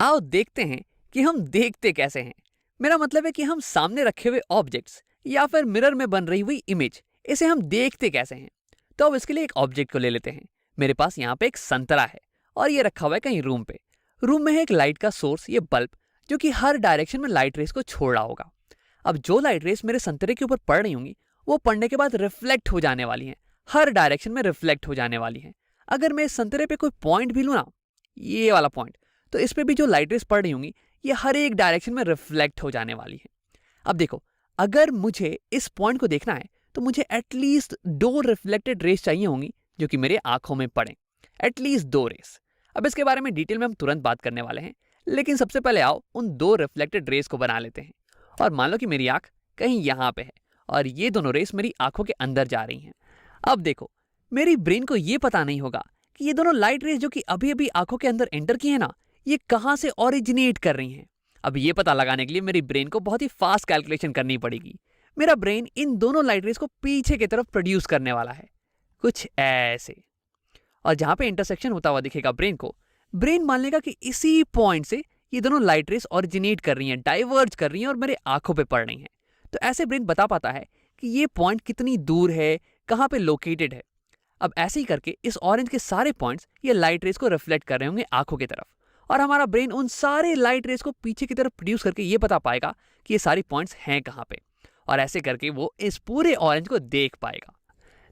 आओ देखते हैं कि हम देखते कैसे हैं। मेरा मतलब है कि हम सामने रखे हुए ऑब्जेक्ट्स या फिर मिरर में बन रही हुई इमेज, इसे हम देखते कैसे हैं। तो अब इसके लिए एक ऑब्जेक्ट को ले लेते हैं। मेरे पास यहाँ पे एक संतरा है और ये रखा हुआ है कहीं रूम पे। रूम में है एक लाइट का सोर्स, ये बल्ब, जो कि हर डायरेक्शन में लाइट रेस को छोड़ रहा होगा। अब जो लाइट रेस मेरे संतरे के ऊपर पड़ रही होंगी, वो पड़ने के बाद रिफ्लेक्ट हो जाने वाली हैं, हर डायरेक्शन में रिफ्लेक्ट हो जाने वाली हैं। अगर मैं इस संतरे पे कोई पॉइंट भी लूँ ना, ये वाला पॉइंट, तो इस पे भी जो लाइट रेस पड़ रही होंगी, ये हर एक डायरेक्शन में रिफ्लेक्ट हो जाने वाली है। अब देखो, अगर मुझे इस पॉइंट को देखना है तो मुझे एटलीस्ट 2 रिफ्लेक्टेड रेस चाहिए होंगी जो कि मेरे आंखों में पड़े, एटलीस्ट 2 रेस। अब इसके बारे में डिटेल में हम तुरंत बात करने वाले हैं, लेकिन सबसे पहले आओ उन 2 रिफ्लेक्टेड रेस को बना लेते हैं। और मान लो कि मेरी आंख कहीं यहाँ पे है और ये दोनों रेस मेरी आंखों के अंदर जा रही हैं। अब देखो, मेरी ब्रेन को ये पता नहीं होगा कि ये दोनों लाइट रेस जो कि अभी अभी आंखों के अंदर एंटर की है ना, ये कहाँ से ओरिजिनेट कर रही हैं। अब ये पता लगाने के लिए मेरी ब्रेन को बहुत ही फास्ट कैलकुलेशन करनी पड़ेगी। मेरा ब्रेन इन दोनों लाइट रेस को पीछे की तरफ प्रोड्यूस करने वाला है, कुछ ऐसे। और जहां पे इंटरसेक्शन होता हुआ दिखेगा ब्रेन को, ब्रेन मान लेगा कि इसी पॉइंट से ये दोनों लाइट रेस ओरिजिनेट कर रही हैं, डाइवर्ज कर रही हैं और मेरे आंखों पे पड़ रही हैं। तो ऐसे ब्रेन बता पाता है कि ये पॉइंट कितनी दूर है, कहाँ पे लोकेटेड है। अब ऐसे ही करके इस ऑरेंज के सारे पॉइंट्स ये लाइट रेस को रिफ्लेक्ट कर रहे होंगे आंखों की तरफ, और हमारा ब्रेन उन सारे लाइट रेस को पीछे की तरफ प्रोड्यूस करके ये बता पाएगा कि ये सारी पॉइंट्स हैं कहाँ पे, और ऐसे करके वो इस पूरे ऑरेंज को देख पाएगा।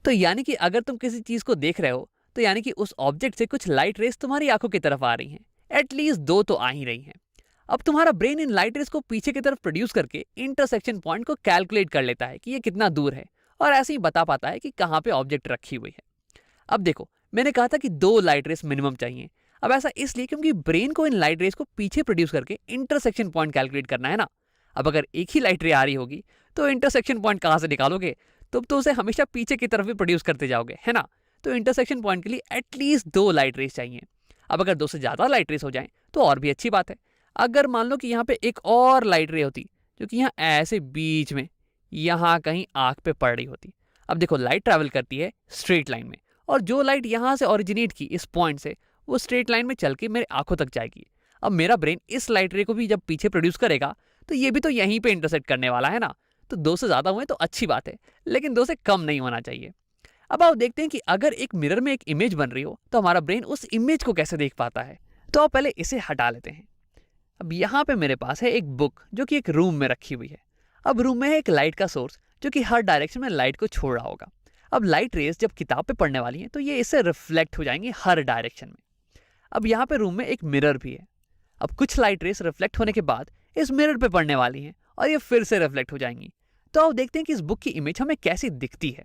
तो यानी कि अगर तुम किसी चीज को देख रहे हो, तो यानी कि उस ऑब्जेक्ट से कुछ लाइट रेस तुम्हारी आंखों की तरफ आ रही हैं, एटलीस्ट 2 तो आ ही रही हैं। अब तुम्हारा ब्रेन इन लाइट रेस को पीछे की तरफ प्रोड्यूस करके इंटरसेक्शन पॉइंट को कैलकुलेट कर लेता है कि ये कितना दूर है, और ऐसे ही बता पाता है कि कहाँ पे ऑब्जेक्ट रखी हुई है। अब देखो, मैंने कहा था कि 2 लाइट रेस मिनिमम चाहिए। अब ऐसा इसलिए क्योंकि ब्रेन को इन लाइट रेस को पीछे प्रोड्यूस करके इंटरसेक्शन पॉइंट कैलकुलेट करना है ना। अब अगर एक ही लाइट रे आ रही होगी तो इंटरसेक्शन पॉइंट कहाँ से निकालोगे? तुम तो उसे हमेशा पीछे की तरफ भी प्रोड्यूस करते जाओगे, है ना। तो इंटरसेक्शन पॉइंट के लिए एटलीस्ट 2 लाइट रेस चाहिए। अब अगर 2 से ज़्यादा लाइट रेस हो जाएं तो और भी अच्छी बात है। अगर मान लो कि यहाँ पे एक और लाइट रे होती जो कि यहाँ ऐसे बीच में यहाँ कहीं आँख पे पड़ रही होती। अब देखो, लाइट ट्रैवल करती है स्ट्रेट लाइन में, और जो लाइट यहाँ से ओरिजिनेट की इस पॉइंट से, वो स्ट्रेट लाइन में चल के मेरे आंखों तक जाएगी। अब मेरा ब्रेन इस लाइट रे को भी जब पीछे प्रोड्यूस करेगा तो ये भी तो यहीं पे इंटरसेक्ट करने वाला है ना। तो 2 से ज़्यादा हुए तो अच्छी बात है, लेकिन 2 से कम नहीं होना चाहिए। अब आप देखते हैं कि अगर एक मिरर में एक इमेज बन रही हो तो हमारा ब्रेन उस इमेज को कैसे देख पाता है। तो आप पहले इसे हटा लेते हैं। अब यहाँ पे मेरे पास है एक बुक जो कि एक रूम में रखी हुई है। अब रूम में है एक लाइट का सोर्स जो कि हर डायरेक्शन में लाइट को छोड़ रहा होगा। अब लाइट रेस जब किताब पे पड़ने वाली हैं तो ये इससे रिफ्लेक्ट हो जाएंगी हर डायरेक्शन में। अब यहाँ पे रूम में एक मिरर भी है। अब कुछ लाइट रेस रिफ्लेक्ट होने के बाद इस मिरर पे पड़ने वाली हैं और ये फिर से रिफ्लेक्ट हो जाएंगी। तो आप देखते हैं कि इस बुक की इमेज हमें कैसी दिखती है।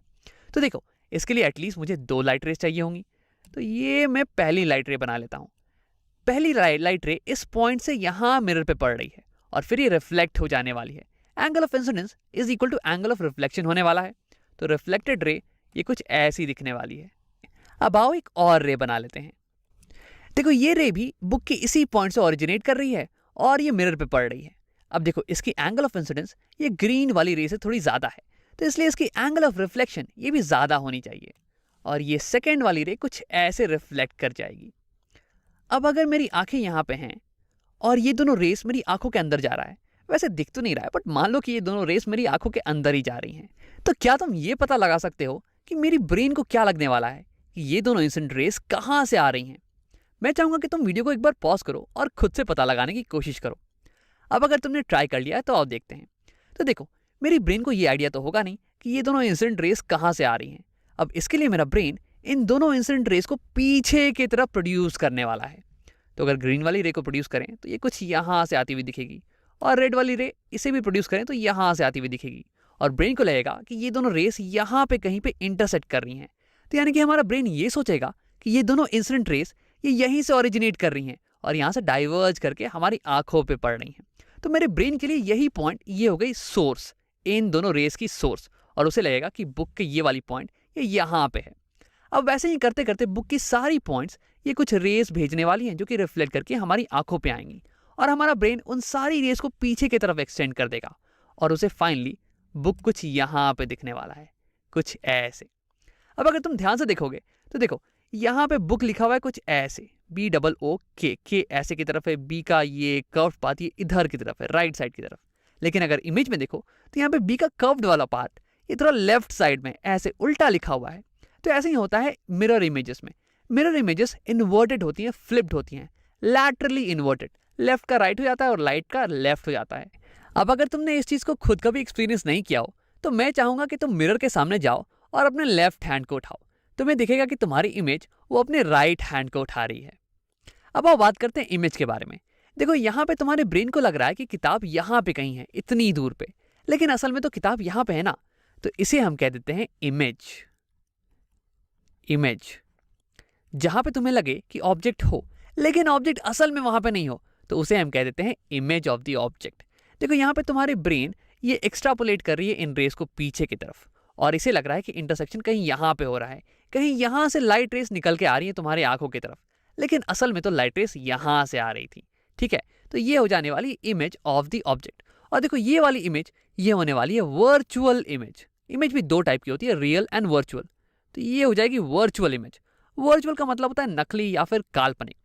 तो देखो, इसके लिए एटलीस्ट मुझे 2 लाइट रेस चाहिए होंगी। तो ये मैं पहली लाइट रे बना लेता हूँ। पहली लाइट रे इस पॉइंट से यहाँ मिरर पे पड़ रही है और फिर ये रिफ्लेक्ट हो जाने वाली है। Angle of incidence is equal to angle of reflection होने वाला है। तो रिफ्लेक्टेड रे ये कुछ ऐसी दिखने वाली है। अब आओ एक और रे बना लेते हैं। देखो, ये रे भी बुक के इसी पॉइंट से ओरिजिनेट कर रही है और ये मिरर पे पड़ रही है। अब देखो, इसकी एंगल ऑफ इंसिडेंस ये ग्रीन वाली रे से थोड़ी ज़्यादा है, तो इसलिए इसकी एंगल ऑफ रिफ्लेक्शन ये भी ज़्यादा होनी चाहिए, और ये सेकेंड वाली रे कुछ ऐसे रिफ्लेक्ट कर जाएगी। अब अगर मेरी आंखें यहाँ पे हैं और ये दोनों रेस मेरी आंखों के अंदर जा रहा है, वैसे दिख तो नहीं रहा है, बट मान लो कि ये दोनों रेस मेरी आंखों के अंदर ही जा रही हैं, तो क्या तुम ये पता लगा सकते हो कि मेरी ब्रेन को क्या लगने वाला है कि ये दोनों इंसिडेंट रेस कहाँ से आ रही हैं? मैं चाहूँगा कि तुम वीडियो को एक बार पॉज करो और खुद से पता लगाने की कोशिश करो। अब अगर तुमने ट्राई कर लिया है तो आओ देखते हैं। तो देखो, मेरी ब्रेन को ये आइडिया तो होगा नहीं कि ये दोनों इंसिडेंट रेस कहाँ से आ रही हैं। अब इसके लिए मेरा ब्रेन इन दोनों इंसिडेंट रेस को पीछे की तरफ प्रोड्यूस करने वाला है। तो अगर ग्रीन वाली रे को प्रोड्यूस करें तो ये कुछ यहाँ से आती हुई दिखेगी, और रेड वाली रे इसे भी प्रोड्यूस करें तो यहाँ से आती हुई दिखेगी, और ब्रेन को लगेगा कि ये दोनों रेस यहाँ पे कहीं पे इंटरसेक्ट कर रही हैं। तो यानी कि हमारा ब्रेन ये सोचेगा कि ये दोनों इंसिडेंट रेस ये यहीं से ओरिजिनेट कर रही हैं और यहाँ से डाइवर्ज करके हमारी आंखों पे पड़ रही हैं। तो मेरे ब्रेन के लिए यही पॉइंट ये हो गई सोर्स, इन दोनों रेस की सोर्स, और उसे लगेगा कि बुक के ये वाली पॉइंट ये यहाँ पे है। अब वैसे ही करते करते बुक की सारी पॉइंट्स ये कुछ रेस भेजने वाली हैं जो कि रिफ्लेक्ट करके हमारी आंखों पे आएंगी, और हमारा ब्रेन उन सारी रेस को पीछे की तरफ एक्सटेंड कर देगा, और उसे फाइनली बुक कुछ यहाँ पे दिखने वाला है, कुछ ऐसे। अब अगर तुम ध्यान से देखोगे तो देखो, यहाँ पे बुक लिखा हुआ है कुछ ऐसे, BOOK, के ऐसे की तरफ है, बी का ये कर्व्ड पाथ ये इधर की तरफ है, राइट साइड की तरफ। लेकिन अगर इमेज में देखो तो यहाँ पे बी का कर्व्ड वाला पार्ट ये थोड़ा लेफ्ट साइड में ऐसे उल्टा लिखा हुआ है। तो ऐसे ही होता है मिरर इमेजेस में। मिरर इमेजेस इन्वर्टेड होती हैं, फ्लिप्ड होती हैं, लैटरली इन्वर्टेड, लेफ्ट का राइट हो जाता है और राइट का लेफ्ट हो जाता है। अब अगर तुमने इस चीज को खुद कभी एक्सपीरियंस नहीं किया हो तो मैं चाहूंगा कि तुम मिरर के सामने जाओ और अपने लेफ्ट हैंड को उठाओ। तुम्हें दिखेगा कि तुम्हारी इमेज वो अपने राइट हैंड को उठा रही है। अब आओ बात करते हैं इमेज के बारे में। देखो यहाँ पे तुम्हारे ब्रेन को लग रहा है कि किताब यहाँ पे कहीं है, इतनी दूर पे, लेकिन असल में तो किताब यहाँ पे है ना। तो इसे हम कह देते हैं इमेज। इमेज जहां पे तुम्हें लगे कि ऑब्जेक्ट हो लेकिन ऑब्जेक्ट असल में वहां पे नहीं हो तो उसे हम कह देते हैं इमेज ऑफ द ऑब्जेक्ट। देखो यहाँ पे तुम्हारी ब्रेन ये एक्स्ट्रापोलेट कर रही है इन रेस को पीछे की तरफ और इसे लग रहा है कि इंटरसेक्शन कहीं यहाँ पे हो रहा है, कहीं यहाँ से लाइट रेस निकल के आ रही है तुम्हारी आंखों की तरफ, लेकिन असल में तो लाइट रेस यहाँ से आ रही थी। ठीक है, तो ये हो जाने वाली इमेज ऑफ द ऑब्जेक्ट। और देखो ये वाली इमेज ये होने वाली है वर्चुअल इमेज। इमेज भी दो टाइप की होती है, रियल एंड वर्चुअल। तो ये हो जाएगी वर्चुअल इमेज। वर्चुअल का मतलब होता है नकली या फिर काल्पनिक।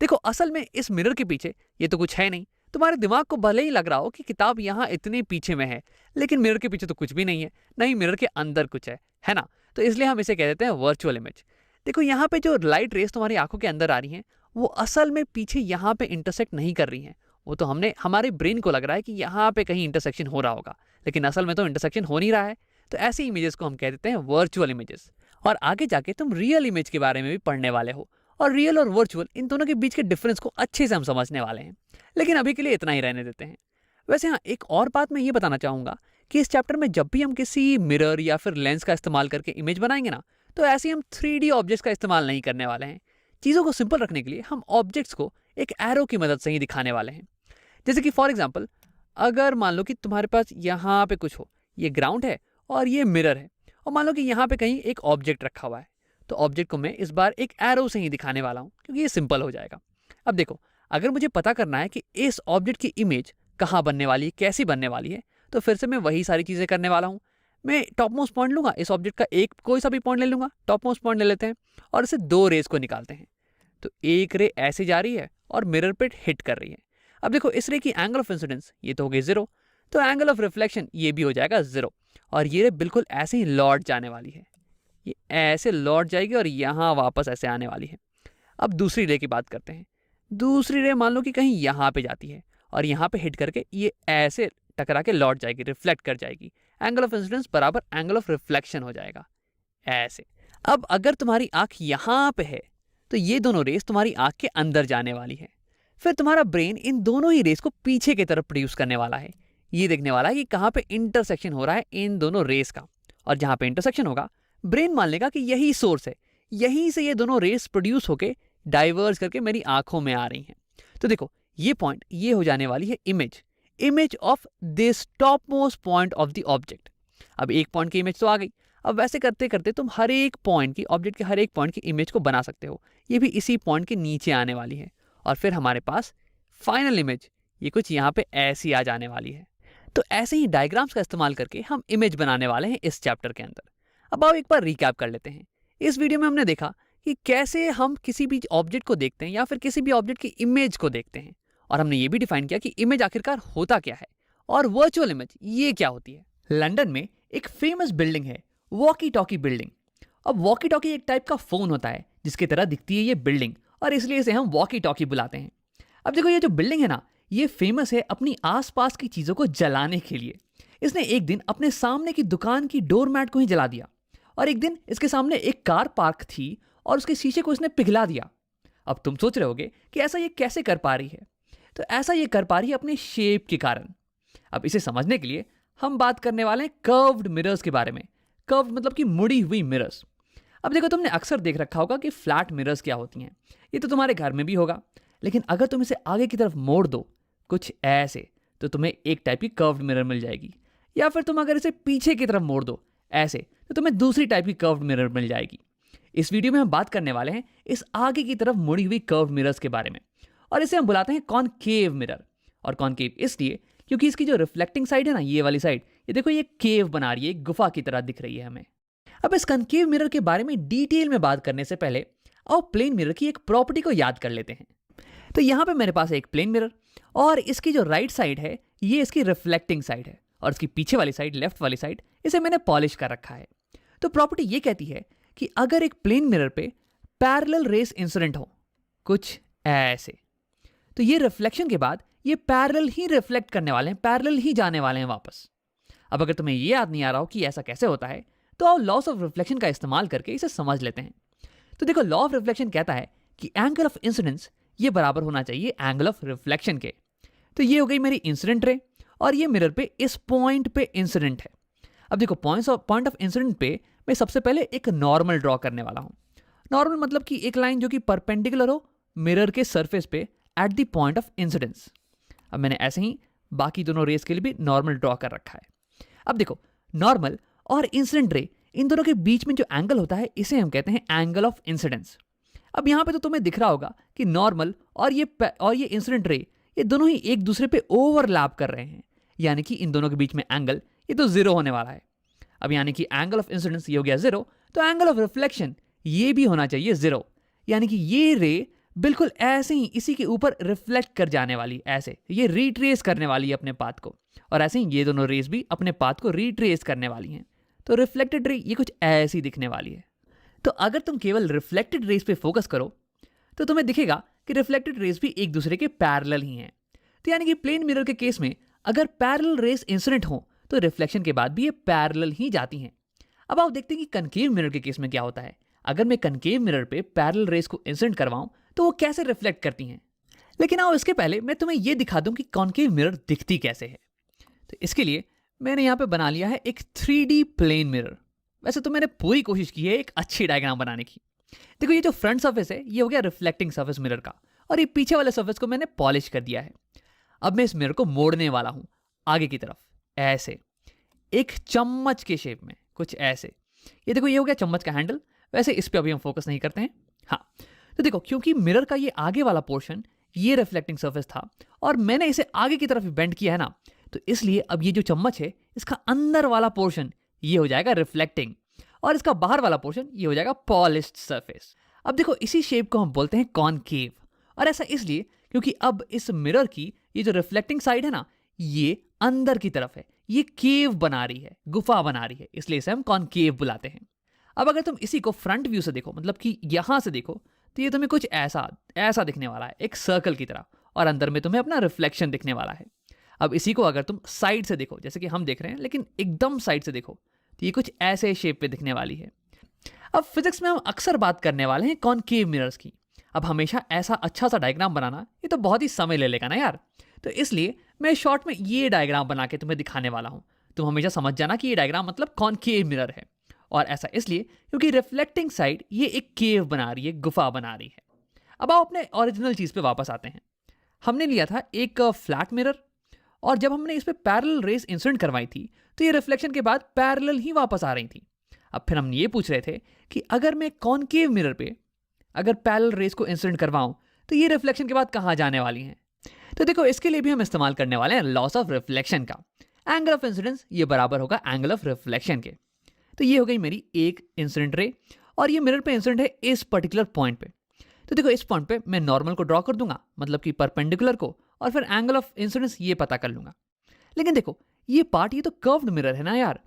देखो असल में इस मिरर के पीछे ये तो कुछ है नहीं। तुम्हारे दिमाग को भले ही लग रहा हो कि किताब यहाँ इतने पीछे में है, लेकिन मिरर के पीछे तो कुछ भी नहीं है, नहीं मिरर के अंदर कुछ है ना। तो इसलिए हम इसे कह देते हैं वर्चुअल इमेज। देखो यहाँ पे जो लाइट रेस तुम्हारी आंखों के अंदर आ रही हैं वो असल में पीछे यहाँ पे इंटरसेक्ट नहीं कर रही हैं। वो तो हमारे ब्रेन को लग रहा है कि यहाँ पे कहीं इंटरसेक्शन हो रहा होगा, लेकिन असल में तो इंटरसेक्शन हो नहीं रहा है। तो ऐसी इमेजेस को हम कह देते हैं वर्चुअल इमेजेस। और आगे जाके तुम रियल इमेज के बारे में भी पढ़ने वाले हो और रियल और वर्चुअल इन दोनों के बीच के डिफरेंस को अच्छे से हम समझने वाले हैं, लेकिन अभी के लिए इतना ही रहने देते हैं। वैसे हाँ, एक और बात मैं ये बताना चाहूँगा कि इस चैप्टर में जब भी हम किसी मिरर या फिर लेंस का इस्तेमाल करके इमेज बनाएंगे ना, तो ऐसे हम 3D ऑब्जेक्ट्स का इस्तेमाल नहीं करने वाले हैं। चीज़ों को सिंपल रखने के लिए हम ऑब्जेक्ट्स को एक एरो की मदद से ही दिखाने वाले हैं। जैसे कि फॉर एग्जाम्पल अगर मान लो कि तुम्हारे पास यहाँ पे कुछ हो, ये ग्राउंड है और ये मिरर है, और मान लो कि यहाँ पे कहीं एक ऑब्जेक्ट रखा हुआ है, तो ऑब्जेक्ट को मैं इस बार एक एरो से ही दिखाने वाला हूँ क्योंकि ये सिंपल हो जाएगा। अब देखो अगर मुझे पता करना है कि इस ऑब्जेक्ट की इमेज कहाँ बनने वाली है, कैसी बनने वाली है, तो फिर से मैं वही सारी चीज़ें करने वाला हूँ। मैं टॉप मोस्ट पॉइंट लूंगा, इस ऑब्जेक्ट का एक कोई सा भी पॉइंट ले लूंगा, टॉप मोस्ट पॉइंट ले लेते हैं और इसे दो रेस को निकालते हैं। तो एक रे ऐसे जा रही है और मिरर पे हिट कर रही है। अब देखो इस रे की एंगल ऑफ इंसिडेंस ये तो हो गई 0, तो एंगल ऑफ रिफ्लेक्शन ये भी हो जाएगा 0, और ये रे बिल्कुल ऐसे ही लौट जाने वाली है। ये ऐसे लौट जाएगी और यहाँ वापस ऐसे आने वाली है। अब दूसरी रे की बात करते हैं। दूसरी रे मान लो कि कहीं यहाँ पे जाती है और यहाँ पे हिट करके ये ऐसे टकरा के लौट जाएगी, रिफ्लेक्ट कर जाएगी। एंगल ऑफ इंसिडेंस बराबर एंगल ऑफ रिफ्लेक्शन हो जाएगा ऐसे। अब अगर तुम्हारी आंख यहाँ पे है तो ये दोनों रेस तुम्हारी आंख के अंदर जाने वाली है। फिर तुम्हारा ब्रेन इन दोनों ही रेस को पीछे की तरफ प्रोड्यूस करने वाला है। ये देखने वाला है कि कहाँ पे इंटरसेक्शन हो रहा है इन दोनों रेस का, और जहाँ पे इंटरसेक्शन होगा ब्रेन मान लेगा कि यही सोर्स है, यहीं से ये दोनों रेस प्रोड्यूस होके डाइवर्ज करके मेरी आंखों में आ रही हैं। तो देखो ये पॉइंट ये हो जाने वाली है image of this top most point of the object. अब एक पॉइंट की इमेज तो आ गई। अब वैसे करते करते तुम हर एक पॉइंट की, ऑब्जेक्ट के हर एक पॉइंट की इमेज को बना सकते हो। ये भी इसी पॉइंट के नीचे आने वाली है और फिर हमारे पास फाइनल इमेज ये कुछ यहाँ पे ऐसी आ जाने वाली है। तो ऐसे ही डायग्राम्स का इस्तेमाल करके हम इमेज बनाने वाले हैं इस चैप्टर के अंदर। अब आओ एक बार रिकैप कर लेते हैं। इस वीडियो में हमने देखा कि कैसे हम किसी भी ऑब्जेक्ट को देखते हैं या फिर किसी भी ऑब्जेक्ट की इमेज को देखते हैं, और हमने ये भी डिफाइन किया कि इमेज आखिरकार होता क्या है और वर्चुअल इमेज ये क्या होती है। लंदन में एक फेमस बिल्डिंग है, वॉकी टॉकी बिल्डिंग। अब वॉकी टॉकी एक टाइप का फोन होता है जिसकी तरह दिखती है ये बिल्डिंग, और इसलिए इसे हम वॉकी टॉकी बुलाते हैं। अब देखो ये जो बिल्डिंग है ना, ये फेमस है अपनी आसपास की चीजों को जलाने के लिए। इसने एक दिन अपने सामने की दुकान की डोरमैट को ही जला दिया, और एक दिन इसके सामने एक कार पार्क थी और उसके शीशे को इसने पिघला दिया। अब तुम सोच रहे होगे कि ऐसा ये कैसे कर पा रही है। तो ऐसा ये कर पा रही है अपने शेप के कारण। अब इसे समझने के लिए हम बात करने वाले हैं कर्व्ड मिरर्स के बारे में। कर्व्ड मतलब कि मुड़ी हुई मिरर्स। अब देखो तुमने अक्सर देख रखा होगा कि फ्लैट मिरर्स क्या होती हैं, ये तो तुम्हारे घर में भी होगा, लेकिन अगर तुम इसे आगे की तरफ मोड़ दो कुछ ऐसे, तो तुम्हें एक टाइप की कर्व्ड मिरर मिल जाएगी। या फिर तुम अगर इसे पीछे की तरफ मोड़ दो ऐसे, तो तुम्हें दूसरी टाइप की कर्व्ड मिरर मिल जाएगी। इस वीडियो में हम बात करने वाले हैं इस आगे की तरफ मुड़ी हुई कर्व्ड मिरर्स के बारे में, और इसे हम बुलाते हैं कॉनकेव मिरर। और कॉनकेव इसलिए क्योंकि इसकी जो रिफ्लेक्टिंग साइड है ना, ये वाली साइड, ये देखो ये केव बना रही है, एक गुफा की तरह दिख रही है हमें। अब इस कॉनकेव मिरर के बारे में डिटेल में बात करने से पहले और प्लेन मिरर की एक प्रॉपर्टी को याद कर लेते हैं। तो यहाँ पे मेरे पास है एक प्लेन मिरर और इसकी जो राइट साइड है ये इसकी रिफ्लेक्टिंग साइड है और इसकी पीछे वाली साइड, लेफ्ट वाली साइड, इसे मैंने पॉलिश कर रखा है। तो प्रॉपर्टी ये कहती है कि अगर एक प्लेन मिरर पे पैरेलल रेस इंसिडेंट हो कुछ ऐसे, तो ये रिफ्लेक्शन के बाद ये पैरेलल ही रिफ्लेक्ट करने वाले हैं, पैरेलल ही जाने वाले हैं वापस। अब अगर तुम्हें ये याद नहीं आ रहा हो कि ऐसा कैसे होता है तो आओ लॉस ऑफ रिफ्लेक्शन का इस्तेमाल करके इसे समझ लेते हैं। तो देखो, लॉ ऑफ रिफ्लेक्शन कहता है कि एंगल ऑफ इंसिडेंस ये बराबर होना चाहिए एंगल ऑफ रिफ्लेक्शन के। तो ये हो गई मेरी इंसिडेंट रे और ये मिरर पे इस पॉइंट पे इंसिडेंट है। अब देखो, पॉइंट ऑफ इंसिडेंट पे मैं सबसे पहले एक नॉर्मल ड्रॉ करने वाला हूं। नॉर्मल मतलब कि एक लाइन जो कि परपेंडिकुलर हो मिरर के सरफेस पे at the point of incidence. अब मैंने ऐसे ही बाकी दोनों रेस के लिए भी नॉर्मल ड्रॉ कर रखा है। अब देखो, नॉर्मल और इंसिडेंट रे इन दोनों के बीच में जो एंगल होता है इसे हम कहते हैं एंगल ऑफ इंसिडेंस। अब यहाँ पे तो तुम्हें दिख रहा होगा कि नॉर्मल और ये इंसिडेंट रे ये दोनों ही एक दूसरे पे ओवरलैप कर रहे हैं, यानी कि इन दोनों के बीच में एंगल ये तो जीरो होने वाला है। अब यानी कि एंगल ऑफ इंसिडेंस ये हो गया जीरो, तो एंगल ऑफ रिफ्लेक्शन ये भी होना चाहिए जीरो, यानी कि ये रे बिल्कुल ऐसे ही इसी के ऊपर रिफ्लेक्ट कर जाने वाली, ऐसे ये रिट्रेस करने वाली है अपने पाथ को, और ऐसे ही ये दोनों रेस भी अपने पाथ को रिट्रेस करने वाली हैं। तो रिफ्लेक्टेड रे ये कुछ ऐसी दिखने वाली है। तो अगर तुम केवल रिफ्लेक्टेड रेस पे फोकस करो तो तुम्हें दिखेगा कि रिफ्लेक्टेड रेस भी एक दूसरे के पैरेलल ही हैं। तो यानी कि प्लेन मिरर के केस में अगर पैरेलल रेस इंसिडेंट हो तो रिफ्लेक्शन के बाद भी ये पैरेलल ही जाती हैं। अब आओ देखते हैं कि कनकेव मिरर के केस में क्या होता है। अगर मैं कनकेव मिरर पे पैरेलल रेस को इंसिडेंट करवाऊं तो वो कैसे रिफ्लेक्ट करती हैं। लेकिन आओ इसके पहले मैं तुम्हें ये दिखा दूं कि कॉनकेव मिरर दिखती कैसे है। तो इसके लिए मैंने यहाँ पे बना लिया है एक 3D प्लेन मिरर। वैसे तो मैंने पूरी कोशिश की है एक अच्छी डायग्राम बनाने की। देखो, ये जो फ्रंट सरफेस है ये हो गया रिफ्लेक्टिंग सरफेस मिरर का, और ये पीछे वाले सरफेस को मैंने पॉलिश कर दिया है। अब मैं इस मिरर को मोड़ने वाला हूं आगे की तरफ, ऐसे एक चम्मच के शेप में, कुछ ऐसे। ये देखो, ये हो गया चम्मच का हैंडल। वैसे इस पे अभी हम फोकस नहीं करते हैं। हाँ, तो देखो, क्योंकि मिरर का ये आगे वाला पोर्शन ये रिफ्लेक्टिंग सरफेस था और मैंने इसे आगे की तरफ बेंड किया है ना, तो इसलिए अब ये जो चम्मच है इसका अंदर वाला पोर्शन ये हो जाएगा रिफ्लेक्टिंग और इसका बाहर वाला पोर्शन ये हो जाएगा पॉलिश्ड सरफेस। अब देखो, इसी शेप को हम बोलते हैं कॉनकेव, और ऐसा इसलिए क्योंकि अब इस मिरर की ये जो रिफ्लेक्टिंग साइड है ना ये अंदर की तरफ है, ये केव बना रही है, गुफा बना रही है, इसलिए इसे हम कॉनकेव बुलाते हैं। अब अगर तुम इसी को फ्रंट व्यू से देखो, मतलब कि यहां से देखो, तो ये तुम्हें कुछ ऐसा दिखने वाला है, एक सर्कल की तरह, और अंदर में तुम्हें अपना रिफ्लेक्शन दिखने वाला है। अब इसी को अगर तुम साइड से देखो, जैसे कि हम देख रहे हैं, लेकिन एकदम साइड से देखो, तो ये कुछ ऐसे शेप पे दिखने वाली है। अब फिजिक्स में हम अक्सर बात करने वाले हैं कॉनकेव मिरर्स की। अब हमेशा ऐसा अच्छा सा डायग्राम बनाना ये तो बहुत ही समय ले लेगा ना यार, तो इसलिए मैं शॉर्ट में ये डायग्राम बना के तुम्हें दिखाने वाला हूं। तुम हमेशा समझ जाना कि ये डायग्राम मतलब कॉनकेव मिरर है, और ऐसा इसलिए क्योंकि रिफ्लेक्टिंग साइड ये एक केव बना रही है, गुफा बना रही है। अब आओ अपने ओरिजिनल चीज पे वापस आते हैं। हमने लिया था एक फ्लैट मिरर, और जब हमने इस पे पैरेलल रेस इंसिडेंट करवाई थी तो ये रिफ्लेक्शन के बाद पैरेलल ही वापस आ रही थी। अब फिर हम ये पूछ रहे थे कि अगर मैं कॉनकेव मिरर पे अगर पैरेलल रेस को इंसिडेंट करवाऊं तो ये रिफ्लेक्शन के बाद कहाँ जाने वाली हैं। तो देखो, इसके लिए भी हम इस्तेमाल करने वाले हैं लॉस ऑफ रिफ्लेक्शन का। एंगल ऑफ इंसिडेंस ये बराबर होगा एंगल ऑफ रिफ्लेक्शन के। तो ये हो गई मेरी एक इंसिडेंट रे, और ये मिरर पे इंसिडेंट है इस पर्टिकुलर पॉइंट पे। तो देखो, इस पॉइंट पे मैं नॉर्मल को ड्रॉ कर दूंगा, मतलब कि परपेंडिकुलर को, और फिर एंगल ऑफ इंसिडेंस ये पता कर लूंगा। लेकिन देखो, ये पार्ट ये तो कर्व्ड मिरर है ना यार।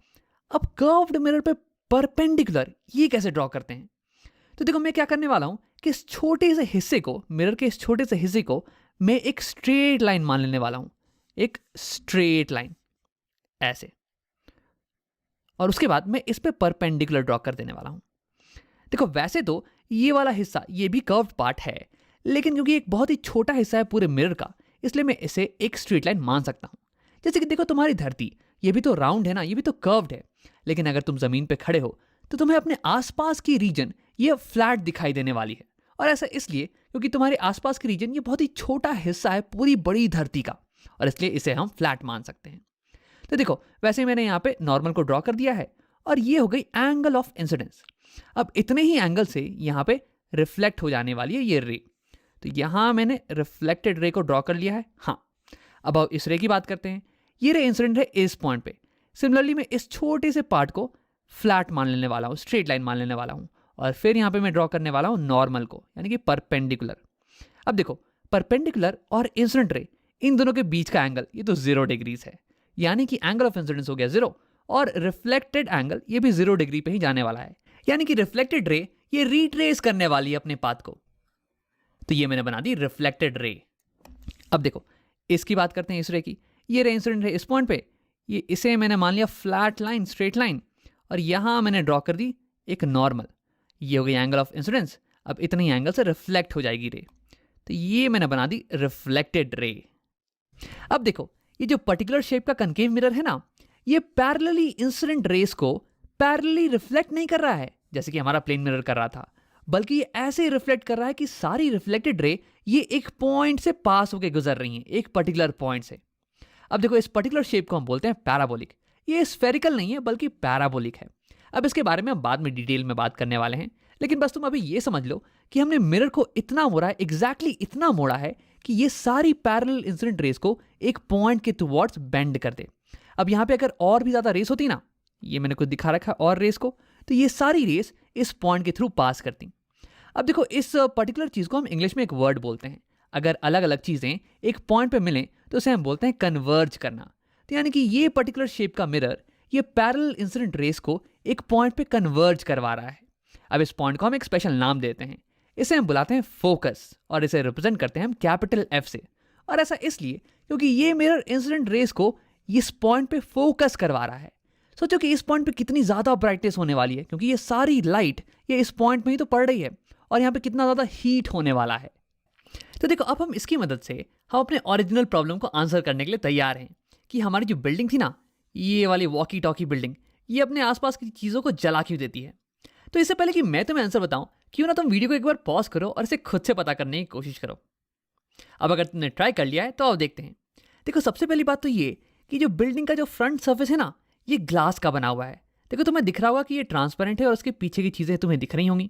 अब कर्व्ड मिरर पे परपेंडिकुलर ये कैसे ड्रॉ करते हैं। तो देखो, मैं क्या करने वाला हूं कि इस छोटे से हिस्से को, मिरर के इस छोटे से हिस्से को मैं एक स्ट्रेट लाइन मान लेने वाला हूं, एक स्ट्रेट लाइन ऐसे, और उसके बाद मैं इस पे परपेंडिकुलर ड्रॉ कर देने वाला हूं। देखो, वैसे तो ये वाला हिस्सा ये भी कर्व्ड पार्ट है, लेकिन क्योंकि एक बहुत ही छोटा हिस्सा है पूरे मिरर का, इसलिए मैं इसे एक स्ट्रेट लाइन मान सकता हूं। जैसे कि देखो, तुम्हारी धरती ये भी तो राउंड है ना, ये भी तो कर्व्ड है, लेकिन अगर तुम जमीन पे खड़े हो तो तुम्हें अपने आसपास की रीजन ये फ्लैट दिखाई देने वाली है। और ऐसा इसलिए क्योंकि तुम्हारे आसपास की रीजन ये बहुत ही छोटा हिस्सा है पूरी बड़ी धरती का, और इसलिए इसे हम फ्लैट मान सकते हैं। तो देखो, वैसे मैंने यहाँ पे नॉर्मल को ड्रॉ कर दिया है, और ये हो गई एंगल ऑफ इंसिडेंस। अब इतने ही एंगल से यहाँ पे रिफ्लेक्ट हो जाने वाली है ये रे। तो यहाँ मैंने रिफ्लेक्टेड रे को ड्रॉ कर लिया है। हाँ, अब इस रे की बात करते हैं। ये रे इंसिडेंट है इस पॉइंट पे। सिमिलरली मैं इस छोटे से पार्ट को फ्लैट मान लेने वाला हूँ, स्ट्रेट लाइन मान लेने वाला हूँ, और फिर यहाँ पे मैं ड्रॉ करने वाला हूँ नॉर्मल को, यानी कि परपेंडिकुलर। अब देखो, परपेंडिकुलर और इंसिडेंट रे, इन दोनों के बीच का एंगल ये तो 0 डिग्रीज है, यानी कि एंगल ऑफ इंसिडेंस हो गया 0, और रिफ्लेक्टेड एंगल ये भी 0 डिग्री पे ही जाने वाला है, यानी कि रिफ्लेक्टेड रे ये रिट्रेस करने वाली है अपने पाथ को। तो ये मैंने बना दी रिफ्लेक्टेड रे। अब देखो, इसकी बात करते हैं, इस रे की। ये रे इंसिडेंट रे इस पॉइंट पे, ये इसे मैंने मान लिया फ्लैट लाइन, स्ट्रेट लाइन, और यहां मैंने ड्रॉ कर दी एक नॉर्मल। ये हो गई एंगल ऑफ इंसिडेंस। अब इतने ही एंगल से रिफ्लेक्ट हो जाएगी रे, तो ये मैंने बना दी रिफ्लेक्टेड रे। अब देखो, ये जो पर्टिकुलर शेप का कनकेव मिरर है ना, ये पैरेलली इंसिडेंट रेस को पैरेलली रिफ्लेक्ट नहीं कर रहा है जैसे कि हमारा प्लेन मिरर कर रहा था, बल्कि ये ऐसे रिफ्लेक्ट कर रहा है कि सारी रिफ्लेक्टेड रे ये एक पॉइंट से पास होकर गुजर रही हैं, एक पर्टिकुलर पॉइंट से। अब देखो, इस पर्टिकुलर शेप को हम बोलते हैं पैराबोलिक। ये स्फेरिकल नहीं है बल्कि पैराबोलिक है। अब इसके बारे में हम बाद में डिटेल में बात करने वाले हैं, लेकिन बस तुम अभी ये समझ लो कि हमने मिरर को इतना मोड़ा है, एग्जैक्टली इतना मोड़ा है कि ये सारी पैरेलल इंसिडेंट रेस को एक पॉइंट के टुवर्ड्स बेंड कर दे। अब यहाँ पे अगर और भी ज्यादा रेस होती ना, ये मैंने कुछ दिखा रखा और रेस को, तो ये सारी रेस इस पॉइंट के थ्रू पास करती। अब देखो, इस पर्टिकुलर चीज को हम इंग्लिश में एक वर्ड बोलते हैं। अगर अलग अलग चीजें एक पॉइंट पे मिलें तो उसे हम बोलते हैं कन्वर्ज करना। तो यानी कि ये पर्टिकुलर शेप का मिरर ये पैरेलल इंसिडेंट रेस को एक पॉइंट पे कन्वर्ज करवा रहा है। अब इस पॉइंट को हम एक स्पेशल नाम देते हैं, इसे हम बुलाते हैं फोकस, और इसे रिप्रेजेंट करते हैं हम कैपिटल F से। और ऐसा इसलिए क्योंकि ये मिरर इंसिडेंट रेस को इस पॉइंट पे फोकस करवा रहा है। सोचो कि इस पॉइंट पे कितनी ज्यादा ब्राइटनेस होने वाली है, क्योंकि ये सारी लाइट ये इस पॉइंट में ही तो पड़ रही है, और यहाँ पे कितना ज्यादा हीट होने वाला है। तो देखो, अब हम इसकी मदद से हम अपने ओरिजिनल प्रॉब्लम को आंसर करने के लिए तैयार हैं कि हमारी जो बिल्डिंग थी ना, ये वाली वॉकी टॉकी बिल्डिंग, ये अपने आसपास की चीज़ों को जला क्यों देती है। तो इससे पहले कि मैं तुम्हें आंसर बताऊं, क्यों ना तुम वीडियो को एक बार पॉज करो और इसे खुद से पता करने की कोशिश करो। अब अगर तुमने ट्राई कर लिया है तो अब देखते हैं। देखो, सबसे पहली बात तो ये कि जो बिल्डिंग का जो फ्रंट सर्फेस है ना, ये ग्लास का बना हुआ है। देखो, तुम्हें दिख रहा होगा कि ये ट्रांसपेरेंट है और उसके पीछे की चीज़ें तुम्हें दिख रही होंगी।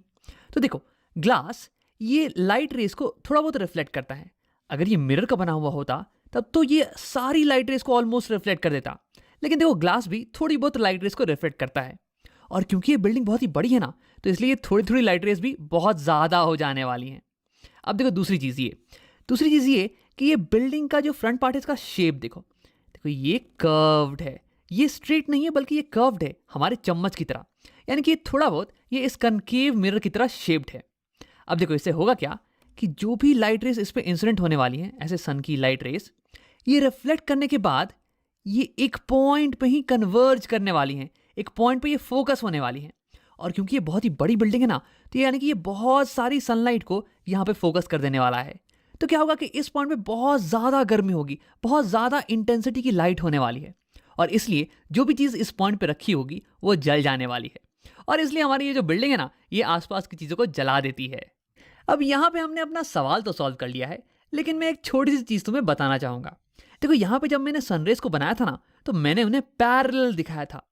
तो देखो, ग्लास ये लाइट रेस को थोड़ा बहुत रिफ्लेक्ट करता है। अगर ये मिरर का बना हुआ होता तब तो ये सारी लाइट रेस को ऑलमोस्ट रिफ्लेक्ट कर देता, लेकिन देखो, ग्लास भी थोड़ी बहुत लाइट रेस को रिफ्लेक्ट करता है। और क्योंकि ये बिल्डिंग बहुत ही बड़ी है ना, तो इसलिए थोड़ी थोड़ी लाइट रेस भी बहुत ज़्यादा हो जाने वाली हैं। अब देखो, दूसरी चीज़ ये कि ये बिल्डिंग का जो फ्रंट पार्ट है, इसका शेप देखो। देखो, ये कर्व्ड है, ये स्ट्रेट नहीं है बल्कि ये कर्व्ड है, हमारे चम्मच की तरह। यानी कि थोड़ा बहुत ये इस कनकेव मिरर की तरह शेप्ड है। अब देखो, इससे होगा क्या कि जो भी लाइट रेस इस पे इंसिडेंट होने वाली है, ऐसे सन की लाइट रेस, ये रिफ्लेक्ट करने के बाद ये एक पॉइंट पे ही कन्वर्ज करने वाली हैं, एक पॉइंट पे ये फोकस होने वाली हैं। और क्योंकि ये बहुत ही बड़ी बिल्डिंग है ना, तो यानी कि ये बहुत सारी सनलाइट को यहाँ पे फोकस कर देने वाला है। तो क्या होगा कि इस पॉइंट पे बहुत ज़्यादा गर्मी होगी, बहुत ज़्यादा इंटेंसिटी की लाइट होने वाली है, और इसलिए जो भी चीज़ इस पॉइंट पे रखी होगी वो जल जाने वाली है। और इसलिए हमारी ये जो बिल्डिंग है ना, ये आसपास की चीज़ों को जला देती है। अब यहाँ पे हमने अपना सवाल तो सॉल्व कर लिया है, लेकिन मैं एक छोटी सी चीज़ तुम्हें बताना चाहूँगा। देखो, यहाँ पे जब मैंने सनरेज को बनाया था ना, तो मैंने उन्हें पैरेलल दिखाया था।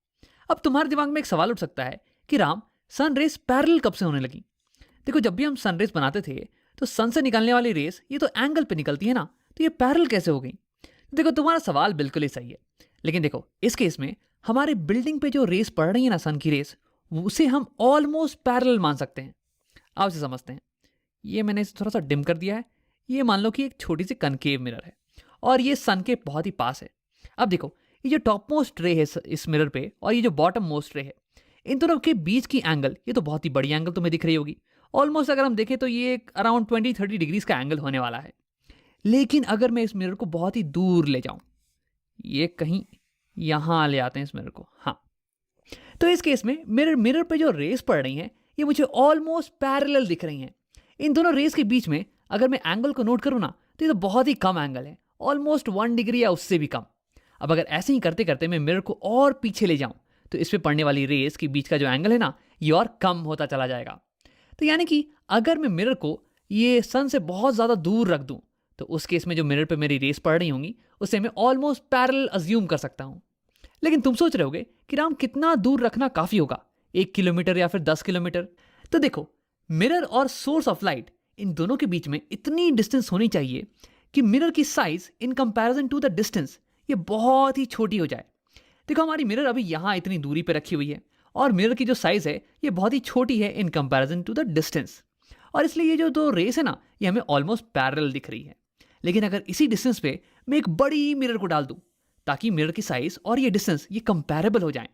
अब तुम्हारे दिमाग में एक सवाल उठ सकता है कि राम, सनरेज पैरेलल कब से होने लगी। देखो, जब भी हम सनरेज बनाते थे तो सन से निकलने वाली रेस ये तो एंगल पे निकलती है ना, तो ये पैरेलल कैसे हो गई। देखो, तुम्हारा सवाल बिल्कुल ही सही है, लेकिन देखो, इस केस में हमारे बिल्डिंग पे जो रेस पड़ रही है ना, सन की रेस, उसे हम ऑलमोस्ट पैरेलल मान सकते हैं। आओ इसे समझते हैं। ये मैंने इसे थोड़ा सा डिम कर दिया है। ये मान लो कि एक छोटी सी कनकेव मिरर है और ये सन के बहुत ही पास है। अब देखो, ये जो टॉप मोस्ट रे है इस मिरर पे और ये जो बॉटम मोस्ट रे है, इन दोनों के बीच की एंगल ये तो बहुत ही बड़ी एंगल तुम्हें दिख रही होगी। ऑलमोस्ट अगर हम देखें तो ये अराउंड 20-30 डिग्रीज का एंगल होने वाला है। लेकिन अगर मैं इस मिरर को बहुत ही दूर ले जाऊं, ये कहीं यहां ले आते हैं इस मिरर को, हाँ, तो इस केस में मिरर पे जो रेस पड़ रही हैं ये मुझे ऑलमोस्ट पैरेलल दिख रही हैं। इन दोनों रेस के बीच में अगर मैं एंगल को नोट करूँ ना, तो ये तो बहुत ही कम एंगल है, ऑलमोस्ट 1 डिग्री या उससे भी कम। अब अगर ऐसे ही करते करते मैं मिरर को और पीछे ले जाऊं, तो इस पे पड़ने वाली रेस के बीच का जो एंगल है ना, ये और कम होता चला जाएगा। तो यानी कि अगर मैं मिरर को ये सन से बहुत ज़्यादा दूर रख दूं, तो उस केस में जो मिरर पे मेरी रेस पड़ रही होंगी उसे मैं ऑलमोस्ट पैरेलल अज्यूम कर सकता हूं। लेकिन तुम सोच रहे होगे कि राम, कितना दूर रखना काफ़ी होगा, 1 किलोमीटर या फिर 10 किलोमीटर। तो देखो, मिरर और सोर्स ऑफ लाइट, इन दोनों के बीच में इतनी डिस्टेंस होनी चाहिए कि मिरर की size in comparison to the distance ये बहुत ही छोटी हो जाए। देखो, हमारी मिरर अभी यहाँ इतनी दूरी पे रखी हुई है और मिरर की जो साइज है ये बहुत ही छोटी है in comparison to the distance, और इसलिए ये जो दो रेस है ना ये हमें ऑलमोस्ट पैरेलल दिख रही है। लेकिन अगर इसी डिस्टेंस पे मैं एक बड़ी मिरर को डाल दूं ताकि मिरर की साइज और ये डिस्टेंस ये कंपैरेबल हो जाए,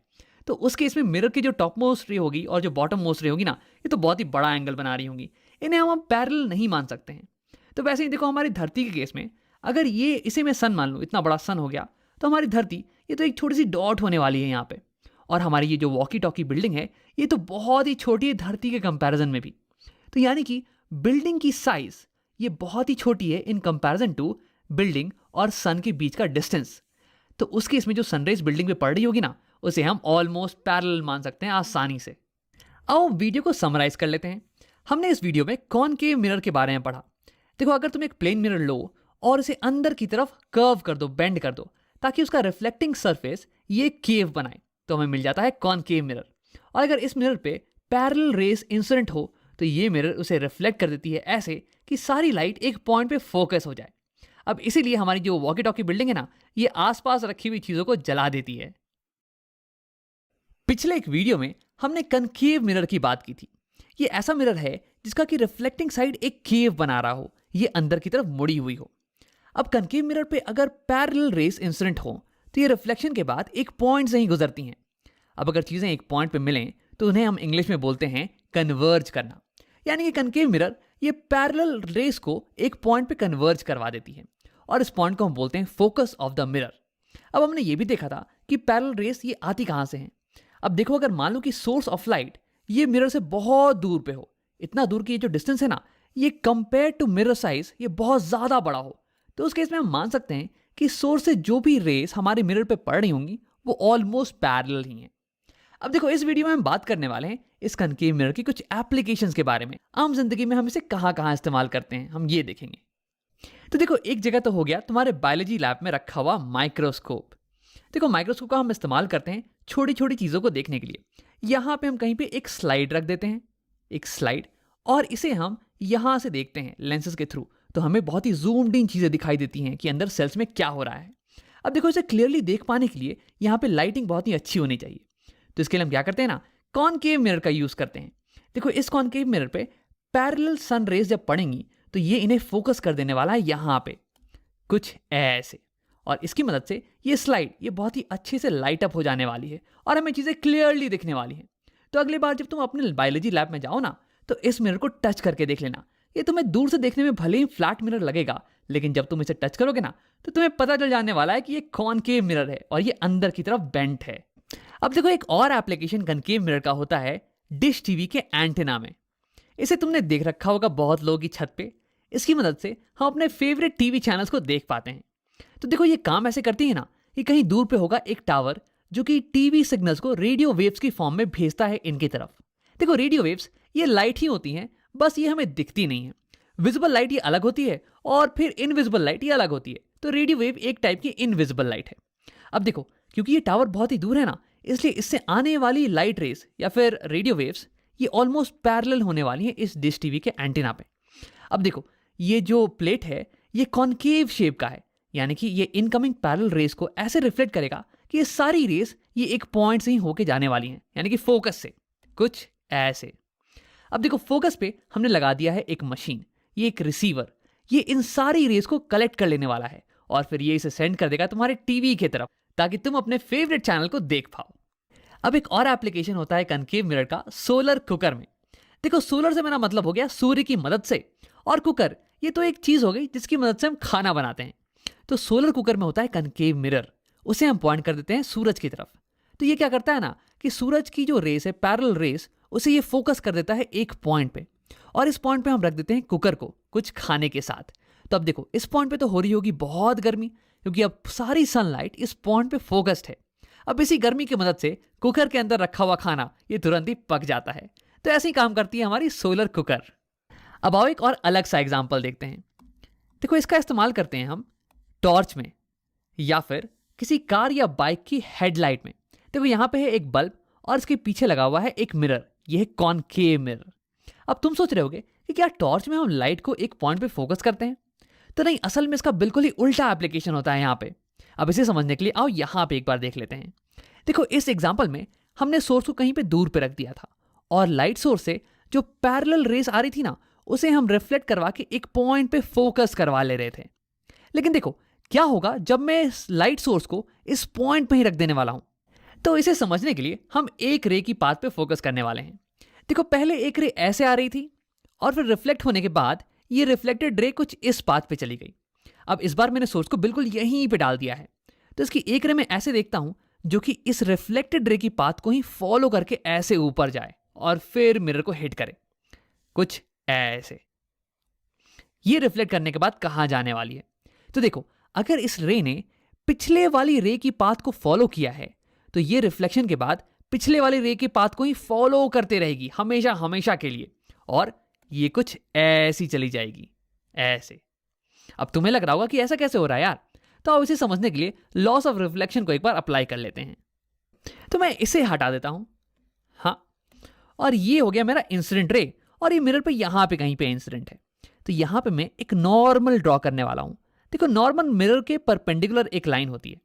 तो उस केस में मिरर की जो टॉप मोस्ट रे होगी और जो बॉटम मोस्ट रे होगी ना ये तो बहुत ही बड़ा एंगल बना रही होंगी, इन्हें हम पैरेलल नहीं मान सकते हैं। तो वैसे ही देखो हमारी धरती के केस में अगर ये इसे मैं सन मान लूँ, इतना बड़ा सन हो गया, तो हमारी धरती ये तो एक छोटी सी डॉट होने वाली है यहाँ पे, और हमारी ये जो वॉकी टॉकी बिल्डिंग है ये तो बहुत ही छोटी है धरती के कंपैरिजन में भी। तो यानी कि बिल्डिंग की साइज ये बहुत ही छोटी है इन कंपैरिजन टू बिल्डिंग और सन के बीच का डिस्टेंस। तो उस केस में जो सनराइज बिल्डिंग पे पड़ रही होगी ना उसे हम ऑलमोस्ट पैरेलल मान सकते हैं आसानी से। आओ वीडियो को समराइज कर लेते हैं। हमने इस वीडियो में कॉनकेव मिरर के बारे में पढ़ा। देखो अगर तुम एक प्लेन मिरर लो और इसे अंदर की तरफ कर्व कर दो, बेंड कर दो, ताकि उसका रिफ्लेक्टिंग सरफेस ये केव बनाए, तो हमें मिल जाता है कॉनकेव मिरर। और अगर इस मिरर पे पैरेलल रेस इंसिडेंट हो तो ये मिरर उसे रिफ्लेक्ट कर देती है ऐसे कि सारी लाइट एक पॉइंट पे फोकस हो जाए। अब इसीलिए हमारी जो वॉकी टॉकी बिल्डिंग है ना ये आसपास रखी हुई चीजों को जला देती है। पिछले एक वीडियो में हमने कनकेव मिरर की बात की थी। ये ऐसा मिरर है जिसका कि रिफ्लेक्टिंग साइड एक केव बना रहा हो, ये अंदर की तरफ मुड़ी हुई हो। अब कनकेव मिरर पे अगर पैरेलल रेस इंसिडेंट हो तो ये रिफ्लेक्शन के बाद एक पॉइंट से ही गुजरती हैं। अब अगर चीजें एक पॉइंट पे मिलें तो उन्हें हम इंग्लिश में बोलते हैं कन्वर्ज करना। यानी कि कनकेव मिरर ये पैरेलल रेस को एक पॉइंट पे कन्वर्ज करवा देती है और इस पॉइंट को हम बोलते हैं फोकस ऑफ द मिरर। अब हमने ये भी देखा था कि पैरेलल रेस ये आती कहाँ से है। अब देखो अगर मान लो कि सोर्स ऑफ लाइट ये मिरर से बहुत दूर पे हो, इतना दूर कि ये जो डिस्टेंस है ना ये कंपेयर टू मिरर साइज ये बहुत ज्यादा बड़ा हो, तो उस केस में हम मान सकते हैं कि सोर्स से जो भी रेस हमारे मिरर पे पड़ रही होंगी वो ऑलमोस्ट पैरेलल ही हैं। अब देखो इस वीडियो में हम बात करने वाले हैं इस कनकेव मिरर की कुछ एप्लीकेशंस के बारे में। आम जिंदगी में हम इसे कहाँ कहाँ इस्तेमाल करते हैं हम ये देखेंगे। तो देखो एक जगह तो हो गया तुम्हारे बायोलॉजी लैब में रखा हुआ माइक्रोस्कोप। देखो माइक्रोस्कोप का हम इस्तेमाल करते हैं छोटी छोटी चीज़ों को देखने के लिए। यहाँ पे हम कहीं पे एक स्लाइड रख देते हैं, एक स्लाइड, और इसे हम यहाँ से देखते हैं लेंसेज के थ्रू, तो हमें बहुत ही जूम्ड इन चीज़ें दिखाई देती हैं कि अंदर सेल्स में क्या हो रहा है। अब देखो इसे क्लियरली देख पाने के लिए यहाँ पे लाइटिंग बहुत ही अच्छी होनी चाहिए। तो इसके लिए हम क्या करते हैं ना, कॉनकेव मिरर का यूज़ करते हैं। देखो इस कॉनकेव मिरर पे पैरेलल सन रेज जब पड़ेंगी तो ये इन्हें फोकस कर देने वाला है यहाँ पे कुछ ऐसे, और इसकी मदद से ये स्लाइड ये बहुत ही अच्छे से लाइट अप हो जाने वाली है और हमें चीज़ें क्लियरली दिखने वाली हैं। तो अगली बार जब तुम अपने बायोलॉजी लैब में जाओ ना तो इस मिरर को टच करके देख लेना। ये तुम्हें दूर से देखने में भले ही फ्लैट मिरर लगेगा, लेकिन जब तुम इसे टच करोगे ना तो तुम्हें पता चल जाने वाला है कि ये कॉनकेव मिरर है और ये अंदर की तरफ बेंट है। अब देखो एक और एप्लीकेशन कनकेव मिरर का होता है डिश टीवी के एंटेना में। इसे तुमने देख रखा होगा बहुत लोगों की छत पे। इसकी मदद से हम अपने फेवरेट टीवी चैनल्स को देख पाते हैं। तो देखो ये काम ऐसे करती है ना कि कहीं दूर पे होगा एक टावर जो कि टीवी सिग्नल्स को रेडियो वेव्स की फॉर्म में भेजता है इनकी तरफ। देखो रेडियो वेव्स ये लाइट ही होती हैं, बस ये हमें दिखती नहीं है। विजिबल लाइट ये अलग होती है और फिर इनविजिबल लाइट ये अलग होती है। तो रेडियो वेव एक टाइप की इनविजिबल लाइट है। अब देखो क्योंकि ये टावर बहुत ही दूर है ना, इसलिए इससे आने वाली लाइट रेस या फिर रेडियो वेव्स ये ऑलमोस्ट पैरेलल होने वाली है इस डिश टीवी के एंटीना पे। अब देखो ये जो प्लेट है ये कॉनकेव शेप का है, यानी कि ये इनकमिंग पैरेलल रेस को ऐसे रिफ्लेक्ट करेगा कि ये सारी रेस ये एक पॉइंट से ही होके जाने वाली हैं, यानी कि फोकस से कुछ ऐसे। अब देखो फोकस पे हमने लगा दिया है एक मशीन, ये एक रिसीवर, ये इन सारी रेस को कलेक्ट कर लेने वाला है और फिर ये इसे सेंड कर देगा तुम्हारे टीवी की तरफ ताकि तुम अपने फेवरेट चैनल को देख पाओ। अब एक और एप्लीकेशन होता है कनकेव मिरर का सोलर कुकर में। देखो सोलर से मेरा मतलब हो गया सूर्य की मदद से, और कुकर ये तो एक चीज हो गई जिसकी मदद से हम खाना बनाते हैं। तो सोलर कुकर में होता है कनकेव मिरर, उसे हम पॉइंट कर देते हैं सूरज की तरफ। तो ये क्या करता है ना कि सूरज की जो रेस है पैरेलल रेस उसे ये फोकस कर देता है एक पॉइंट पे, और इस पॉइंट पे हम रख देते हैं कुकर को कुछ खाने के साथ। तो अब देखो इस पॉइंट पे तो हो रही होगी बहुत गर्मी, क्योंकि अब सारी सनलाइट इस पॉइंट पे फोकस्ड है। अब इसी गर्मी की मदद से कुकर के अंदर रखा हुआ खाना ये तुरंत ही पक जाता है। तो ऐसे ही काम करती है हमारी सोलर कुकर। अब आओ एक और अलग सा एग्जाम्पल देखते हैं। देखो इसका इस्तेमाल करते हैं हम टॉर्च में या फिर किसी कार या बाइक की हेडलाइट में। देखो यहाँ पे है एक बल्ब और इसके पीछे लगा हुआ है एक मिरर, ये है कॉनकेव मिरर। अब तुम सोच रहे होगे कि क्या टॉर्च में हम लाइट को एक पॉइंट पे फोकस करते हैं? तो नहीं, असल में इसका बिल्कुल ही उल्टा एप्लीकेशन होता है यहाँ पे। अब इसे समझने के लिए आओ यहाँ पे एक बार देख लेते हैं। देखो इस एग्जाम्पल में हमने सोर्स को कहीं पे दूर पे रख दिया था और लाइट सोर्स से जो पैरेलल रेस आ रही थी ना, उसे हम रिफ्लेक्ट करवा के एक पॉइंट पे फोकस करवा ले रहे थे। लेकिन देखो क्या होगा जब मैं इस लाइट सोर्स को इस पॉइंट पे ही रख देने वाला हूं। तो इसे समझने के लिए हम एक रे की पाथ पे फोकस करने वाले हैं। देखो पहले एक रे ऐसे आ रही थी और फिर रिफ्लेक्ट होने के बाद ये रिफ्लेक्टेड रे कुछ इस पाथ पे चली गई। अब इस बार मैंने सोर्स को बिल्कुल यहीं पे डाल दिया है, तो इसकी एक रे में ऐसे देखता हूं जो कि इस रिफ्लेक्टेड रे की पाथ को ही फॉलो करके ऐसे ऊपर जाए और फिर मिरर को हिट करे, कुछ ऐसे। ये रिफ्लेक्ट करने के बाद कहां जाने वाली है? तो देखो अगर इस रे ने पिछले वाली रे की पाथ को फॉलो किया है तो ये रिफ्लेक्शन के बाद पिछले वाली रे की पाथ को ही फॉलो करते रहेगी हमेशा हमेशा के लिए, और ये कुछ ऐसी चली जाएगी, ऐसे। अब तुम्हें लग रहा होगा कि ऐसा कैसे हो रहा है यार, तो अब इसे समझने के लिए लॉस ऑफ रिफ्लेक्शन को एक बार अप्लाई कर लेते हैं। तो मैं इसे हटा देता हूं, हाँ, और ये हो गया मेरा इंसिडेंट रे, और ये मिरर पे यहां पे कहीं पे इंसिडेंट है। तो यहां पे मैं एक नॉर्मल ड्रॉ करने वाला हूं। देखो नॉर्मल मिरर के परपेंडिकुलर एक लाइन होती है।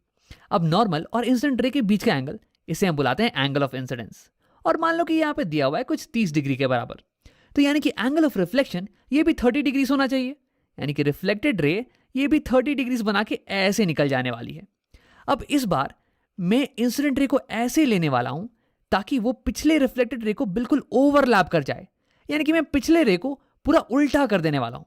अब नॉर्मल और इंसिडेंट रे के बीच का एंगल, इसे हम बुलाते हैं एंगल ऑफ इंसिडेंस, और मान लो कि यहाँ पे दिया हुआ है कुछ 30 डिग्री के बराबर। तो यानी कि एंगल ऑफ रिफ्लेक्शन ये भी 30 डिग्रीज होना चाहिए, यानी कि रिफ्लेक्टेड रे ये भी 30 डिग्रीज बना के ऐसे निकल जाने वाली है। अब इस बार मैं इंसिडेंट रे को ऐसे लेने वाला हूं ताकि वो पिछले रिफ्लेक्टेड रे को बिल्कुल ओवरलैप कर जाए, यानी कि मैं पिछले रे को पूरा उल्टा कर देने वाला हूं।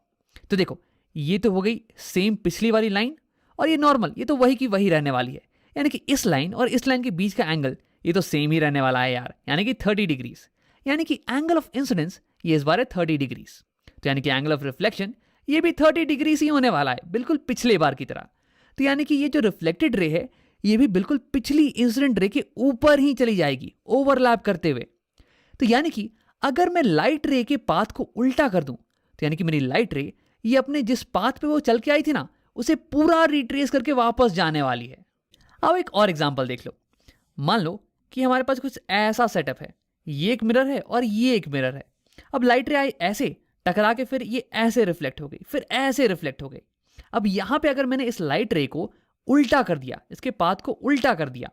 तो देखो ये तो हो गई सेम पिछली वाली लाइन, और ये नॉर्मल, ये तो वही की वही रहने वाली है, यानी कि इस लाइन और इस लाइन के बीच का एंगल ये तो सेम ही रहने वाला है यार, यानी कि 30 डिग्रीज। यानी कि एंगल ऑफ इंसिडेंस ये इस बार है 30 डिग्रीज, तो यानी कि एंगल ऑफ रिफ्लेक्शन ये भी 30 डिग्रीज ही होने वाला है, बिल्कुल पिछले बार की तरह। तो यानी कि ये जो रिफ्लेक्टेड रे है ये भी बिल्कुल पिछली इंसिडेंट रे के ऊपर ही चली जाएगी ओवरलैप करते हुए। तो यानी कि अगर मैं लाइट रे के पाथ को उल्टा कर दूं तो यानी कि मेरी लाइट रे ये अपने जिस पाथ पे वो चल के आई थी ना, उसे पूरा रिट्रेस करके वापस जाने वाली है। अब एक और एग्जांपल देख लो। मान लो कि हमारे पास कुछ ऐसा सेटअप है, ये एक मिरर है और ये एक मिरर है। अब लाइट रे आई ऐसे टकरा के फिर ये ऐसे रिफ्लेक्ट हो गई, फिर ऐसे रिफ्लेक्ट हो गई। अब यहां पे अगर मैंने इस लाइट रे को उल्टा कर दिया, इसके पाथ को उल्टा कर दिया,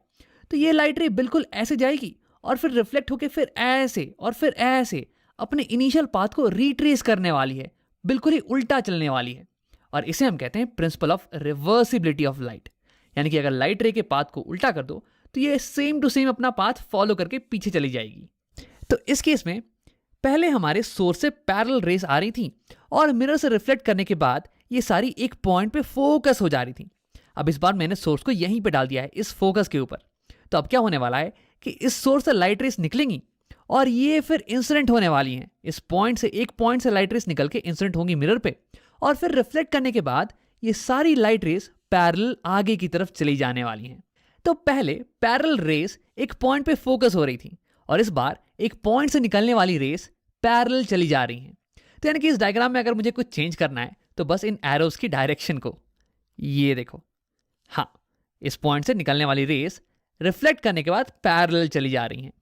तो ये लाइट रे बिल्कुल ऐसे जाएगी और फिर रिफ्लेक्ट होके फिर ऐसे और फिर ऐसे अपने इनिशियल पाथ को रिट्रेस करने वाली है, बिल्कुल ही उल्टा चलने वाली है। और इसे हम कहते हैं principle of reversibility of light. यानी कि अगर लाइट रे के पाथ को उल्टा कर दो तो ये सेम टू सेम अपना पाथ फॉलो करके पीछे चली जाएगी। तो इस केस में पहले हमारे सोर्स से पैरेलल रेस आ रही थी और मिरर से रिफ्लेक्ट करने के बाद ये सारी एक पॉइंट पे फोकस हो जा रही थी। अब इस बार मैंने सोर्स को यहीं पे डाल दिया है, इस फोकस के ऊपर। तो अब क्या होने वाला है कि इस सोर्स से लाइट रेस निकलेंगी और ये फिर इंसिडेंट होने वाली हैं। इस पॉइंट से, एक पॉइंट से लाइट रेस निकल के इंसिडेंट होंगी मिरर पे, और फिर रिफ्लेक्ट करने के बाद ये सारी लाइट रेस पैरेलल आगे की तरफ चली जाने वाली हैं। तो पहले पैरेलल रेस एक पॉइंट पे फोकस हो रही थी और इस बार एक पॉइंट से निकलने वाली रेस पैरेलल चली जा रही हैं। तो यानी कि इस डायग्राम में अगर मुझे कुछ चेंज करना है तो बस इन एरोस की डायरेक्शन को, ये देखो, हाँ, इस पॉइंट से निकलने वाली रेस रिफ्लेक्ट करने के बाद पैरेलल चली जा रही हैं।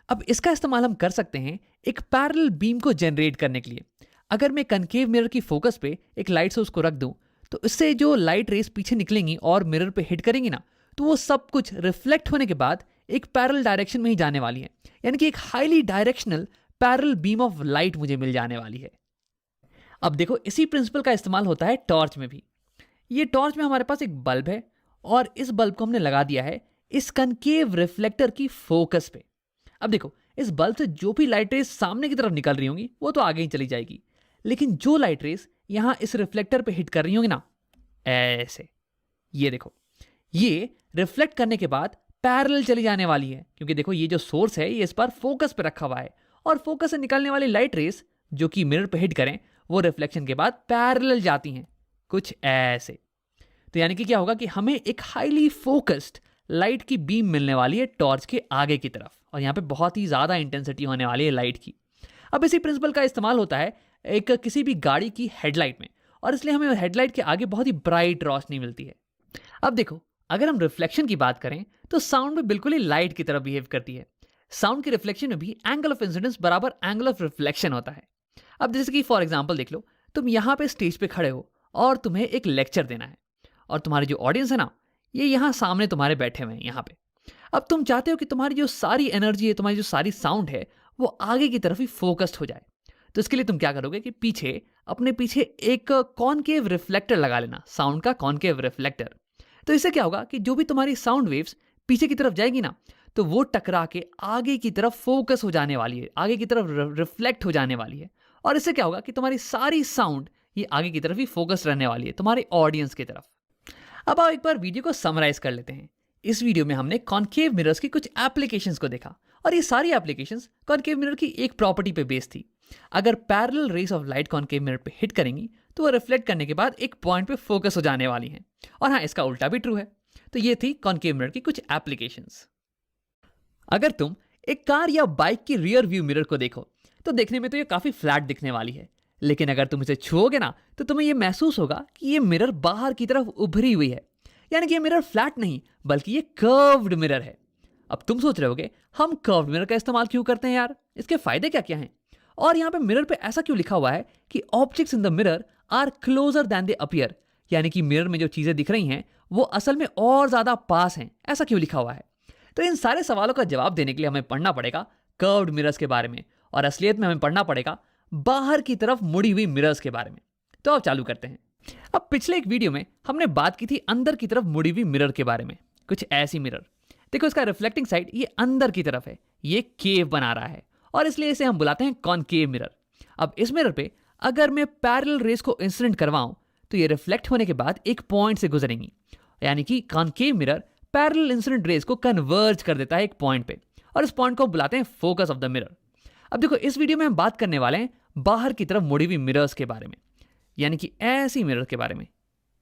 अब इसका इस्तेमाल हम कर सकते हैं एक पैरेलल बीम को जनरेट करने के लिए। अगर मैं कनकेव मिरर की फोकस पे एक लाइट सोर्स को रख दूं तो इससे जो लाइट रेस पीछे निकलेंगी और मिरर पे हिट करेंगी ना, तो वो सब कुछ रिफ्लेक्ट होने के बाद एक पैरेलल डायरेक्शन में ही जाने वाली है। यानी कि एक highly directional parallel beam of light मुझे मिल जाने वाली है। अब देखो इसी प्रिंसिपल का इस्तेमाल होता है टॉर्च में भी। ये टॉर्च में हमारे पास एक बल्ब है और इस बल्ब को हमने लगा दिया है इस कनकेव रिफ्लेक्टर की फोकस पे। अब देखो इस बल्ब से जो भी लाइट रेस सामने की तरफ निकल रही होंगी वो तो आगे ही चली जाएगी, लेकिन जो लाइट रेस यहां इस रिफ्लेक्टर पे हिट कर रही होंगी ना, ऐसे, ये देखो, ये रिफ्लेक्ट करने के बाद पैरेलल चली जाने वाली है। क्योंकि देखो ये जो सोर्स है ये इस बार फोकस पे रखा हुआ है और फोकस से निकलने वाली लाइट रेस जो कि मिरर पे हिट करें वो रिफ्लेक्शन के बाद पैरेलल जाती हैं, कुछ ऐसे। तो यानी कि क्या होगा कि हमें एक हाईली फोकस्ड लाइट की बीम मिलने वाली है टॉर्च के आगे की तरफ, और यहाँ पे बहुत ही ज़्यादा इंटेंसिटी होने वाली है लाइट की। अब इसी प्रिंसिपल का इस्तेमाल होता है एक किसी भी गाड़ी की हेडलाइट में, और इसलिए हमें हेडलाइट के आगे बहुत ही ब्राइट रोशनी मिलती है। अब देखो अगर हम रिफ्लेक्शन की बात करें तो साउंड में बिल्कुल ही लाइट की तरह बिहेव करती है। साउंड के रिफ्लेक्शन में भी एंगल ऑफ इंसिडेंस बराबर एंगल ऑफ रिफ्लेक्शन होता है। अब जैसे कि फॉर एग्जाम्पल देख लो, तुम यहाँ पे स्टेज पे खड़े हो और तुम्हें एक लेक्चर देना है, और तुम्हारी जो ऑडियंस है ना, ये यहाँ सामने तुम्हारे बैठे हुए हैं यहाँ पे। अब तुम चाहते हो कि तुम्हारी जो सारी एनर्जी है, तुम्हारी जो सारी साउंड है, वो आगे की तरफ ही फोकस्ड हो जाए। तो इसके लिए तुम क्या करोगे कि अपने पीछे एक कॉनकेव रिफ्लेक्टर लगा लेना, साउंड का कॉनकेव रिफ्लेक्टर। तो इससे क्या होगा कि जो भी तुम्हारी साउंड वेव्स पीछे की तरफ जाएगी ना, तो वो टकरा के आगे की तरफ फोकस हो जाने वाली है, आगे की तरफ रिफ्लेक्ट हो जाने वाली है। और इससे क्या होगा कि तुम्हारी सारी साउंड ये आगे की तरफ ही फोकस रहने वाली है, तुम्हारे ऑडियंस की तरफ। अब आओ एक बार वीडियो को समराइज कर लेते हैं। इस वीडियो में हमने कॉनकेव मिरर्स की कुछ एप्लीकेशंस को देखा, और ये सारी एप्लीकेशंस कॉनकेव मिरर की एक प्रॉपर्टी पे बेस्ड थी। अगर parallel rays of light concave mirror पे हिट करेंगी तो वो रिफ्लेक्ट करने के बाद एक पॉइंट पे फोकस हो जाने वाली हैं। और हाँ, इसका उल्टा भी ट्रू है। तो ये थी कॉनकेव मिरर की कुछ एप्लीकेशंस। अगर तुम एक कार या बाइक की रियर व्यू मिरर को देखो तो देखने में तो ये काफी फ्लैट दिखने वाली है, लेकिन अगर तुम इसे छुओगे ना तो तुम्हें ये महसूस होगा कि ये मिरर बाहर की तरफ उभरी हुई है। यानी कि ये मिरर फ्लैट नहीं बल्कि ये कर्व्ड मिरर है। अब तुम सोच रहे होगे हम कर्व्ड मिरर का इस्तेमाल क्यों करते हैं यार, इसके फायदे क्या क्या हैं? और यहाँ पे मिरर पे ऐसा क्यों लिखा हुआ है कि objects in the mirror are closer than they appear, यानी कि मिरर में जो चीजें दिख रही हैं वो असल में और ज्यादा पास हैं, ऐसा क्यों लिखा हुआ है? तो इन सारे सवालों का जवाब देने के लिए हमें पढ़ना पड़ेगा कर्व्ड मिरर्स के बारे में, और असलियत में हमें पढ़ना पड़ेगा बाहर की तरफ मुड़ी हुई मिरर्स के बारे में। तो अब चालू करते हैं। अब पिछले एक वीडियो में हमने बात की थी अंदर की तरफ मुड़ी हुई मिरर के बारे में। कुछ ऐसी मिरर देखो, इसका रिफ्लेक्टिंग साइड ये अंदर की तरफ है, ये केव बना रहा है, और इसलिए इसे हम बुलाते हैं कॉनकेव मिरर। अब इस मिरर पे अगर मैं पैरेलल रेस को इंसिडेंट करवाऊं तो ये रिफ्लेक्ट होने के बाद एक पॉइंट से गुजरेंगी, यानी कि concave mirror parallel incident rays को कन्वर्ज कर देता है एक पॉइंट पे, और इस पॉइंट को बुलाते हैं फोकस ऑफ द मिरर। अब देखो, इस वीडियो में हम बात करने वाले हैं बाहर की तरफ मुड़ी हुई मिरर्स के बारे में, यानी कि ऐसी मिरर के बारे में।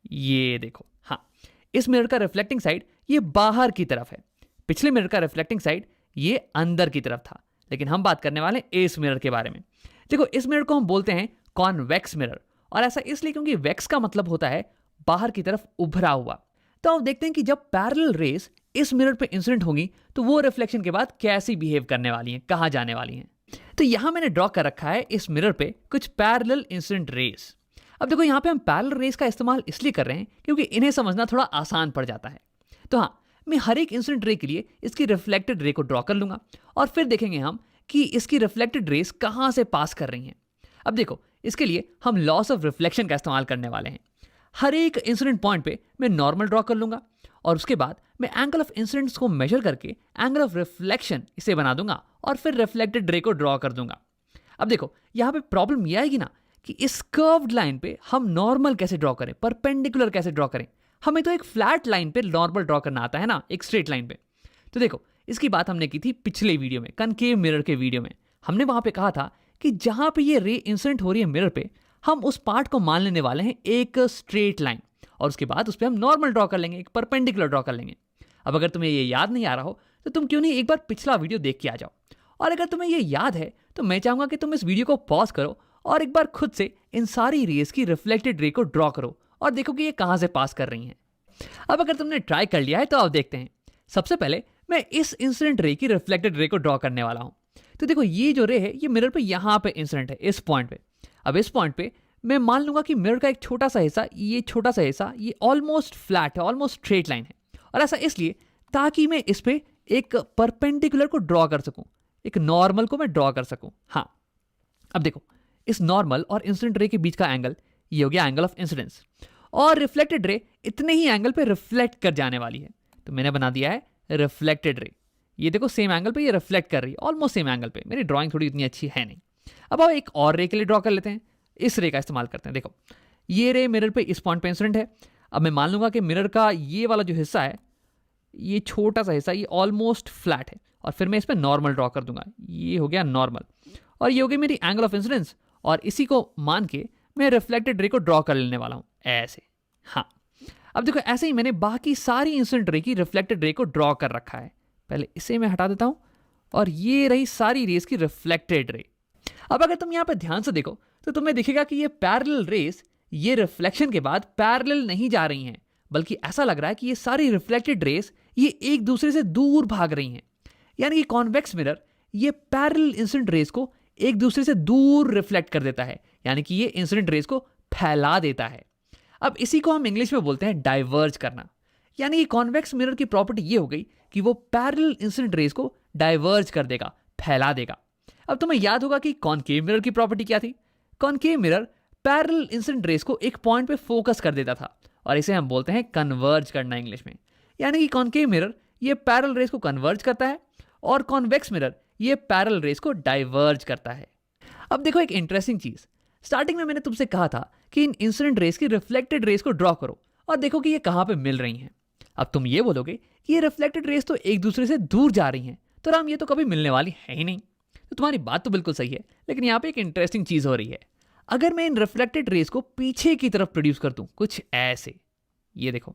ये देखो, हाँ, इस मिरर का रिफ्लेक्टिंग साइड ये बाहर की तरफ है, पिछले मिरर का रिफ्लेक्टिंग साइड ये अंदर की तरफ था, लेकिन हम बात करने वाले हैं इस मिरर के बारे में। देखो, इस मिरर को हम बोलते हैं कॉन्वेक्स मिरर, और ऐसा इसलिए क्योंकि वेक्स का मतलब होता है बाहर की तरफ उभरा हुआ। तो अब देखते हैं कि जब पैरेलल रेस इस मिरर पे इंसिडेंट होंगी तो वो रिफ्लेक्शन के बाद कैसी बिहेव करने वाली हैं, कहाँ जाने वाली हैं। तो यहां मैंने ड्रॉ कर रखा है इस मिरर पे कुछ पैरेलल इंसिडेंट रेस। अब देखो, यहां पे हम पैरेलल रेस का इस्तेमाल इसलिए कर रहे हैं क्योंकि इन्हें समझना थोड़ा आसान पड़ जाता है। तो हाँ, मैं हर एक इंसिडेंट रे के लिए इसकी रिफ्लेक्टेड रे को ड्रॉ कर लूंगा, और फिर देखेंगे हम कि इसकी रिफ्लेक्टेड रेस कहां से पास कर रही हैं। अब देखो, इसके लिए हम लॉस ऑफ रिफ्लेक्शन का इस्तेमाल करने वाले हैं। हर एक इंसिडेंट पॉइंट पे मैं नॉर्मल ड्रॉ कर लूंगा, और उसके बाद मैं एंगल ऑफ इंसिडेंट्स को मेजर करके एंगल ऑफ रिफ्लेक्शन इसे बना दूंगा, और फिर रिफ्लेक्टेड रे को ड्रॉ कर दूंगा। अब देखो, यहां पे प्रॉब्लम यह आएगी ना कि इस कर्व्ड लाइन पे हम नॉर्मल कैसे ड्रॉ करें, परपेंडिकुलर कैसे ड्रॉ करें। हमें तो एक फ्लैट लाइन पे नॉर्मल ड्रॉ करना आता है ना, एक स्ट्रेट लाइन पे। तो देखो, इसकी बात हमने की थी पिछले वीडियो में, कनकेव मिरर के वीडियो में। हमने वहां पे कहा था कि जहां पे ये रे इंसिडेंट हो रही है मिरर पे, हम उस पार्ट को मान लेने वाले हैं एक स्ट्रेट लाइन, और उसके बाद उस पर हम नॉर्मल ड्रॉ कर लेंगे, एक परपेंडिकुलर ड्रॉ कर लेंगे। अब अगर तुम्हें ये याद नहीं आ रहा हो तो तुम क्यों नहीं एक बार पिछला वीडियो देख के आ जाओ, और अगर तुम्हें ये याद है तो मैं चाहूंगा कि तुम इस वीडियो को पॉज करो और एक बार खुद से इन सारी रेस की रिफ्लेक्टेड रे को ड्रॉ करो, और देखो कि ये कहां से पास कर रही हैं। अब अगर तुमने ट्राई कर लिया है तो अब देखते हैं। सबसे पहले मैं इस इंसिडेंट रे की रिफ्लेक्टेड रे को ड्रॉ करने वाला हूं। तो देखो, ये जो रे है ये मिरर पे यहां पे इंसिडेंट है, इस पॉइंट पे। अब इस पॉइंट पे मैं मान लूंगा कि मिरर का एक छोटा सा हिस्सा, ये छोटा सा हिस्सा, ये ऑलमोस्ट फ्लैट है, ऑलमोस्ट स्ट्रेट लाइन है। और ऐसा इसलिए ताकि मैं इस पे एक परपेंडिकुलर को ड्रॉ कर सकूं, एक नॉर्मल को मैं ड्रॉ कर सकूं। हाँ, अब देखो, इस नॉर्मल और इंसिडेंट रे के बीच का एंगल ये हो गया एंगल ऑफ इंसिडेंस, और रिफ्लेक्टेड रे इतने ही एंगल पे रिफ्लेक्ट कर जाने वाली है, तो मैंने बना दिया है रिफ्लेक्टेड रे। ये देखो, सेम एंगल पे ये रिफ्लेक्ट कर रही है, ऑलमोस्ट सेम एंगल पे। मेरी ड्राइंग थोड़ी इतनी अच्छी है नहीं। अब आओ एक और रे के लिए ड्रॉ कर लेते हैं, इस रे का इस्तेमाल करते हैं। देखो, ये रे मिरर पे इस पॉइंट पे इंसिडेंट है। अब मैं मान लूंगा कि मिरर का ये वाला जो हिस्सा है, ये छोटा सा हिस्सा, ये ऑलमोस्ट फ्लैट है, और फिर मैं इस पर नॉर्मल ड्रॉ कर दूंगा। ये हो गया नॉर्मल, और ये हो गई मेरी एंगल ऑफ इंसिडेंस, और इसी को मान के मैं रिफ्लेक्टेड रे को ड्रॉ कर लेने वाला हूं, ऐसे। हाँ, अब देखो, ऐसे ही मैंने बाकी सारी इंसिडेंट रे की रिफ्लेक्टेड रे को ड्रॉ कर रखा है। पहले इसे मैं हटा देता हूं, और ये रही सारी रेस की रिफ्लेक्टेड रे। अब अगर तुम यहां पर ध्यान से देखो तो तुम्हें दिखेगा कि ये पैरेलल रेस ये रिफ्लेक्शन के बाद पैरेलल नहीं जा रही हैं, बल्कि ऐसा लग रहा है कि ये सारी रिफ्लेक्टेड रेस ये एक दूसरे से दूर भाग रही हैं। यानी कि कॉन्वेक्स मिरर ये पैरेलल इंसिडेंट रेस को एक दूसरे से दूर रिफ्लेक्ट कर देता है, यानी कि ये इंसिडेंट रेस को फैला देता है। अब इसी को हम इंग्लिश में बोलते हैं डाइवर्ज करना। यानी कि कॉन्वेक्स मिरर की प्रॉपर्टी ये हो गई कि वो पैरेलल इंसिडेंट रेज को डाइवर्ज कर देगा, फैला देगा। अब तुम्हें याद होगा कि कॉनकेव मिरर की प्रॉपर्टी क्या थी। Concave mirror parallel incident raise को एक पॉइंट पे फोकस कर देता था और इसे हम बोलते हैं कन्वर्ज करना इंग्लिश में। यानी कि कॉनकेव मिरर ये पैरेलल रेज को कन्वर्ज करता है और कॉन्वेक्स मिरर ये पैरेलल रेज को डाइवर्ज करता है। अब देखो एक इंटरेस्टिंग चीज, स्टार्टिंग में मैंने तुमसे कहा था कि इन इंसिडेंट रेज की रिफ्लेक्टेड रेज को ड्रॉ करो और देखो कि ये कहां पे मिल रही हैं। अब तुम ये बोलोगे कि ये रिफ्लेक्टेड रेज तो एक दूसरे से दूर जा रही हैं, तो राम ये तो कभी मिलने वाली है ही नहीं। तो तुम्हारी बात तो बिल्कुल सही है, लेकिन यहाँ पे एक इंटरेस्टिंग चीज हो रही है। अगर मैं इन रिफ्लेक्टेड रेज को पीछे की तरफ प्रोड्यूस कर दूं कुछ ऐसे, ये देखो,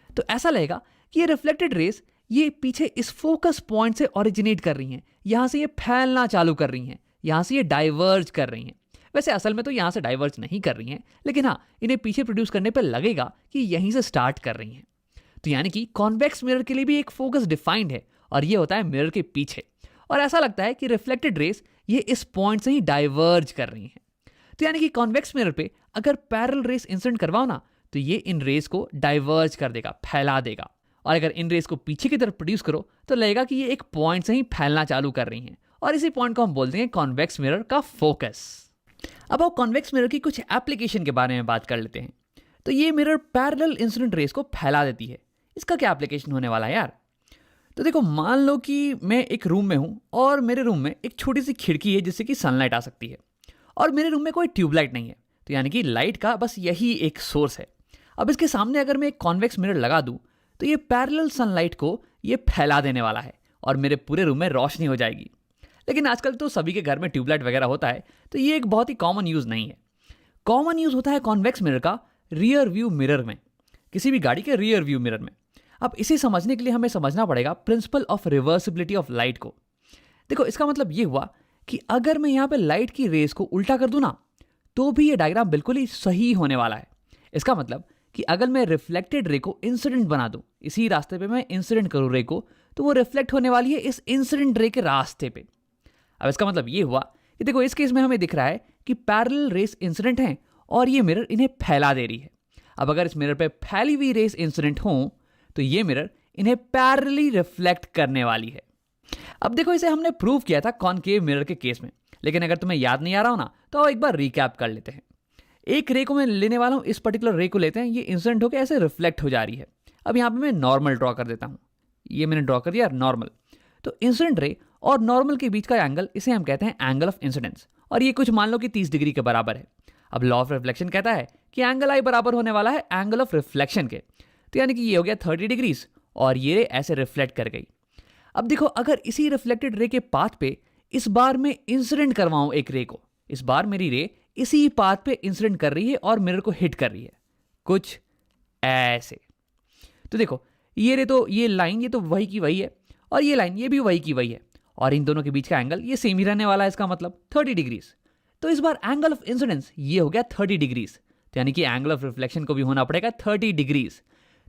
तो ऐसा लगेगा कि ये रिफ्लेक्टेड रेज ये पीछे इस फोकस पॉइंट से ओरिजिनेट कर रही हैं, यहां से ये फैलना चालू कर रही हैं, यहां से ये डाइवर्ज कर रही हैं। वैसे असल में तो यहां से डाइवर्ज नहीं कर रही हैं, लेकिन हाँ, इन्हें पीछे प्रोड्यूस करने पर लगेगा कि यहीं से स्टार्ट कर रही हैं। तो यानी कि कॉन्वेक्स मिरर के लिए भी एक फोकस डिफाइंड है और ये होता है मिरर के पीछे, और ऐसा लगता है कि रिफ्लेक्टेड रेज ये इस पॉइंट से ही डाइवर्ज कर रही हैं। तो यानी कि कॉन्वेक्स मिरर पे अगर पैरेलल रेज इंसिडेंट करवाओ ना, तो ये इन रेज को डाइवर्ज कर देगा, फैला देगा। और अगर इन रेज को पीछे की तरफ प्रोड्यूस करो तो लगेगा कि ये एक पॉइंट से ही फैलना चालू कर रही हैं, और इसी पॉइंट को हम बोलते हैं कॉन्वेक्स मिरर का फोकस। अब आप कॉन्वेक्स मिरर की कुछ एप्लीकेशन के बारे में बात कर लेते हैं। तो ये मिरर पैरेलल इंसिडेंट रेज को फैला देती है। इसका क्या एप्लीकेशन होने वाला है यार? तो देखो, मान लो कि मैं एक रूम में हूं और मेरे रूम में एक छोटी सी खिड़की है जिससे कि सनलाइट आ सकती है, और मेरे रूम में कोई ट्यूबलाइट नहीं है, तो यानी कि लाइट का बस यही एक सोर्स है। अब इसके सामने अगर मैं एक कॉन्वेक्स मिरर लगा दूं तो ये पैरेलल सनलाइट को ये फैला देने वाला है और मेरे पूरे रूम में रोशनी हो जाएगी। लेकिन आजकल तो सभी के घर में ट्यूबलाइट वगैरह होता है, तो ये एक बहुत ही कॉमन यूज नहीं है। कॉमन यूज होता है कॉन्वेक्स मिरर का रियर व्यू मिरर में, किसी भी गाड़ी के रियर व्यू मिरर में। अब इसे समझने के लिए हमें समझना पड़ेगा principle of reversibility of light को। देखो, इसका मतलब ये हुआ कि अगर मैं यहाँ पे लाइट की रेस को उल्टा कर दूं ना, तो भी ये डायग्राम बिल्कुल ही सही होने वाला है। इसका मतलब कि अगर मैं रिफ्लेक्टेड रे को इंसिडेंट बना दूं, इसी रास्ते पे मैं इंसिडेंट करूं रे को, तो वो रिफ्लेक्ट होने वाली है इस इंसिडेंट रे के रास्ते पे। अब इसका मतलब ये हुआ कि देखो, इस केस में हमें दिख रहा है कि पैरेलल रेस इंसिडेंट हैं और ये मिरर इन्हें फैला दे रही है। अब अगर इस मिरर पे फैली हुई रेस इंसिडेंट हो तो ये मिरर इन्हें पैरेलली रिफ्लेक्ट करने वाली है। अब देखो, इसे हमने प्रूव किया था कॉनकेव मिरर के केस में, लेकिन अगर तुम्हें याद नहीं आ रहा हो ना, तो एक बार रिकैप कर लेते हैं। एक रे को मैं लेने वाला हूं, इस पर्टिकुलर रे को लेते हैं, ये इंसिडेंट होकर ऐसे रिफ्लेक्ट हो जा रही है। अब यहां पे मैं नॉर्मल ड्रॉ कर देता हूं, ये मैंने ड्रॉ कर दिया नॉर्मल। तो इंसिडेंट रे और नॉर्मल के बीच का एंगल, इसे हम कहते हैं एंगल ऑफ इंसिडेंस, और ये कुछ मान लो कि 30 डिग्री के बराबर है। अब लॉ ऑफ रिफ्लेक्शन कहता है कि एंगल आई बराबर होने वाला है एंगल ऑफ रिफ्लेक्शन के, तो यानी कि ये हो गया 30 डिग्रीज और ये रे ऐसे रिफ्लेक्ट कर गई। अब देखो, अगर इसी रिफ्लेक्टेड रे के पाथ पे इस बार मैं इंसिडेंट करवाऊं एक रे को, इस बार मेरी रे इसी पाथ पे इंसिडेंट कर रही है और मिरर को हिट कर रही है कुछ ऐसे। तो देखो, ये रे तो ये लाइन ये तो वही की वही है, और ये लाइन ये भी वही की वही है, और इन दोनों के बीच का एंगल ये सेम ही रहने वाला है, इसका मतलब 30 डिग्रीज। तो इस बार एंगल ऑफ इंसिडेंस ये हो गया 30 डिग्रीज, तो यानी कि एंगल ऑफ रिफ्लेक्शन को भी होना पड़ेगा 30 डिग्रीज।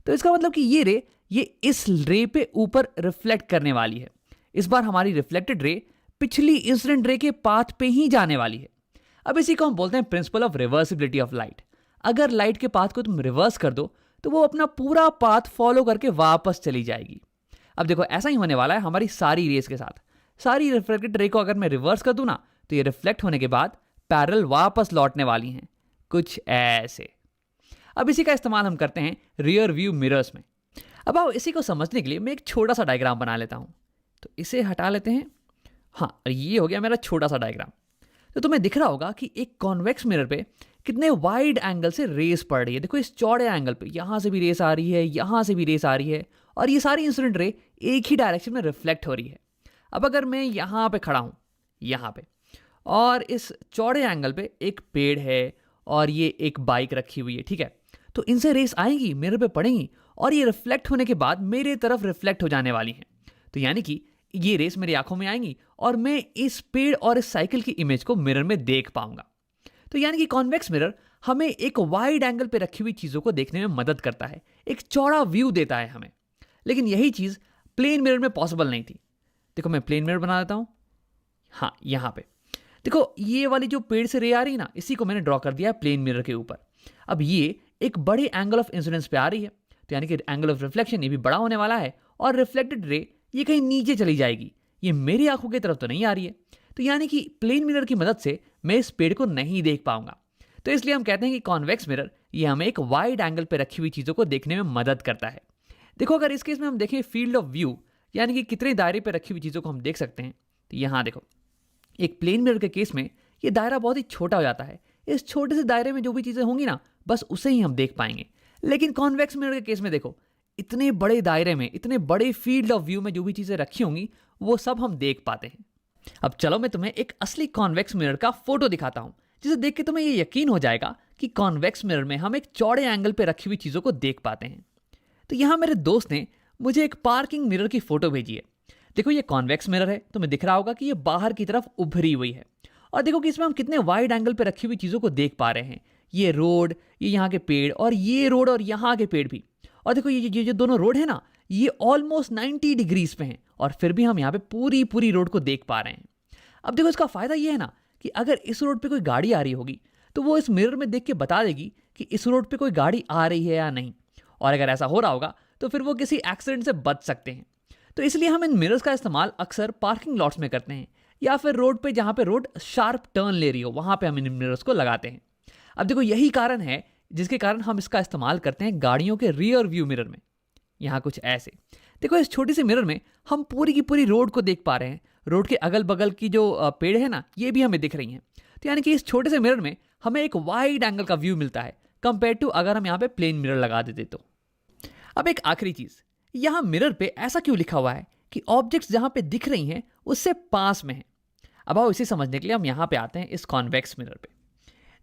तो इसका मतलब कि ये रे ये इस रे पे ऊपर रिफ्लेक्ट करने वाली है। इस बार हमारी रिफ्लेक्टेड रे पिछली इंसिडेंट रे के पाथ पे ही जाने वाली है। अब इसी को हम बोलते हैं principle of reversibility of light. अगर लाइट के पाथ को तुम रिवर्स कर दो तो वो अपना पूरा पाथ फॉलो करके वापस चली जाएगी। अब देखो, ऐसा ही होने वाला है हमारी सारी रेस के साथ। सारी रिफ्लेक्टेड रे को अगर मैं रिवर्स कर दूं ना, तो ये रिफ्लेक्ट होने के बाद पैरेलल वापस लौटने वाली हैं कुछ ऐसे। अब इसी का इस्तेमाल हम करते हैं रियर व्यू मिरर्स में। अब आओ, इसी को समझने के लिए मैं एक छोटा सा डायग्राम बना लेता हूं। तो इसे हटा लेते हैं। हाँ, ये हो गया मेरा छोटा सा डायग्राम। तो तुम्हें दिख रहा होगा कि एक कॉन्वेक्स मिरर पे कितने वाइड एंगल से रेस पड़ रही है। देखो, इस चौड़े एंगल पे यहां से भी रेस आ रही है, यहां से भी रेस आ रही है, और ये सारी इंसिडेंट रे एक ही डायरेक्शन में रिफ्लेक्ट हो रही है। अब अगर मैं यहां पे खड़ा हूं, यहां पे, और इस चौड़े एंगल पे एक पेड़ है और ये एक बाइक रखी हुई है, ठीक है, तो इनसे रेस आएंगी, मिरर पे पड़ेंगी, और ये रिफ्लेक्ट होने के बाद मेरे तरफ रिफ्लेक्ट हो जाने वाली हैं। तो यानी कि ये रेस मेरी आंखों में आएंगी और मैं इस पेड़ और इस साइकिल की इमेज को मिरर में देख पाऊंगा। तो यानी कि कॉन्वेक्स मिरर हमें एक वाइड एंगल पे रखी हुई चीजों को देखने में मदद करता है, एक चौड़ा व्यू देता है हमें। लेकिन यही चीज प्लेन मिरर में पॉसिबल नहीं थी। देखो, मैं प्लेन मिरर बना देता हूं। हाँ, यहां पे देखो, ये वाली जो पेड़ से रे आ रही है ना, इसी को मैंने ड्रॉ कर दिया है प्लेन मिरर के ऊपर। अब ये एक बड़े एंगल ऑफ इंसिडेंस पे आ रही है, तो यानी कि एंगल ऑफ रिफ्लेक्शन ये भी बड़ा होने वाला है और रिफ्लेक्टेड रे ये कहीं नीचे चली जाएगी, ये मेरी आंखों की तरफ तो नहीं आ रही है। तो यानी कि प्लेन मिरर की मदद से मैं इस पेड़ को नहीं देख पाऊंगा। तो इसलिए हम कहते हैं कि कॉन्वेक्स मिरर ये हमें एक वाइड एंगल पर रखी हुई चीज़ों को देखने में मदद करता है। देखो अगर इस केस में हम देखें फील्ड ऑफ व्यू, यानी कि कितने दायरे पर रखी हुई चीज़ों को हम देख सकते हैं, तो यहाँ देखो एक प्लेन मिरर के केस में ये दायरा बहुत ही छोटा हो जाता है। इस छोटे से दायरे में जो भी चीज़ें होंगी ना, बस उसे ही हम देख पाएंगे। लेकिन कॉन्वेक्स मिरर के केस में देखो इतने बड़े दायरे में, इतने बड़े फील्ड ऑफ व्यू में जो भी चीज़ें रखी होंगी वो सब हम देख पाते हैं। अब चलो मैं तुम्हें एक असली कॉन्वेक्स मिरर का फोटो दिखाता हूं, जिसे देख के तुम्हें ये यकीन हो जाएगा कि कॉन्वेक्स मिरर में हम एक चौड़े एंगल पे रखी हुई चीज़ों को देख पाते हैं। तो यहाँ मेरे दोस्त ने मुझे एक पार्किंग मिरर की फोटो भेजी है। देखो ये कॉन्वेक्स मिरर है, तुम्हें दिख रहा होगा कि ये बाहर की तरफ उभरी हुई है और देखो कि इसमें हम कितने वाइड एंगल पे रखी हुई चीज़ों को देख पा रहे हैं। ये रोड, ये यहाँ के पेड़ और ये रोड और यहाँ के पेड़ भी। और देखो ये जो दोनों रोड है ना, ये ऑलमोस्ट 90 डिग्रीज पे हैं और फिर भी हम यहाँ पे पूरी रोड को देख पा रहे हैं। अब देखो इसका फायदा ये है ना कि अगर इस रोड पे कोई गाड़ी आ रही होगी तो वो इस मिरर में देख के बता देगी कि इस रोड पे कोई गाड़ी आ रही है या नहीं। और अगर ऐसा हो रहा होगा तो फिर वो किसी एक्सीडेंट से बच सकते हैं। तो इसलिए हम इन मिरर्स का इस्तेमाल अक्सर पार्किंग लॉट्स में करते हैं या फिर रोड पे जहाँ पे रोड शार्प टर्न ले रही हो वहाँ पे हम इन मिरर्स को लगाते हैं। अब देखो यही कारण है जिसके कारण हम इसका इस्तेमाल करते हैं गाड़ियों के रियर व्यू मिरर में। यहाँ कुछ ऐसे देखो, इस छोटी सी मिरर में हम पूरी की पूरी रोड को देख पा रहे हैं। रोड के अगल बगल की जो पेड़ है ना, ये भी हमें दिख रही हैं। तो यानी कि इस छोटे से मिरर में हमें एक वाइड एंगल का व्यू मिलता है कंपेयर टू अगर हम यहाँ पे प्लेन मिरर लगा देते तो। अब एक आखिरी चीज, यहाँ मिरर पे ऐसा क्यों लिखा हुआ है कि ऑब्जेक्ट्स जहाँ पे दिख रही हैं उससे पास में है। अब आओ इसे समझने के लिए हम यहाँ पे आते हैं इस कॉन्वेक्स मिरर पे।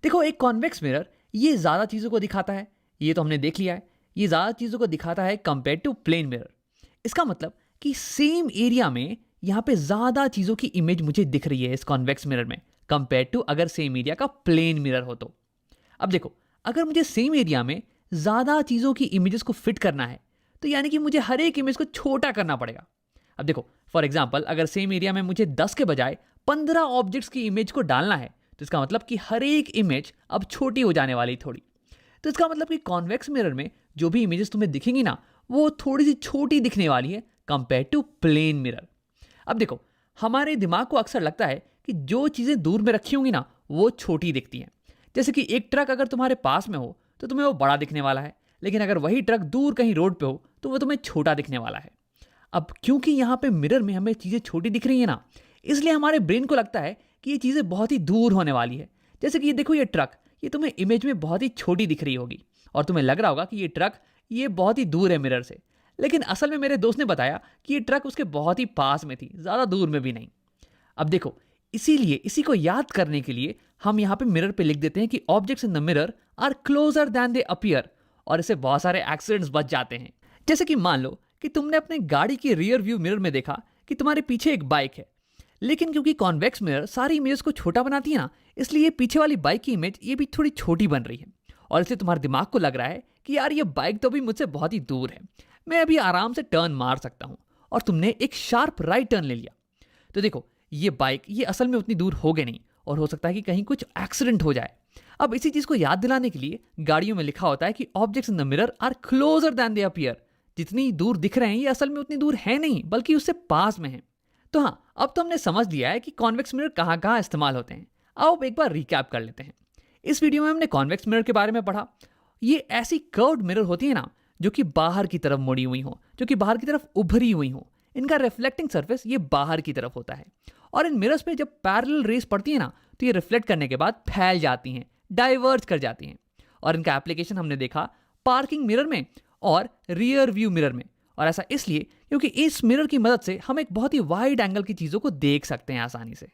देखो एक कॉन्वेक्स मिरर ये ज़्यादा चीज़ों को दिखाता है, ये तो हमने देख लिया है। ये ज़्यादा चीज़ों को दिखाता है कंपेयर टू प्लेन मिरर। इसका मतलब कि सेम एरिया में यहाँ पे ज़्यादा चीज़ों की इमेज मुझे दिख रही है इस कॉन्वेक्स मिरर में कंपेयर टू अगर सेम एरिया का प्लेन मिरर हो तो। अब देखो अगर मुझे सेम एरिया में ज़्यादा चीज़ों की इमेजेस को फिट करना है तो यानी कि मुझे हर एक इमेज को छोटा करना पड़ेगा। अब देखो फॉर एग्जाम्पल अगर सेम एरिया में मुझे 10 के बजाय 15 ऑब्जेक्ट्स की इमेज को डालना है तो इसका मतलब कि हर एक इमेज अब छोटी हो जाने वाली थोड़ी। तो इसका मतलब कि कॉन्वेक्स मिरर में जो भी इमेजेस तुम्हें दिखेंगी ना, वो थोड़ी सी छोटी दिखने वाली है कंपेयर टू प्लेन मिरर। अब देखो हमारे दिमाग को अक्सर लगता है कि जो चीज़ें दूर में रखी होंगी ना वो छोटी दिखती हैं। जैसे कि एक ट्रक अगर तुम्हारे पास में हो तो तुम्हें वो बड़ा दिखने वाला है, लेकिन अगर वही ट्रक दूर कहीं रोड पे हो तो वो तुम्हें छोटा दिखने वाला है। अब क्योंकि यहाँ पे मिरर में हमें चीज़ें छोटी दिख रही है ना, इसलिए हमारे ब्रेन को लगता है कि ये चीज़ें बहुत ही दूर होने वाली है। जैसे कि ये देखो ये ट्रक, ये तुम्हें इमेज में बहुत ही छोटी दिख रही होगी और तुम्हें लग रहा होगा कि ये ट्रक ये बहुत ही दूर है मिरर से, लेकिन असल में मेरे दोस्त ने बताया कि ये ट्रक उसके बहुत ही पास में थी, ज़्यादा दूर में भी नहीं। अब देखो इसीलिए इसी को याद करने के लिए हम यहाँ पे मिरर पे लिख देते हैं कि objects in the mirror are closer than they appear, और इससे बहुत सारे एक्सीडेंट्स बच जाते हैं। जैसे कि मान लो कि तुमने अपने गाड़ी के रियर व्यू मिरर में देखा कि तुम्हारे पीछे एक बाइक है, लेकिन क्योंकि कॉन्वेक्स मिरर सारी इमेज को छोटा बनाती है ना, इसलिए पीछे वाली बाइक की इमेज ये भी थोड़ी छोटी बन रही है और इसलिए तुम्हारे दिमाग को लग रहा है कि यार ये बाइक तो भी मुझसे बहुत ही दूर है, मैं अभी आराम से टर्न मार सकता हूँ, और तुमने एक शार्प राइट टर्न ले लिया। तो देखो ये बाइक ये असल में उतनी दूर होगी नहीं और हो सकता है कि कहीं कुछ एक्सीडेंट हो जाए। अब इसी चीज़ को याद दिलाने के लिए गाड़ियों में लिखा होता है कि objects in the mirror are closer than they appear. जितनी दूर दिख रहे हैं ये असल में उतनी दूर है नहीं, बल्कि उससे पास में है। तो हाँ, अब तो हमने समझ लिया है कि कॉन्वेक्स मिरर कहाँ कहाँ इस्तेमाल होते हैं। आओ एक बार रिकैप कर लेते हैं। इस वीडियो में हमने कॉन्वेक्स मिरर के बारे में पढ़ा। ये ऐसी कर्व्ड मिरर होती है ना जो कि बाहर की तरफ मुड़ी हुई हो, जो कि बाहर की तरफ उभरी हुई हो। इनका रिफ्लेक्टिंग सरफेस ये बाहर की तरफ होता है और इन मिरर्स पे जब पैरेलल रेस पड़ती है ना तो ये रिफ्लेक्ट करने के बाद फैल जाती हैं, डाइवर्ज कर जाती हैं। और इनका एप्लीकेशन हमने देखा पार्किंग मिरर में और रियर व्यू मिरर में। और ऐसा इसलिए क्योंकि इस मिरर की मदद से हम एक बहुत ही वाइड एंगल की चीज़ों को देख सकते हैं आसानी से।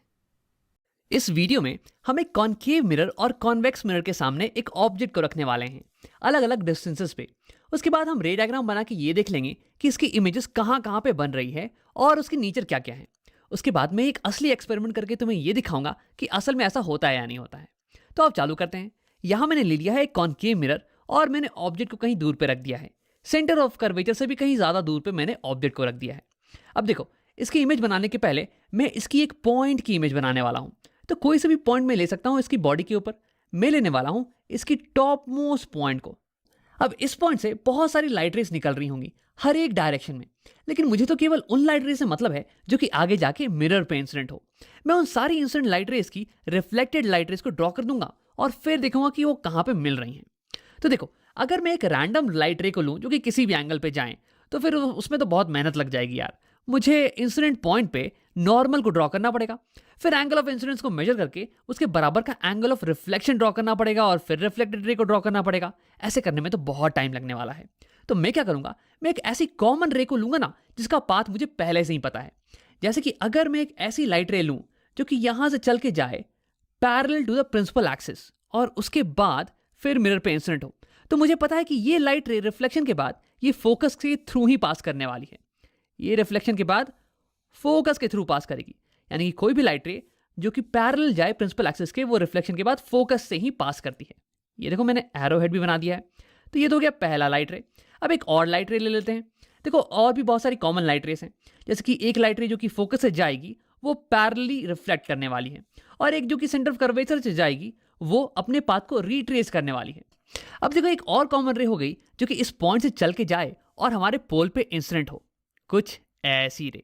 इस वीडियो में हम एक कॉनकेव मिरर और कॉन्वेक्स मिरर के सामने एक ऑब्जेक्ट को रखने वाले हैं अलग अलग डिस्टेंसेस पे। उसके बाद हम रे डायग्राम बना के ये देख लेंगे कि इसकी इमेजेस कहाँ कहाँ पे बन रही है और उसकी नेचर क्या क्या है। उसके बाद मैं एक असली एक्सपेरिमेंट करके तुम्हें ये दिखाऊंगा कि असल में ऐसा होता है या नहीं होता है। तो अब चालू करते हैं। यहाँ मैंने ले लिया है एक कॉनकेव मिरर और मैंने ऑब्जेक्ट को कहीं दूर पे रख दिया है। सेंटर ऑफ कर्वेचर से भी कहीं ज़्यादा दूर पे मैंने ऑब्जेक्ट को रख दिया है। अब देखो इसकी इमेज बनाने के पहले मैं इसकी एक पॉइंट की इमेज बनाने वाला हूँ। तो कोई से भी पॉइंट मैं ले सकता हूँ इसकी बॉडी के ऊपर। मैं लेने वाला हूँ इसकी टॉप मोस्ट पॉइंट को। अब इस पॉइंट से बहुत सारी लाइट रेस निकल रही होंगी हर एक डायरेक्शन में, लेकिन मुझे तो केवल उन लाइट रेस से मतलब है जो कि आगे जाके मिरर पे इंसिडेंट हो। मैं उन सारी इंसिडेंट लाइट रेस की रिफ्लेक्टेड लाइट रेस को ड्रॉ कर दूंगा और फिर देखूंगा कि वो कहाँ पे मिल रही हैं। तो देखो, अगर मैं एक रैंडम लाइट रे को लूं जो कि किसी भी एंगल पे जाए, तो फिर उसमें तो बहुत मेहनत लग जाएगी यार। मुझे इंसिडेंट पॉइंट पे नॉर्मल को ड्रॉ करना पड़ेगा, फिर एंगल ऑफ इंसिडेंस को मेजर करके उसके बराबर का एंगल ऑफ रिफ्लेक्शन ड्रॉ करना पड़ेगा और फिर रिफ्लेक्टेड रे को ड्रॉ करना पड़ेगा। ऐसे करने में तो बहुत टाइम लगने वाला है। तो मैं क्या करूंगा, मैं एक ऐसी कॉमन रे को लूंगा ना जिसका पाथ मुझे पहले से ही पता है। जैसे कि अगर मैं एक ऐसी लाइट रे लूं जो कि यहां से चल के जाए parallel to the principal axis और उसके बाद फिर मिरर पे इंसिडेंट हो, तो मुझे पता है कि ये लाइट रे रिफ्लेक्शन के बाद ये फोकस के थ्रू ही पास करने वाली है। ये रिफ्लेक्शन के बाद फोकस के थ्रू पास करेगी, यानी कि कोई भी लाइट रे जो कि पैरेलल जाए प्रिंसिपल एक्सिस के, वो रिफ्लेक्शन के बाद फोकस से ही पास करती है। ये देखो, मैंने एरो हेड भी बना दिया है। तो ये तो हो गया पहला लाइट रे। अब एक और लाइट रे ले लेते हैं। देखो, और भी बहुत सारी कॉमन लाइट रेस हैं। जैसे कि एक लाइट रे जो कि फोकस से जाएगी वो पैरेलली रिफ्लेक्ट करने वाली है, और एक जो कि सेंटर ऑफ कर्वेचर से जाएगी वो अपने पाथ को रिट्रेस करने वाली है। अब देखो, एक और कॉमन रे हो गई जो कि इस पॉइंट से चल के जाए और हमारे पोल पे इंसिडेंट हो, कुछ ऐसी रे।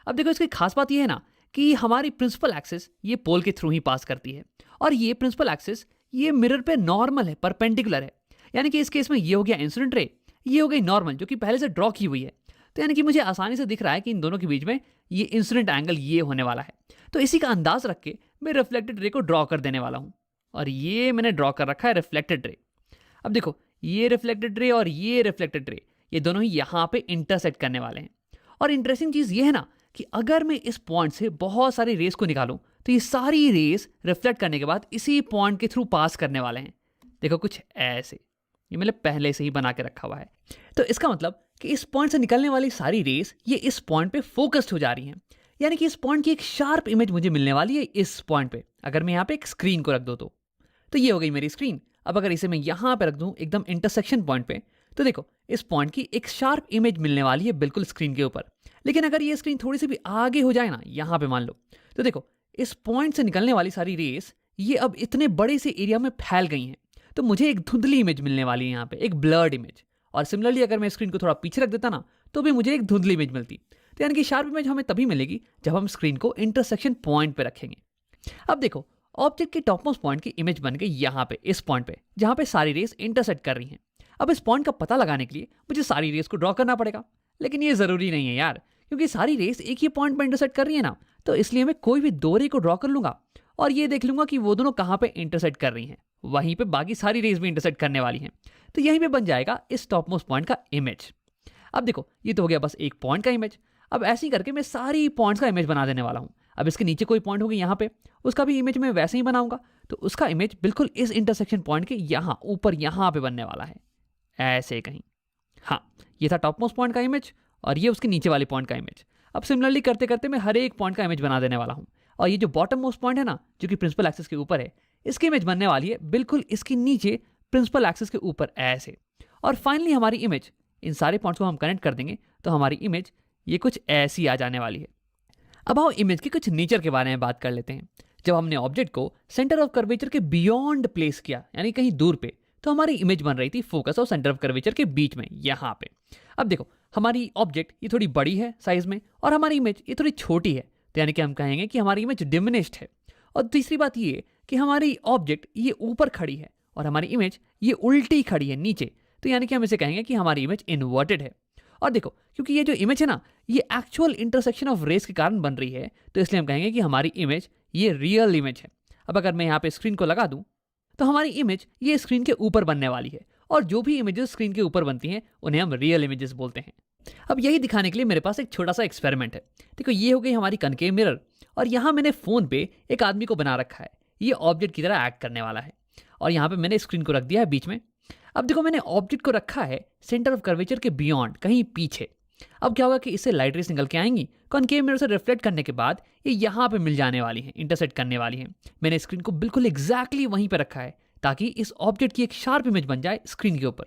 अब देखो, इसकी खास बात यह है ना कि हमारी प्रिंसिपल एक्सिस ये पोल के थ्रू ही पास करती है, और ये प्रिंसिपल एक्सिस ये मिरर पे नॉर्मल है, परपेंडिकुलर है। यानी कि इस केस में ये हो गया इंसिडेंट रे, ये हो गई नॉर्मल जो कि पहले से ड्रॉ की हुई है। तो यानी कि मुझे आसानी से दिख रहा है कि इन दोनों के बीच में ये इंसिडेंट एंगल ये होने वाला है। तो इसी का अंदाज रख के मैं रिफ्लेक्टेड रे को ड्रॉ कर देने वाला हूं, और ये मैंने ड्रॉ कर रखा है रिफ्लेक्टेड रे। अब देखो, ये रिफ्लेक्टेड रे और ये रिफ्लेक्टेड रे ये दोनों ही यहाँ पे इंटरसेक्ट करने वाले हैं। और इंटरेस्टिंग चीज ये है ना कि अगर मैं इस पॉइंट से बहुत सारी रेस को निकालूं तो ये सारी रेस रिफ्लेक्ट करने के बाद इसी पॉइंट के थ्रू पास करने वाले हैं। देखो, कुछ ऐसे, ये मैंने पहले से ही बना के रखा हुआ है। तो इसका मतलब कि इस पॉइंट से निकलने वाली सारी रेस ये इस पॉइंट पे फोकस्ड हो जा रही हैं। यानी कि इस पॉइंट की एक शार्प इमेज मुझे मिलने वाली है इस पॉइंट पे। अगर मैं यहाँ पे एक स्क्रीन को रख दूँ तो ये हो गई मेरी स्क्रीन। अब अगर इसे मैं यहाँ पे रख दूँ एकदम इंटरसेक्शन पॉइंट पे, तो देखो, इस पॉइंट की एक शार्प इमेज मिलने वाली है बिल्कुल स्क्रीन के ऊपर। लेकिन अगर ये स्क्रीन थोड़ी सी भी आगे हो जाए ना, यहाँ पे मान लो, तो देखो, इस पॉइंट से निकलने वाली सारी रेस ये अब इतने बड़े से एरिया में फैल गई हैं, तो मुझे एक धुंधली इमेज मिलने वाली है यहाँ पे, एक ब्लर्ड इमेज। और सिमिलरली अगर मैं स्क्रीन को थोड़ा पीछे रख देता ना, तो भी मुझे एक धुंधली इमेज मिलती। तो यानी कि शार्प इमेज हमें तभी मिलेगी जब हम स्क्रीन को इंटरसेक्शन पॉइंट पे रखेंगे। अब देखो, ऑब्जेक्ट के टॉप मोस्ट पॉइंट की इमेज बन गई यहाँ पे, इस पॉइंट पे जहाँ पे सारी रेस इंटरसेक्ट कर रही हैं। अब इस पॉइंट का पता लगाने के लिए मुझे सारी रेस को ड्रॉ करना पड़ेगा, लेकिन ये जरूरी नहीं है यार, क्योंकि सारी रेस एक ही पॉइंट पर इंटरसेक्ट कर रही है ना। तो इसलिए मैं कोई भी दो रे को ड्रॉ कर लूंगा और ये देख लूंगा कि वो दोनों कहाँ पे इंटरसेक्ट कर रही हैं, वहीं पे बाकी सारी रेस भी इंटरसेक्ट करने वाली हैं। तो यहीं पे बन जाएगा इस टॉप मोस्ट पॉइंट का इमेज। अब देखो, ये तो हो गया बस एक पॉइंट का इमेज। अब ऐसे ही करके मैं सारी पॉइंट्स का इमेज बना देने वाला हूँ। अब इसके नीचे कोई पॉइंट होगी यहाँ पे, उसका भी इमेज मैं वैसे ही बनाऊंगा। तो उसका इमेज बिल्कुल इस इंटरसेक्शन पॉइंट के यहाँ ऊपर यहाँ पे बनने वाला है, ऐसे कहीं। हाँ, ये था टॉप मोस्ट पॉइंट का इमेज और ये उसके नीचे वाले पॉइंट का इमेज। अब सिमिलरली करते करते मैं हर एक पॉइंट का इमेज बना देने वाला हूँ। और ये जो बॉटम मोस्ट पॉइंट है ना, जो कि प्रिंसिपल एक्सिस के ऊपर है, इसकी इमेज बनने वाली है बिल्कुल इसके नीचे प्रिंसिपल एक्सिस के ऊपर, ऐसे। और फाइनली हमारी इमेज, इन सारे पॉइंट्स को हम कनेक्ट कर देंगे तो हमारी इमेज ये कुछ ऐसी आ जाने वाली है। अब आओ इमेज के कुछ नेचर के बारे में बात कर लेते हैं। जब हमने ऑब्जेक्ट को सेंटर ऑफ कर्वेचर के बियॉन्ड प्लेस किया, यानी कहीं दूर पे, तो हमारी इमेज बन रही थी फोकस और सेंटर ऑफ कर्वेचर के बीच में, यहाँ पे। अब देखो, हमारी ऑब्जेक्ट ये थोड़ी बड़ी है साइज में और हमारी इमेज ये थोड़ी छोटी है, तो यानी कि हम कहेंगे कि हमारी इमेज डिमिनिश्ड है। और तीसरी बात ये कि हमारी ऑब्जेक्ट ये ऊपर खड़ी है और हमारी इमेज ये उल्टी खड़ी है नीचे, तो यानी कि हम इसे कहेंगे कि हमारी इमेज इन्वर्टेड है। और देखो, क्योंकि ये जो इमेज है ना, ये एक्चुअल इंटरसेक्शन ऑफ रेस के कारण बन रही है, तो इसलिए हम कहेंगे कि हमारी इमेज ये रियल इमेज है। अब अगर मैं यहाँ पे स्क्रीन को लगा दूं तो हमारी इमेज ये स्क्रीन के ऊपर बनने वाली है, और जो भी इमेजेस स्क्रीन के ऊपर बनती हैं उन्हें हम रियल इमेजेस बोलते हैं। अब यही दिखाने के लिए मेरे पास एक छोटा सा एक्सपेरिमेंट है। देखो, ये हो गई हमारी कनकेव मिरर, और यहाँ मैंने फोन पे एक आदमी को बना रखा है, ये ऑब्जेक्ट की तरह एक्ट करने वाला है, और यहाँ पे मैंने स्क्रीन को रख दिया है बीच में। अब देखो, मैंने ऑब्जेक्ट को रखा है सेंटर ऑफ कर्वेचर के बियॉन्ड, कहीं पीछे। अब क्या होगा कि इससे लाइट रेस निकल के आएंगी, कॉनकेव मिरर से रिफ्लेक्ट करने के बाद ये यहाँ पे मिल जाने वाली हैं, इंटरसेक्ट करने वाली हैं। मैंने स्क्रीन को बिल्कुल एग्जैक्टली वहीं पे रखा है ताकि इस ऑब्जेक्ट की एक शार्प इमेज बन जाए स्क्रीन के ऊपर।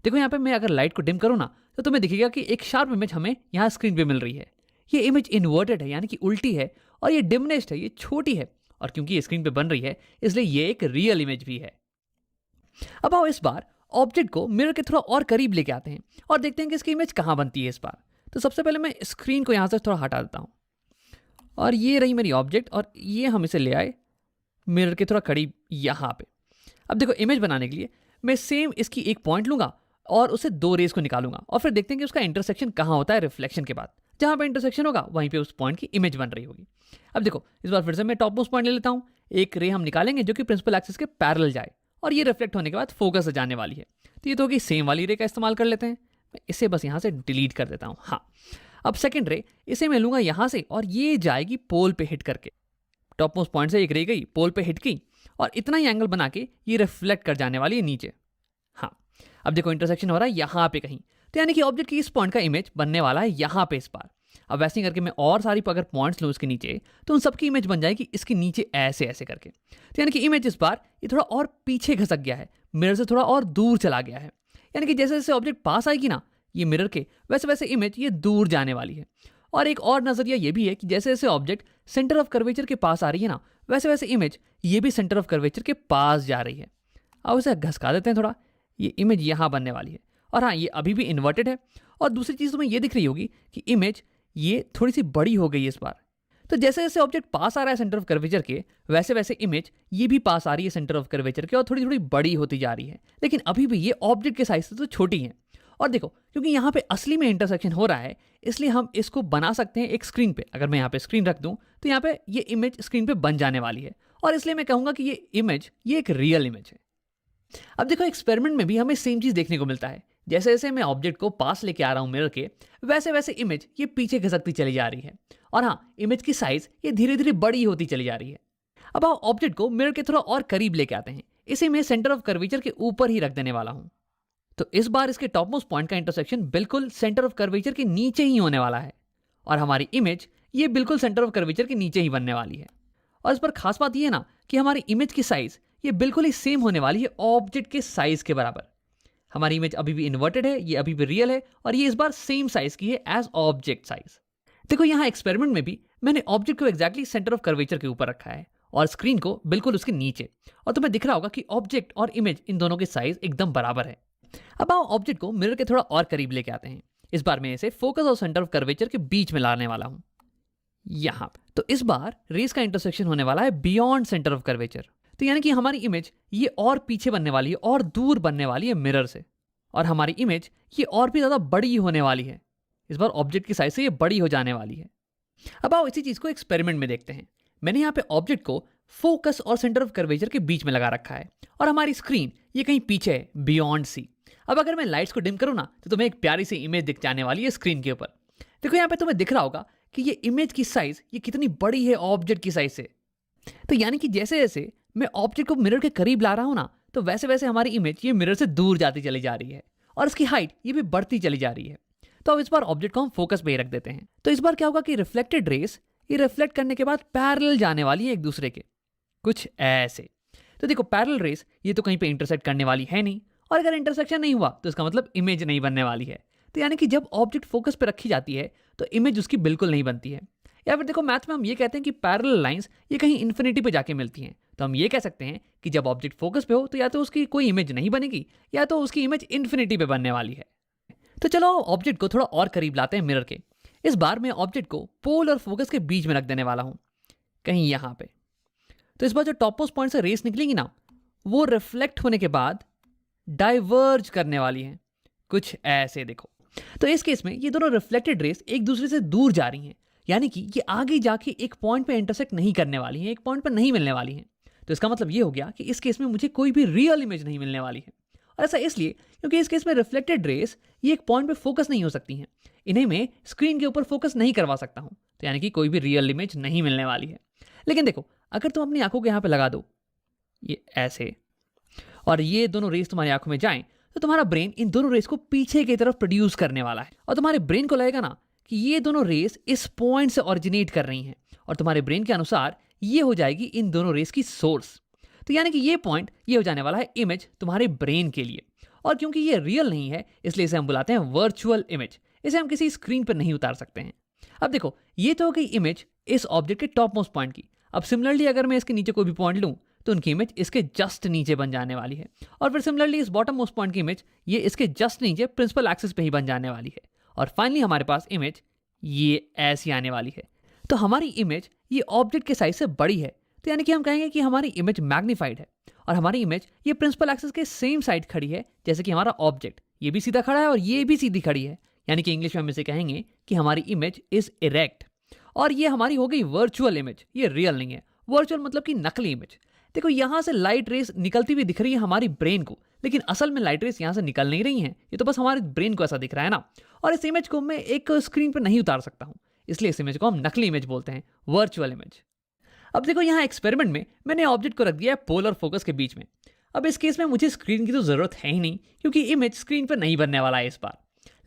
देखो, यहाँ पे मैं अगर लाइट को डिम करूँ ना, तो तुम्हें दिखेगा कि एक शार्प इमेज हमें यहाँ स्क्रीन पे मिल रही है। ये इमेज इन्वर्टेड है, यानी कि उल्टी है, और ये डिमिनिश्ड है, ये छोटी है, और क्योंकि ये स्क्रीन पे बन रही है इसलिए ये एक रियल इमेज भी है। अब आओ इस बार ऑब्जेक्ट को मिरर के थोड़ा और करीब लेके आते हैं और देखते हैं कि इसकी इमेज कहाँ बनती है इस बार। तो सबसे पहले मैं स्क्रीन को यहाँ से थोड़ा हटा देता हूँ और ये रही मेरी ऑब्जेक्ट और ये हम इसे ले आए मिरर के थोड़ा करीब यहाँ पे। अब देखो इमेज बनाने के लिए मैं सेम इसकी एक पॉइंट लूँगा और उससे दो रेस को निकालूंगा और फिर देखते हैं कि उसका इंटरसेक्शन कहाँ होता है रिफ्लेक्शन के बाद। जहाँ पे इंटरसेक्शन होगा वहीं पे उस पॉइंट की इमेज बन रही होगी। अब देखो इस बार फिर से मैं टॉप मोस्ट पॉइंट ले लेता हूँ, एक रे हम निकालेंगे जो कि प्रिंसिपल एक्सिस के पैरेलल जाए और ये रिफ्लेक्ट होने के बाद फोकस से जाने वाली है। तो ये तो होगी सेम वाली रे का इस्तेमाल कर लेते हैं। मैं इसे बस यहाँ से डिलीट कर देता हूँ। हाँ, अब सेकेंड रे इसे मैं लूँगा यहाँ से और ये जाएगी पोल पे हिट करके। टॉप मोस्ट पॉइंट से एक रे गई, पोल पे हिट की और इतना ही एंगल बना के ये रिफ्लेक्ट कर जाने वाली है नीचे। हाँ, अब देखो इंटरसेक्शन हो रहा है यहाँ पे कहीं, तो यानी कि ऑब्जेक्ट की इस पॉइंट का इमेज बनने वाला है यहाँ पे इस बार। अब वैसे ही करके मैं और सारी अगर पॉइंट्स लूँ इसके नीचे तो उन सबकी इमेज बन जाएगी इसके नीचे ऐसे ऐसे करके। तो यानी कि इमेज इस बार ये थोड़ा और पीछे खसक गया है, मिरर से थोड़ा और दूर चला गया है। यानी कि जैसे जैसे ऑब्जेक्ट पास आएगी ना ये मिरर के, वैसे वैसे इमेज ये दूर जाने वाली है। और एक और नजरिया ये भी है कि जैसे जैसे ऑब्जेक्ट सेंटर ऑफ कर्वेचर के पास आ रही है ना, वैसे वैसे इमेज ये भी सेंटर ऑफ कर्वेचर के पास जा रही है। अब इसे घसका देते हैं थोड़ा, ये इमेज यहाँ बनने वाली है। और हाँ, ये अभी भी इन्वर्टेड है। और दूसरी चीज़ तुम्हें ये दिख रही होगी कि इमेज ये थोड़ी सी बड़ी हो गई है इस बार। तो जैसे जैसे ऑब्जेक्ट पास आ रहा है सेंटर ऑफ कर्वेचर के, वैसे वैसे इमेज ये भी पास आ रही है सेंटर ऑफ कर्वेचर के और थोड़ी थोड़ी बड़ी होती जा रही है। लेकिन अभी भी ये ऑब्जेक्ट के साइज से तो छोटी है। और देखो क्योंकि यहाँ पे असली में इंटरसेक्शन हो रहा है, इसलिए हम इसको बना सकते हैं एक स्क्रीन पे। अगर मैं यहाँ पे स्क्रीन रख दूँ तो यहाँ पे ये इमेज स्क्रीन पे बन जाने वाली है और इसलिए मैं कहूँगा कि ये इमेज ये एक रियल इमेज है। अब देखो एक्सपेरिमेंट में भी हमें सेम चीज़ देखने को मिलता है। जैसे जैसे मैं ऑब्जेक्ट को पास लेके आ रहा हूँ मिरर के, वैसे वैसे इमेज ये पीछे खिसकती चली जा रही है। और हाँ, इमेज की साइज ये धीरे धीरे बड़ी होती चली जा रही है। अब आप ऑब्जेक्ट को मिरर के थोड़ा और करीब लेके आते हैं। इसे मैं सेंटर ऑफ कर्वेचर के ऊपर ही रख देने वाला हूँ। तो इस बार इसके टॉप मोस्ट पॉइंट का इंटरसेक्शन बिल्कुल सेंटर ऑफ कर्वेचर के नीचे ही होने वाला है और हमारी इमेज ये बिल्कुल सेंटर ऑफ कर्वेचर के नीचे ही बनने वाली है। और इस पर खास बात ये है ना कि हमारी इमेज की साइज ये बिल्कुल ही सेम होने वाली है ऑब्जेक्ट के साइज के बराबर। हमारी इमेज अभी भी इन्वर्टेड है, ये अभी भी रियल है और ये इस बार सेम साइज की है एज ऑब्जेक्ट साइज। देखो यहाँ एक्सपेरिमेंट में भी मैंने ऑब्जेक्ट को एक्जैक्टली सेंटर ऑफ कर्वेचर के ऊपर रखा है और स्क्रीन को बिल्कुल उसके नीचे। और तुम्हें दिख रहा होगा कि ऑब्जेक्ट और इमेज इन दोनों के साइज एकदम बराबर है। अब आओ ऑब्जेक्ट को मिरर के थोड़ा और करीब लेके आते हैं। इस बार मैं इसे फोकस और सेंटर ऑफ कर्वेचर के बीच में लाने वाला हूं यहाँ। तो इस बार रेस का इंटरसेक्शन होने वाला है बियॉन्ड सेंटर ऑफ कर्वेचर। तो यानी कि हमारी इमेज ये और पीछे बनने वाली है और दूर बनने वाली है मिरर से और हमारी इमेज ये और भी ज्यादा बड़ी होने वाली है। इस बार ऑब्जेक्ट की साइज से ये बड़ी हो जाने वाली है। अब आओ इसी चीज को एक्सपेरिमेंट में देखते हैं। मैंने यहाँ पे ऑब्जेक्ट को फोकस और सेंटर ऑफ कर्वेचर के बीच में लगा रखा है और हमारी स्क्रीन ये कहीं पीछे है बियॉन्ड सी। अब अगर मैं लाइट्स को डिम करूँ ना तो तुम्हें एक प्यारी सी इमेज दिख जाने वाली है स्क्रीन के ऊपर। देखो यहाँ पे तुम्हें दिख रहा होगा कि ये इमेज की साइज ये कितनी बड़ी है ऑब्जेक्ट की साइज से। तो यानी कि जैसे जैसे मैं ऑब्जेक्ट को मिरर के करीब ला रहा हूँ ना, तो वैसे वैसे हमारी इमेज ये मिरर से दूर जाती चली जा रही है और इसकी हाइट ये भी बढ़ती चली जा रही है। तो अब इस बार ऑब्जेक्ट को हम फोकस पे ही रख देते हैं। तो इस बार क्या होगा कि रिफ्लेक्टेड रेस ये रिफ्लेक्ट करने के बाद पैरेलल जाने वाली है एक दूसरे के, कुछ ऐसे। तो देखो पैरेलल रेस ये तो कहीं पे इंटरसेक्ट करने वाली है नहीं और अगर इंटरसेक्शन नहीं हुआ तो इसका मतलब इमेज नहीं बनने वाली है। तो यानी कि जब ऑब्जेक्ट फोकस पे रखी जाती है तो इमेज उसकी बिल्कुल नहीं बनती है। या फिर देखो मैथ में हम ये कहते हैं कि पैरेलल लाइंस ये कहीं इन्फिनिटी पे जाके मिलती हैं। तो हम ये कह सकते हैं कि जब ऑब्जेक्ट फोकस पे हो तो या तो उसकी कोई इमेज नहीं बनेगी या तो उसकी इमेज इन्फिनिटी पे बनने वाली है। तो चलो ऑब्जेक्ट को थोड़ा और करीब लाते हैं मिरर के। इस बार मैं ऑब्जेक्ट को पोल और फोकस के बीच में रख देने वाला हूं कहीं यहाँ पे। तो इस बार जो टॉप मोस्ट पॉइंट से रेस निकलेंगी ना, वो रिफ्लेक्ट होने के बाद डाइवर्ज करने वाली है, कुछ ऐसे। देखो तो इस केस में ये दोनों रिफ्लेक्टेड रेस एक दूसरे से दूर जा रही हैं, यानी कि ये आगे जाके एक पॉइंट पे इंटरसेक्ट नहीं करने वाली हैं, एक पॉइंट पे नहीं मिलने वाली हैं। तो इसका मतलब ये हो गया कि इस केस में मुझे कोई भी रियल इमेज नहीं मिलने वाली है। और ऐसा इसलिए क्योंकि इस केस में रिफ्लेक्टेड रेस ये एक पॉइंट पे फोकस नहीं हो सकती हैं, इन्हें मैं स्क्रीन के ऊपर फोकस नहीं करवा सकता हूं। तो यानी कि कोई भी रियल इमेज नहीं मिलने वाली है। लेकिन देखो अगर तुम अपनी आंखों के यहाँ पे लगा दो ये ऐसे और ये दोनों रेस तुम्हारी आंखों में जाएं, तो तुम्हारा ब्रेन इन दोनों रेस को पीछे की तरफ प्रोड्यूस करने वाला है और तुम्हारे ब्रेन को लगेगा ना कि ये दोनों रेस इस पॉइंट से ऑरिजिनेट कर रही हैं और तुम्हारे ब्रेन के अनुसार ये हो जाएगी इन दोनों रेस की सोर्स। तो यानी कि ये पॉइंट ये हो जाने वाला है इमेज तुम्हारे ब्रेन के लिए। और क्योंकि ये रियल नहीं है इसलिए इसे हम बुलाते हैं वर्चुअल इमेज। इसे हम किसी स्क्रीन पर नहीं उतार सकते हैं। अब देखो ये तो हो गई इमेज इस ऑब्जेक्ट के टॉप मोस्ट पॉइंट की। अब सिमिलरली अगर मैं इसके नीचे कोई भी पॉइंट लूं तो उनकी इमेज इसके जस्ट नीचे बन जाने वाली है। और फिर सिमिलरली इस बॉटम मोस्ट पॉइंट की इमेज ये इसके जस्ट नीचे प्रिंसिपल एक्सिस पे ही बन जाने वाली है। और फाइनली हमारे पास इमेज ये ऐसी आने वाली है। तो हमारी इमेज ये ऑब्जेक्ट के साइज से बड़ी है, तो यानी कि हम कहेंगे कि हमारी इमेज मैग्नीफाइड है। और हमारी इमेज ये प्रिंसिपल एक्सिस के सेम साइड खड़ी है जैसे कि हमारा ऑब्जेक्ट, ये भी सीधा खड़ा है और ये भी सीधी खड़ी है। यानी कि इंग्लिश में हम इसे कहेंगे कि हमारी इमेज इज इरेक्ट। और ये हमारी हो गई वर्चुअल इमेज, ये रियल नहीं है। वर्चुअल मतलब कि नकली इमेज। देखो यहाँ से लाइट रेस निकलती हुई दिख रही है हमारी ब्रेन को, लेकिन असल में लाइट रेस यहाँ से निकल नहीं रही हैं, ये तो बस हमारे ब्रेन को ऐसा दिख रहा है ना। और इस इमेज को मैं एक स्क्रीन पर नहीं उतार सकता हूँ, इसलिए इस इमेज को हम नकली इमेज बोलते हैं, वर्चुअल इमेज। अब देखो यहाँ एक्सपेरिमेंट में मैंने ऑब्जेक्ट को रख दिया है पोलर फोकस के बीच में। अब इस केस में मुझे स्क्रीन की तो जरूरत है ही नहीं, क्योंकि इमेज स्क्रीन पर नहीं बनने वाला है इस बार।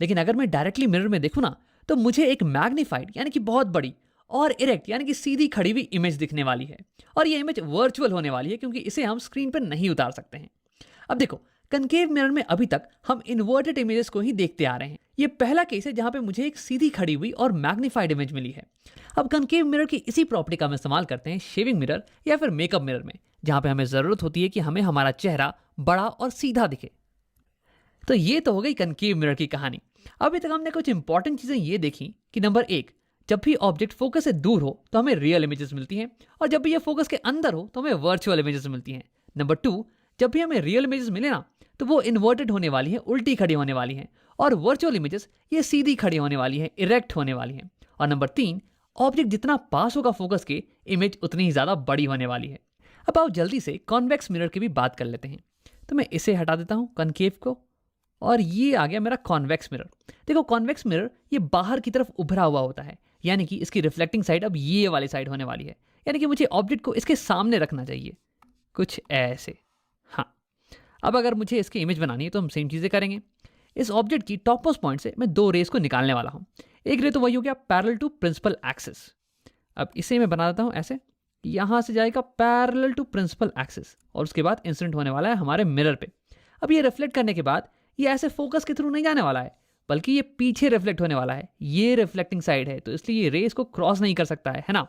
लेकिन अगर मैं डायरेक्टली मिरर में देखूँ ना, तो मुझे एक मैग्नीफाइड यानी कि बहुत बड़ी और इरेक्ट यानी कि सीधी खड़ी हुई इमेज दिखने वाली है। और ये इमेज वर्चुअल होने वाली है, क्योंकि इसे हम स्क्रीन पर नहीं उतार सकते हैं। अब देखो कनकेव मिरर में अभी तक हम इन्वर्टेड इमेजेस को ही देखते आ रहे हैं। ये पहला केस है जहां पे मुझे एक सीधी खड़ी हुई और मैग्नीफाइड इमेज मिली है। अब कनकेव मिरर की इसी प्रॉपर्टी का हम इस्तेमाल करते हैं शेविंग मिरर या फिर मेकअप मिरर में, जहां पे हमें जरूरत होती है कि हमें हमारा चेहरा बड़ा और सीधा दिखे। तो ये तो हो गई कनकेव मिरर की कहानी। अभी तक हमने कुछ इंपॉर्टेंट चीजें ये देखी कि नंबर 1, जब भी ऑब्जेक्ट फोकस से दूर हो तो हमें रियल इमेजेस मिलती हैं, और जब भी ये फोकस के अंदर हो तो हमें वर्चुअल इमेजेस मिलती हैं। नंबर 2, जब भी हमें रियल इमेजेस मिले ना, तो वो इन्वर्टेड होने वाली है, उल्टी खड़ी होने वाली हैं। और वर्चुअल इमेजेस ये सीधी खड़ी होने वाली है, इरेक्ट होने वाली हैं। और नंबर 3, ऑब्जेक्ट जितना पास होगा फोकस के, इमेज उतनी ही ज्यादा बड़ी होने वाली है। अब आओ जल्दी से कॉन्वेक्स मिरर की भी बात कर लेते हैं। तो मैं इसे हटा देता हूं कनकेव को, और ये आ गया मेरा कॉन्वेक्स मिरर। देखो कॉन्वेक्स मिरर ये बाहर की तरफ उभरा हुआ होता है, यानी कि इसकी रिफ्लेक्टिंग साइड अब ये वाली साइड होने वाली है। यानी कि मुझे ऑब्जेक्ट को इसके सामने रखना चाहिए, कुछ ऐसे। हाँ, अब अगर मुझे इसकी इमेज बनानी है तो हम सेम चीज़ें करेंगे। इस ऑब्जेक्ट की टॉप मोस्ट पॉइंट से मैं 2 रेस को निकालने वाला हूँ। एक रे तो वही हो गया पैरेलल टू प्रिंसिपल एक्सिस। अब इसे मैं बना देता हूँ ऐसे, यहाँ से जाएगा पैरेलल टू प्रिंसिपल एक्सिस, और उसके बाद इंसिडेंट होने वाला है हमारे मिरर पे। अब ये रिफ्लेक्ट करने के बाद ये ऐसे फोकस के थ्रू नहीं जाने वाला है, बल्कि ये पीछे रिफ्लेक्ट होने वाला है। ये रिफ्लेक्टिंग साइड है, तो इसलिए ये रेस को क्रॉस नहीं कर सकता है ना।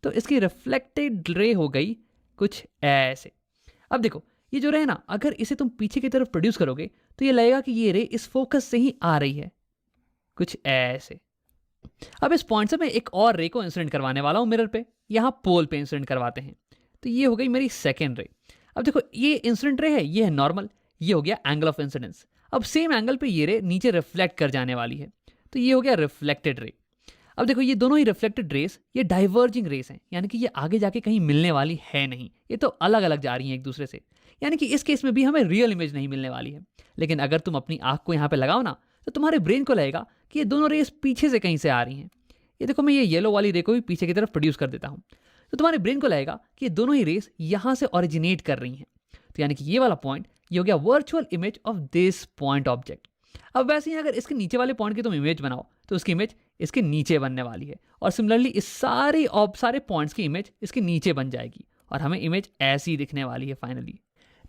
तो इसकी रिफ्लेक्टेड रे हो गई कुछ ऐसे। अब देखो ये जो रे है ना, अगर इसे तुम पीछे की तरफ प्रोड्यूस करोगे तो ये लगेगा कि ये रे इस फोकस से ही आ रही है, कुछ ऐसे। अब इस पॉइंट से मैं एक और रे को इंसिडेंट करवाने वाला हूं मिरर पे, यहां पोल पे इंसिडेंट करवाते हैं। तो ये हो गई मेरी सेकेंड रे। अब देखो ये इंसिडेंट रे है, ये है नॉर्मल, ये हो गया एंगल ऑफ इंसिडेंस। अब सेम एंगल पे ये रे नीचे रिफ्लेक्ट कर जाने वाली है, तो ये हो गया रिफ्लेक्टेड रे। अब देखो ये दोनों ही रिफ्लेक्टेड रेस ये डाइवर्जिंग रेस हैं, यानी कि ये आगे जाके कहीं मिलने वाली है नहीं, ये तो अलग अलग जा रही हैं एक दूसरे से। यानी कि इस केस में भी हमें रियल इमेज नहीं मिलने वाली है। लेकिन अगर तुम अपनी आंख को यहाँ पे लगाओ ना, तो तुम्हारे ब्रेन को लगेगा कि ये दोनों रेस पीछे से कहीं से आ रही हैं। ये देखो मैं ये येलो वाली रे को भी पीछे की तरफ प्रोड्यूस कर देता हूँ, तो तुम्हारे ब्रेन को लगेगा कि ये दोनों ही रेस यहाँ से ओरिजिनेट कर रही हैं। तो यानी कि ये वाला पॉइंट ये हो गया virtual image of this point object. अब वैसे ही अगर इसके नीचे वाले पॉइंट की तुम इमेज बनाओ तो उसकी इमेज इसके नीचे बनने वाली है, और सिमिलरली इस सारे पॉइंट्स की इमेज इसके नीचे बन जाएगी, और हमें इमेज ऐसी दिखने वाली है फाइनली।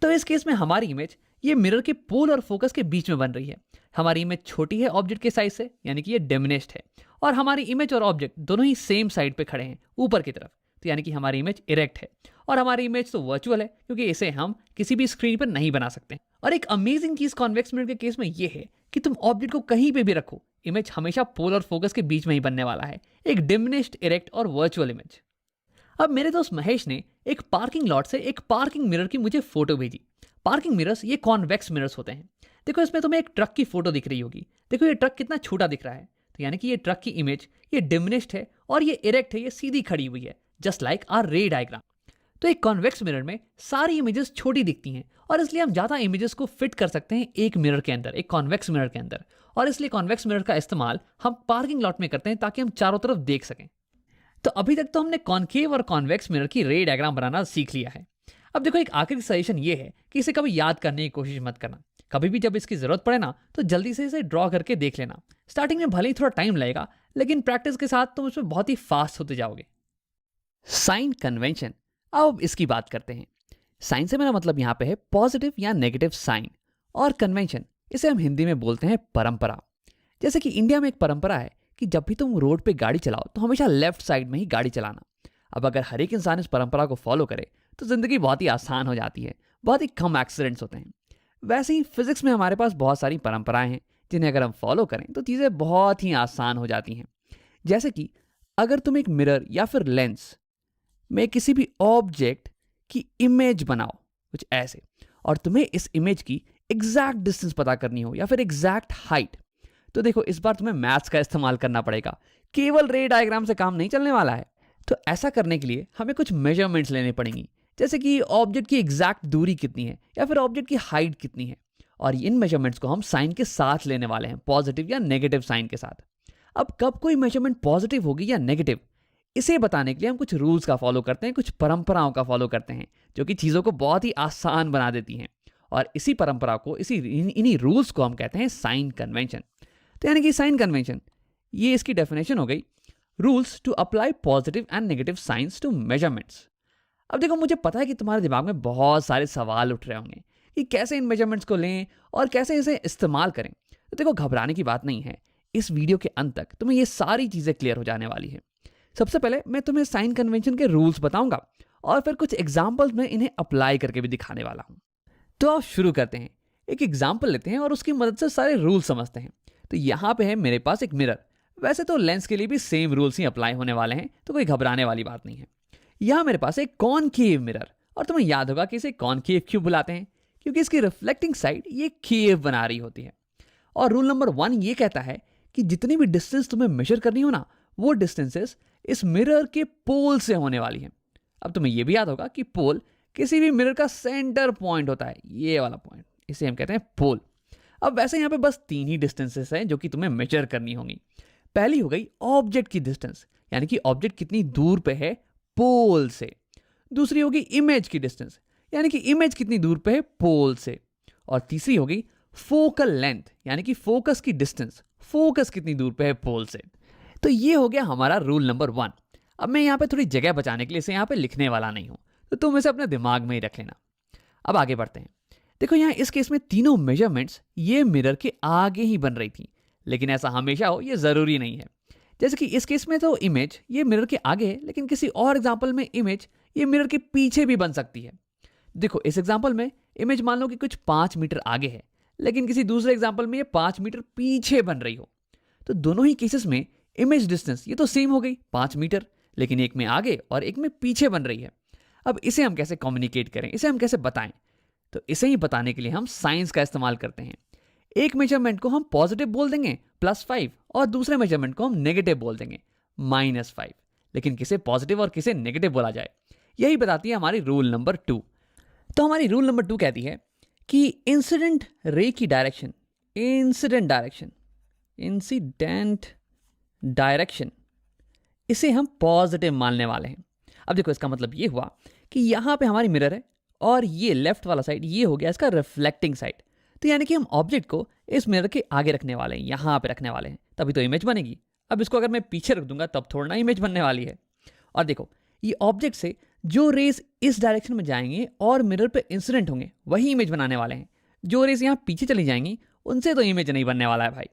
तो इस केस में हमारी इमेज ये मिरर के पोल और फोकस के बीच में बन रही है। हमारी इमेज छोटी है ऑब्जेक्ट के साइज से, यानी कि ये डिमिनिश्ड है, और हमारी इमेज और ऑब्जेक्ट दोनों ही सेम साइड पे खड़े हैं ऊपर की तरफ, तो यानी कि हमारी इमेज इरेक्ट है। और हमारी इमेज तो वर्चुअल है, क्योंकि इसे हम किसी भी स्क्रीन पर नहीं बना सकते। और एक अमेजिंग चीज कॉन्वेक्स मिरर के केस में ये है कि तुम ऑब्जेक्ट को कहीं पे भी रखो, इमेज हमेशा पोल और फोकस के बीच में ही बनने वाला है, एक डिमिनिश्ड, इरेक्ट और वर्चुअल इमेज। अब मेरे दोस्त महेश ने एक पार्किंग लॉट से एक पार्किंग मिरर की मुझे फोटो भेजी। पार्किंग मिरर्स ये कॉन्वेक्स मिरर्स होते हैं। देखो इसमें तुम्हें एक ट्रक की फोटो दिख रही होगी। देखो ये ट्रक कितना छोटा दिख रहा है, तो यानी कि ये ट्रक की इमेज ये डिमिनिश्ड है और ये इरेक्ट है, ये सीधी खड़ी हुई है, just like our ray diagram. तो एक कॉन्वेक्स मिरर में सारी इमेजेस छोटी दिखती हैं, और इसलिए हम ज्यादा इमेजेस को फिट कर सकते हैं एक मिरर के अंदर, एक कॉन्वेक्स मिरर के अंदर। और इसलिए कॉन्वेक्स मिरर का इस्तेमाल हम पार्किंग लॉट में करते हैं, ताकि हम चारों तरफ देख सकें। तो अभी तक तो हमने कॉन्केव और कॉन्वेक्स मिरर की रे डायग्राम बनाना सीख लिया है। अब देखो एक आखिरी सजेशन ये है कि इसे कभी याद करने की कोशिश मत करना। कभी भी जब इसकी जरूरत पड़े ना, तो जल्दी से इसे ड्रॉ करके देख लेना। स्टार्टिंग में भले ही थोड़ा टाइम लगेगा, लेकिन प्रैक्टिस के साथ तुम इसमें बहुत ही फास्ट होते जाओगे। साइन कन्वेंशन, अब इसकी बात करते हैं। साइन से मेरा मतलब यहाँ पे है पॉजिटिव या नेगेटिव साइन, और कन्वेंशन इसे हम हिंदी में बोलते हैं परंपरा। जैसे कि इंडिया में एक परंपरा है कि जब भी तुम रोड पे गाड़ी चलाओ तो हमेशा लेफ्ट साइड में ही गाड़ी चलाना। अब अगर हर एक इंसान इस परंपरा को फॉलो करे तो ज़िंदगी बहुत ही आसान हो जाती है, बहुत ही कम एक्सीडेंट्स होते हैं। वैसे ही फिजिक्स में हमारे पास बहुत सारी परंपराएं हैं जिन्हें अगर हम फॉलो करें तो चीज़ें बहुत ही आसान हो जाती हैं। जैसे कि अगर तुम एक मिरर या फिर लेंस में किसी भी ऑब्जेक्ट की इमेज बनाओ कुछ ऐसे, और तुम्हें इस इमेज की एग्जैक्ट डिस्टेंस पता करनी हो या फिर एग्जैक्ट हाइट, तो देखो इस बार तुम्हें मैथ्स का इस्तेमाल करना पड़ेगा। केवल रे डायग्राम से काम नहीं चलने वाला है। तो ऐसा करने के लिए हमें कुछ मेजरमेंट्स लेने पड़ेंगी, जैसे कि ऑब्जेक्ट की एग्जैक्ट दूरी कितनी है या फिर ऑब्जेक्ट की हाइट कितनी है। और इन मेजरमेंट्स को हम साइन के साथ लेने वाले हैं, पॉजिटिव या नेगेटिव साइन के साथ। अब कब कोई मेजरमेंट पॉजिटिव होगी या नेगेटिव, इसे बताने के लिए हम कुछ रूल्स का फॉलो करते हैं, कुछ परंपराओं का फॉलो करते हैं, जो कि चीज़ों को बहुत ही आसान बना देती हैं। और इसी परंपरा को, इन्हीं रूल्स को हम कहते हैं साइन कन्वेंशन। तो यानी कि साइन कन्वेंशन, ये इसकी डेफिनेशन हो गई, rules to apply positive and negative signs to measurements. अब देखो, मुझे पता है कि तुम्हारे दिमाग में बहुत सारे सवाल उठ रहे होंगे कि कैसे इन मेजरमेंट्स को लें और कैसे इसे इस्तेमाल करें। तो देखो, घबराने की बात नहीं है। इस वीडियो के अंत तक तुम्हें ये सारी चीज़ें क्लियर हो जाने वाली है। सबसे पहले मैं तुम्हें साइन कन्वेंशन के रूल्स बताऊंगा और फिर कुछ एग्जाम्पल्स में इन्हें अप्लाई करके भी दिखाने वाला हूं। तो आप शुरू करते हैं, एक एग्जाम्पल लेते हैं और उसकी मदद से सारे रूल समझते हैं। तो यहाँ पे है मेरे पास एक मिरर। वैसे तो लेंस के लिए भी सेम रूल्स ही अप्लाई होने वाले हैं, तो कोई घबराने वाली बात नहीं है। यहाँ मेरे पास एक कॉनकेव मिरर, और तुम्हें याद होगा कि इसे कॉनकेव क्यों बुलाते हैं, क्योंकि इसकी रिफ्लेक्टिंग साइड ये केव बना रही होती है। और रूल नंबर 1 ये कहता है कि जितनी भी डिस्टेंस तुम्हें मेजर करनी हो ना, वो डिस्टेंसेस इस मिरर के पोल से होने वाली हैं। अब तुम्हें यह भी याद होगा कि पोल किसी भी मिरर का सेंटर पॉइंट होता है, ये वाला पॉइंट, इसे हम कहते हैं पोल। अब वैसे यहाँ पे बस 3 ही डिस्टेंसेस हैं जो कि तुम्हें मेजर करनी होंगी। पहली हो गई ऑब्जेक्ट की डिस्टेंस, यानी कि ऑब्जेक्ट कितनी दूर पे है पोल से। दूसरी होगी इमेज की डिस्टेंस, यानी कि इमेज कितनी दूर पे है पोल से। और तीसरी होगी फोकल लेंथ, यानी कि फोकस की डिस्टेंस, फोकस कितनी दूर पे है पोल से। तो ये हो गया हमारा रूल नंबर 1। अब मैं यहाँ पे थोड़ी जगह बचाने के लिए इसे यहाँ पे लिखने वाला नहीं हूँ, तो तुम इसे अपने दिमाग में ही रख लेना। अब आगे बढ़ते हैं। देखो, यहाँ इस केस में तीनों मेजरमेंट्स ये मिरर के आगे ही बन रही थी, लेकिन ऐसा हमेशा हो ये ज़रूरी नहीं है। जैसे कि इस केस में तो इमेज ये मिरर के आगे है, लेकिन किसी और एग्जाम्पल में इमेज ये मिरर के पीछे भी बन सकती है। देखो, इस एग्जाम्पल में इमेज मान लो कि कुछ 5 मीटर आगे है, लेकिन किसी दूसरे एग्जाम्पल में ये 5 मीटर पीछे बन रही हो। तो दोनों ही केसेस में इमेज डिस्टेंस ये तो सेम हो गई 5 मीटर, लेकिन एक में आगे और एक में पीछे बन रही है। अब इसे हम कैसे कम्युनिकेट करें, इसे हम कैसे बताएं? तो इसे ही बताने के लिए हम साइंस का इस्तेमाल करते हैं। एक मेजरमेंट को हम पॉजिटिव बोल देंगे +5, और दूसरे मेजरमेंट को हम नेगेटिव बोल देंगे -5। लेकिन किसे पॉजिटिव और किसे नेगेटिव बोला जाए, यही बताती है हमारी रूल नंबर 2। तो हमारी रूल नंबर 2 कहती है कि इंसिडेंट रे की डायरेक्शन, इंसिडेंट डायरेक्शन, इसे हम पॉजिटिव मानने वाले हैं। अब देखो, इसका मतलब ये हुआ कि यहाँ पे हमारी मिरर है और ये लेफ्ट वाला साइड ये हो गया इसका रिफ्लेक्टिंग साइड। तो यानी कि हम ऑब्जेक्ट को इस मिरर के आगे रखने वाले हैं, यहाँ पे रखने वाले हैं, तभी तो इमेज बनेगी। अब इसको अगर मैं पीछे रख दूंगा तब थोड़ा ना इमेज बनने वाली है। और देखो, ये ऑब्जेक्ट से जो रेस इस डायरेक्शन में जाएंगे और मिरर पे इंसिडेंट होंगे वही इमेज बनाने वाले हैं। जो रेस यहाँ पीछे चली जाएंगी उनसे तो इमेज नहीं बनने वाला है भाई।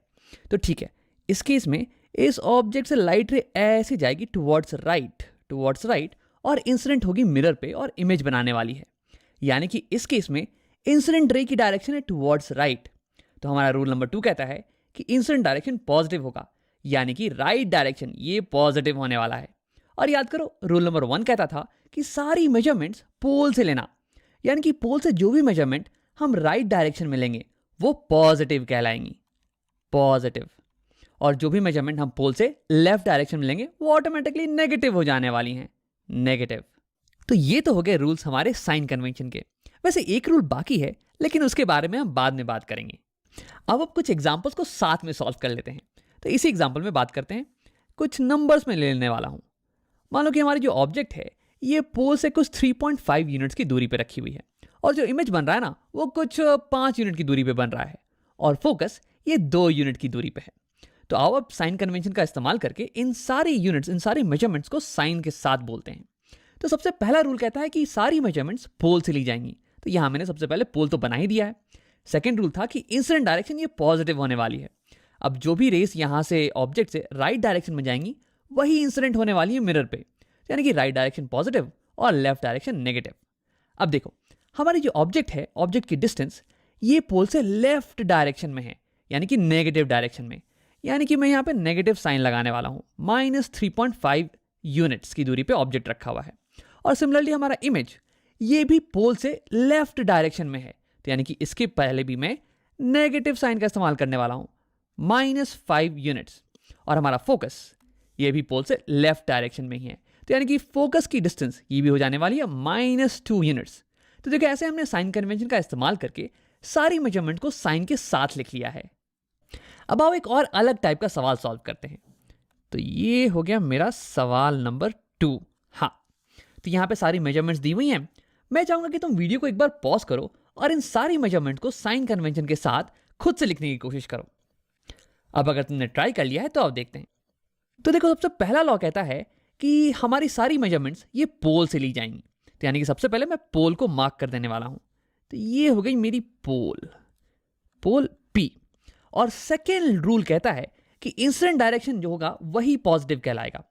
तो ठीक है, इस केस में इस ऑब्जेक्ट से लाइट रे ऐसे जाएगी टुवर्ड्स राइट और इंसिडेंट होगी मिरर पे और इमेज बनाने वाली है। यानी कि इस केस में इंसिडेंट रे की डायरेक्शन है टुवर्ड्स राइट। तो हमारा रूल नंबर 2 कहता है कि इंसिडेंट डायरेक्शन पॉजिटिव होगा, यानी कि राइट डायरेक्शन ये पॉजिटिव होने वाला है। और याद करो, रूल नंबर 1 कहता था कि सारी मेजरमेंट्स पोल से लेना, यानी कि पोल से जो भी मेजरमेंट हम राइट डायरेक्शन में लेंगे वो पॉजिटिव कहलाएंगी, पॉजिटिव। और जो भी मेजरमेंट हम पोल से लेफ्ट डायरेक्शन में लेंगे वो ऑटोमेटिकली नेगेटिव हो जाने वाली हैं, नेगेटिव। तो ये तो हो गए रूल्स हमारे साइन कन्वेंशन के। वैसे एक रूल बाकी है, लेकिन उसके बारे में हम बाद में बात करेंगे। अब कुछ एग्जांपल्स को साथ में सॉल्व कर लेते हैं। तो इसी एग्जांपल में बात करते हैं, कुछ नंबर्स में ले लेने वाला हूं। मान लो कि हमारी जो ऑब्जेक्ट है ये पोल से कुछ 3.5 यूनिट्स की दूरी पे रखी हुई है, और जो इमेज बन रहा है ना वो कुछ 5 यूनिट की दूरी पे बन रहा है, और फोकस ये 2 यूनिट की दूरी पे है। तो आओ अब साइन कन्वेंशन का इस्तेमाल करके इन सारे यूनिट्स, इन सारे मेजरमेंट्स को साइन के साथ बोलते हैं। तो सबसे पहला रूल कहता है कि सारी मेजरमेंट्स पोल से ली जाएंगी। तो यहां मैंने सबसे पहले पोल तो बना ही दिया है। सेकंड रूल था कि इंसिडेंट डायरेक्शन ये पॉजिटिव होने वाली है। अब जो भी रेस यहां से ऑब्जेक्ट से राइट डायरेक्शन में जाएंगी वही इंसिडेंट होने वाली है मिरर पे, यानी कि राइट डायरेक्शन पॉजिटिव और लेफ्ट डायरेक्शन नेगेटिव। अब देखो, हमारी जो ऑब्जेक्ट है, ऑब्जेक्ट की डिस्टेंस ये पोल से लेफ्ट डायरेक्शन में है, यानी कि नेगेटिव डायरेक्शन में। यानी कि मैं यहाँ पे नेगेटिव साइन लगाने वाला हूँ। -3.5 यूनिट्स की दूरी पे ऑब्जेक्ट रखा हुआ है। और सिमिलरली हमारा इमेज ये भी पोल से लेफ्ट डायरेक्शन में है, तो यानी कि इसके पहले भी मैं नेगेटिव साइन का इस्तेमाल करने वाला हूँ, -5 यूनिट्स। और हमारा फोकस ये भी पोल से लेफ्ट डायरेक्शन में ही है, तो यानी कि फोकस की डिस्टेंस ये भी हो जाने वाली है -2 यूनिट्स। तो देखो, ऐसे हमने साइन कन्वेंशन का इस्तेमाल करके सारी मेजरमेंट को साइन के साथ लिख लिया है। अब आओ एक और अलग टाइप का सवाल सॉल्व करते हैं। तो ये हो गया मेरा सवाल नंबर 2। हाँ, तो यहाँ पे सारी मेजरमेंट्स दी हुई हैं। मैं चाहूंगा कि तुम वीडियो को एक बार पॉज करो और इन सारी मेजरमेंट को साइन कन्वेंशन के साथ खुद से लिखने की कोशिश करो। अब अगर तुमने ट्राई कर लिया है तो अब देखते हैं। तो देखो, सबसे पहला लॉ कहता है कि हमारी सारी मेजरमेंट्स ये पोल से ली जाएंगी। तो यानी कि सबसे पहले मैं पोल को मार्क कर देने वाला हूं। तो ये हो गई मेरी पोल P। और सेकेंड रूल कहता है कि इंसिडेंट डायरेक्शन जो होगा वही पॉजिटिव कहलाएगा।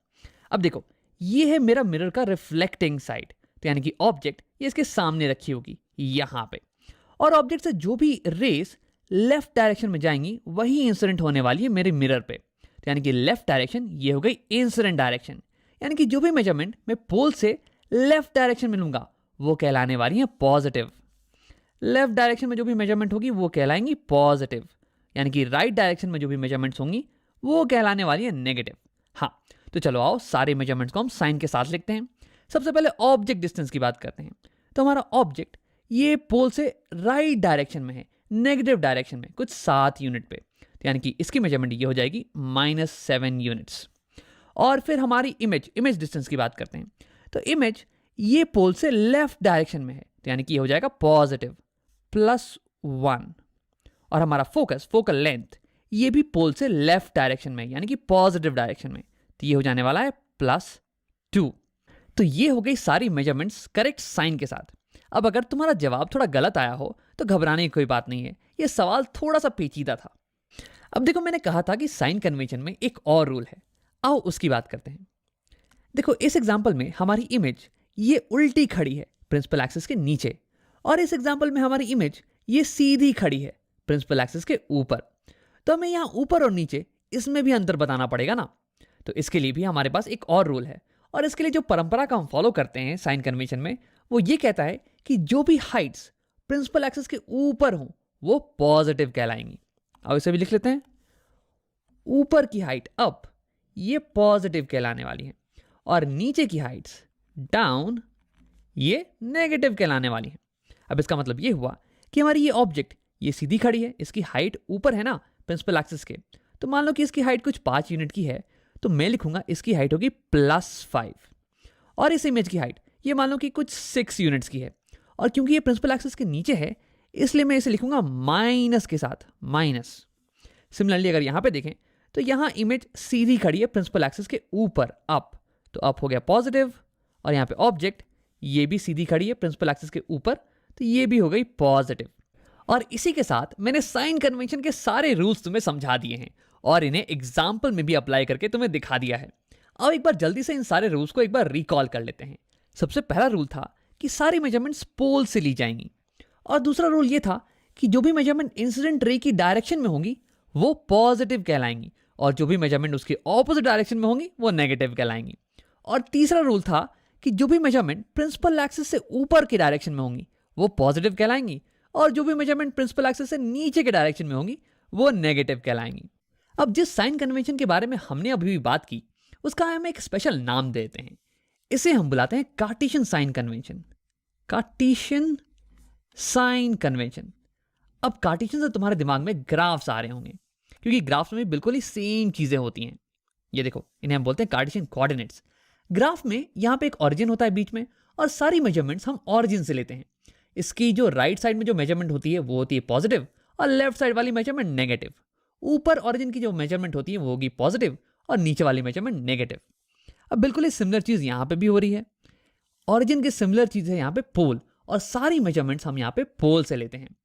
अब देखो, ये है मेरा मिरर का रिफ्लेक्टिंग साइड, तो यानी कि ऑब्जेक्ट ये इसके सामने रखी होगी यहां पे। और ऑब्जेक्ट से जो भी रेस लेफ्ट डायरेक्शन में जाएंगी वही इंसिडेंट होने वाली है मेरे मिरर पे। तो यानी कि लेफ्ट डायरेक्शन ये हो गई इंसिडेंट डायरेक्शन। यानी कि जो भी मेजरमेंट मैं पोल से लेफ्ट डायरेक्शन में लूंगा वो कहलाने वाली है पॉजिटिव। लेफ्ट डायरेक्शन में जो भी मेजरमेंट होगी वो कहलाएंगी पॉजिटिव। यानी कि राइट डायरेक्शन में जो भी मेजरमेंट्स होंगी वो कहलाने वाली है नेगेटिव। हाँ, तो चलो आओ सारे मेजरमेंट्स को हम साइन के साथ लिखते हैं। सबसे पहले ऑब्जेक्ट डिस्टेंस की बात करते हैं। तो हमारा ऑब्जेक्ट ये पोल से राइट डायरेक्शन में है, नेगेटिव डायरेक्शन में, कुछ 7 यूनिट पे। तो यानी कि इसकी मेजरमेंट ये हो जाएगी -7 यूनिट्स। और फिर हमारी इमेज डिस्टेंस की बात करते हैं। तो इमेज ये पोल से लेफ्ट डायरेक्शन में है, तो यानी कि ये हो जाएगा पॉजिटिव +1। और हमारा फोकल लेंथ ये भी पोल से लेफ्ट डायरेक्शन में, यानी कि पॉजिटिव डायरेक्शन में, तो ये हो जाने वाला है +2। तो ये हो गई सारी मेजरमेंट्स करेक्ट साइन के साथ। अब अगर तुम्हारा जवाब थोड़ा गलत आया हो तो घबराने की कोई बात नहीं है, ये सवाल थोड़ा सा पेचीदा था। अब देखो, मैंने कहा था कि साइन कन्वेंशन में एक और रूल है, आओ उसकी बात करते हैं। देखो, इस एग्जांपल में हमारी इमेज ये उल्टी खड़ी है प्रिंसिपल एक्सिस के नीचे, और इस एग्जांपल में हमारी इमेज ये सीधी खड़ी है प्रिंसिपल एक्सिस के ऊपर। तो हमें यहाँ ऊपर और नीचे इसमें भी अंतर बताना पड़ेगा ना। तो इसके लिए भी हमारे पास एक और रूल है, और इसके लिए जो परंपरा का हम फॉलो करते हैं साइन कन्वेंशन में, वो ये कहता है कि जो भी हाइट्स प्रिंसिपल एक्सिस के ऊपर हों वो पॉजिटिव कहलाएंगी। अब इसे भी लिख लेते हैं। ऊपर की हाइट अप ये पॉजिटिव कहलाने वाली है, और नीचे की हाइट्स डाउन ये नेगेटिव कहलाने वाली है। अब इसका मतलब ये हुआ कि हमारी ये ऑब्जेक्ट ये सीधी खड़ी है, इसकी हाइट ऊपर है ना प्रिंसिपल एक्सिस के। तो मान लो कि इसकी हाइट कुछ 5 यूनिट की है, तो मैं लिखूंगा इसकी हाइट होगी +5। और इस इमेज की हाइट ये मान लो कि कुछ 6 यूनिट्स की है, और क्योंकि ये प्रिंसिपल एक्सिस के नीचे है इसलिए मैं इसे लिखूंगा माइनस के साथ, माइनस। सिमिलरली अगर यहां पे देखें तो यहां इमेज सीधी खड़ी है प्रिंसिपल एक्सिस के ऊपर अप, तो अप हो गया पॉजिटिव। और यहां पे ऑब्जेक्ट ये भी सीधी खड़ी है प्रिंसिपल एक्सिस के ऊपर, तो ये भी हो गई पॉजिटिव। और इसी के साथ मैंने साइन कन्वेंशन के सारे रूल्स तुम्हें समझा दिए हैं और इन्हें एग्जाम्पल में भी अप्लाई करके तुम्हें दिखा दिया है। अब एक बार जल्दी से इन सारे रूल्स को एक बार रिकॉल कर लेते हैं। सबसे पहला रूल था कि सारी मेजरमेंट्स पोल से ली जाएंगी, और दूसरा रूल ये था कि जो भी मेजरमेंट इंसिडेंट रे की डायरेक्शन में होंगी वो पॉजिटिव कहलाएंगी, और जो भी मेजरमेंट उसके ऑपोजिट डायरेक्शन में होंगी वो नेगेटिव कहलाएंगी। और तीसरा रूल था कि जो भी मेजरमेंट प्रिंसिपल एक्सिस से ऊपर की डायरेक्शन में होंगी वो पॉजिटिव कहलाएंगी, और जो भी मेजरमेंट प्रिंसिपल एक्सिस से नीचे के डायरेक्शन में होंगी वो नेगेटिव कहलाएंगी। अब जिस साइन कन्वेंशन के बारे में हमने अभी भी बात की उसका हम एक स्पेशल नाम देते हैं। इसे हम बुलाते हैं Cartesian sign convention. Cartesian sign convention. अब कार्टेशियन से तुम्हारे दिमाग में ग्राफ्स आ रहे होंगे, क्योंकि ग्राफ्स में बिल्कुल ही सेम चीजें होती हैं। ये देखो, इन्हें हम बोलते हैं कार्टेशियन कोऑर्डिनेट्स। ग्राफ में यहाँ पे एक ऑरिजिन होता है बीच में, और सारी मेजरमेंट्स हम ऑरिजिन से लेते हैं। इसकी जो राइट साइड में जो मेजरमेंट होती है वो होती है पॉजिटिव, और लेफ्ट साइड वाली मेजरमेंट नेगेटिव। ऊपर ऑरिजिन की जो मेजरमेंट होती है वो होगी पॉजिटिव, और नीचे वाली मेजरमेंट नेगेटिव। अब बिल्कुल ही सिमिलर चीज यहाँ पे भी हो रही है। ऑरिजिन की सिमिलर चीज है यहाँ पे पोल, और सारी मेजरमेंट्स हम यहाँ पे पोल से लेते हैं।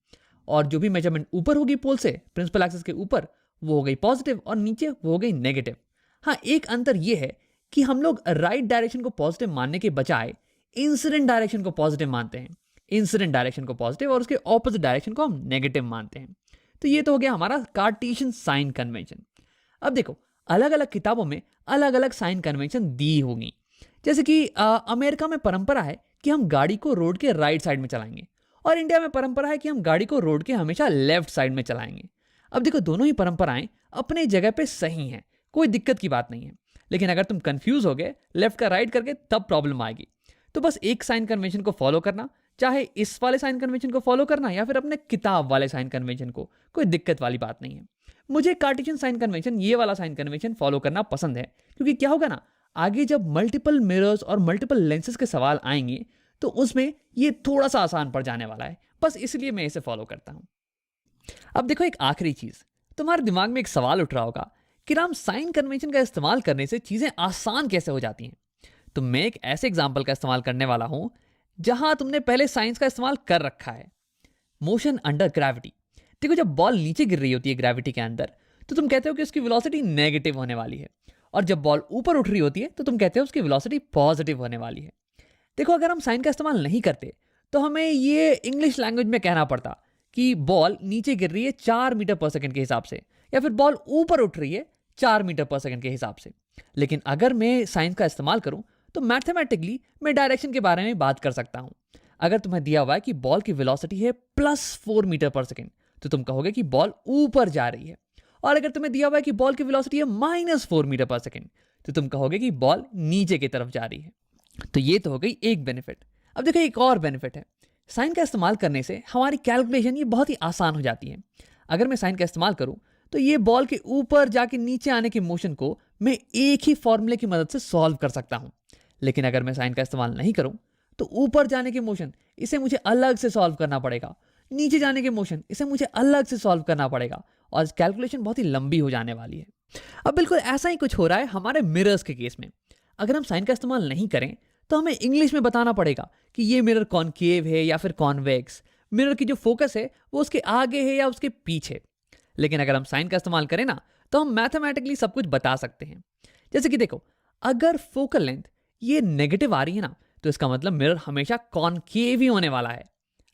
और जो भी मेजरमेंट ऊपर होगी पोल से प्रिंसिपल एक्सिस के ऊपर वो हो गई पॉजिटिव, और नीचे वो हो गई नेगेटिव। हाँ, एक अंतर ये है कि हम लोग राइट डायरेक्शन को पॉजिटिव मानने के बजाय इंसिडेंट डायरेक्शन को पॉजिटिव मानते हैं। इंसिडेंट डायरेक्शन को पॉजिटिव और उसके ऑपोजिट डायरेक्शन को हम नेगेटिव मानते हैं। तो ये तो हो गया हमारा कार्टेशियन साइन कन्वेंशन। अब देखो, अलग अलग किताबों में अलग अलग साइन कन्वेंशन दी होंगी। जैसे कि अमेरिका में परंपरा है कि हम गाड़ी को रोड के राइट साइड में चलाएंगे, और इंडिया में परंपरा है कि हम गाड़ी को रोड के हमेशा लेफ्ट साइड में चलाएंगे। अब देखो, दोनों ही परंपराएं अपने जगह पे सही हैं, कोई दिक्कत की बात नहीं है। लेकिन अगर तुम कंफ्यूज हो गए लेफ्ट का राइट करके, तब प्रॉब्लम आएगी। तो बस एक साइन कन्वेंशन को फॉलो करना, चाहे इस वाले साइन कन्वेंशन को फॉलो करना या फिर अपने किताब वाले साइन कन्वेंशन को, कोई दिक्कत वाली बात नहीं है। मुझे कार्टेशियन साइन कन्वेंशन, ये वाला साइन कन्वेंशन फॉलो करना पसंद है, क्योंकि क्या होगा ना, आगे जब मल्टीपल मिरर्स और मल्टीपल लेंसेज के सवाल आएंगे तो उसमें ये थोड़ा सा आसान पड़ जाने वाला है। बस इसलिए मैं इसे फॉलो करता हूं। अब देखो, एक आखिरी चीज, तुम्हारे दिमाग में एक सवाल उठ रहा होगा कि राम, साइन कन्वेंशन का इस्तेमाल करने से चीजें आसान कैसे हो जाती हैं। तो मैं एक ऐसे एग्जाम्पल का इस्तेमाल करने वाला हूं जहां तुमने पहले साइंस का इस्तेमाल कर रखा है, मोशन अंडर ग्रेविटी। देखो, जब बॉल नीचे गिर रही होती है ग्रेविटी के अंदर, तो तुम कहते हो कि उसकी वेलोसिटी नेगेटिव होने वाली है, और जब बॉल ऊपर उठ रही होती है तो तुम कहते हो उसकी वेलोसिटी पॉजिटिव होने वाली है। देखो, अगर हम साइन का इस्तेमाल नहीं करते तो हमें ये इंग्लिश लैंग्वेज में कहना पड़ता कि बॉल नीचे गिर रही है 4 मीटर पर सेकंड के हिसाब से, या फिर बॉल ऊपर उठ रही है 4 मीटर पर सेकंड के हिसाब से। लेकिन अगर मैं साइन का इस्तेमाल करूं तो मैथमेटिकली मैं डायरेक्शन के बारे में बात कर सकता हूं। अगर तुम्हें दिया हुआ है कि बॉल की वेलोसिटी है +4 मीटर पर सेकंड, तो तुम कहोगे कि बॉल ऊपर जा रही है। और अगर तुम्हें दिया हुआ है कि बॉल की वेलोसिटी है -4 मीटर पर सेकंड, तो तुम कहोगे कि बॉल नीचे की तरफ जा रही है। तो ये तो हो गई एक बेनिफिट। अब देखो, एक और बेनिफिट है, साइन का इस्तेमाल करने से हमारी कैलकुलेशन ये बहुत ही आसान हो जाती है। अगर मैं साइन का इस्तेमाल करूं तो ये बॉल के ऊपर जाके नीचे आने के मोशन को मैं एक ही फॉर्मूले की मदद से सॉल्व कर सकता हूं। लेकिन अगर मैं साइन का इस्तेमाल नहीं करूं तो ऊपर जाने के मोशन, इसे मुझे अलग से सॉल्व करना पड़ेगा, नीचे जाने के मोशन, इसे मुझे अलग से सॉल्व करना पड़ेगा, और कैलकुलेशन बहुत ही लंबी हो जाने वाली है। अब बिल्कुल ऐसा ही कुछ हो रहा है हमारे मिरर्स के केस में। अगर हम साइन का इस्तेमाल नहीं करें तो हमें इंग्लिश में बताना पड़ेगा कि ये मिरर कॉनकेव है या फिर कॉन्वेक्स, मिरर की जो फोकस है वो उसके आगे है या उसके पीछे। लेकिन अगर हम साइन का इस्तेमाल करें ना, तो हम मैथमेटिकली सब कुछ बता सकते हैं। जैसे कि देखो, अगर फोकल लेंथ ये नेगेटिव आ रही है ना, तो इसका मतलब मिरर हमेशा कॉनकेव ही होने वाला है।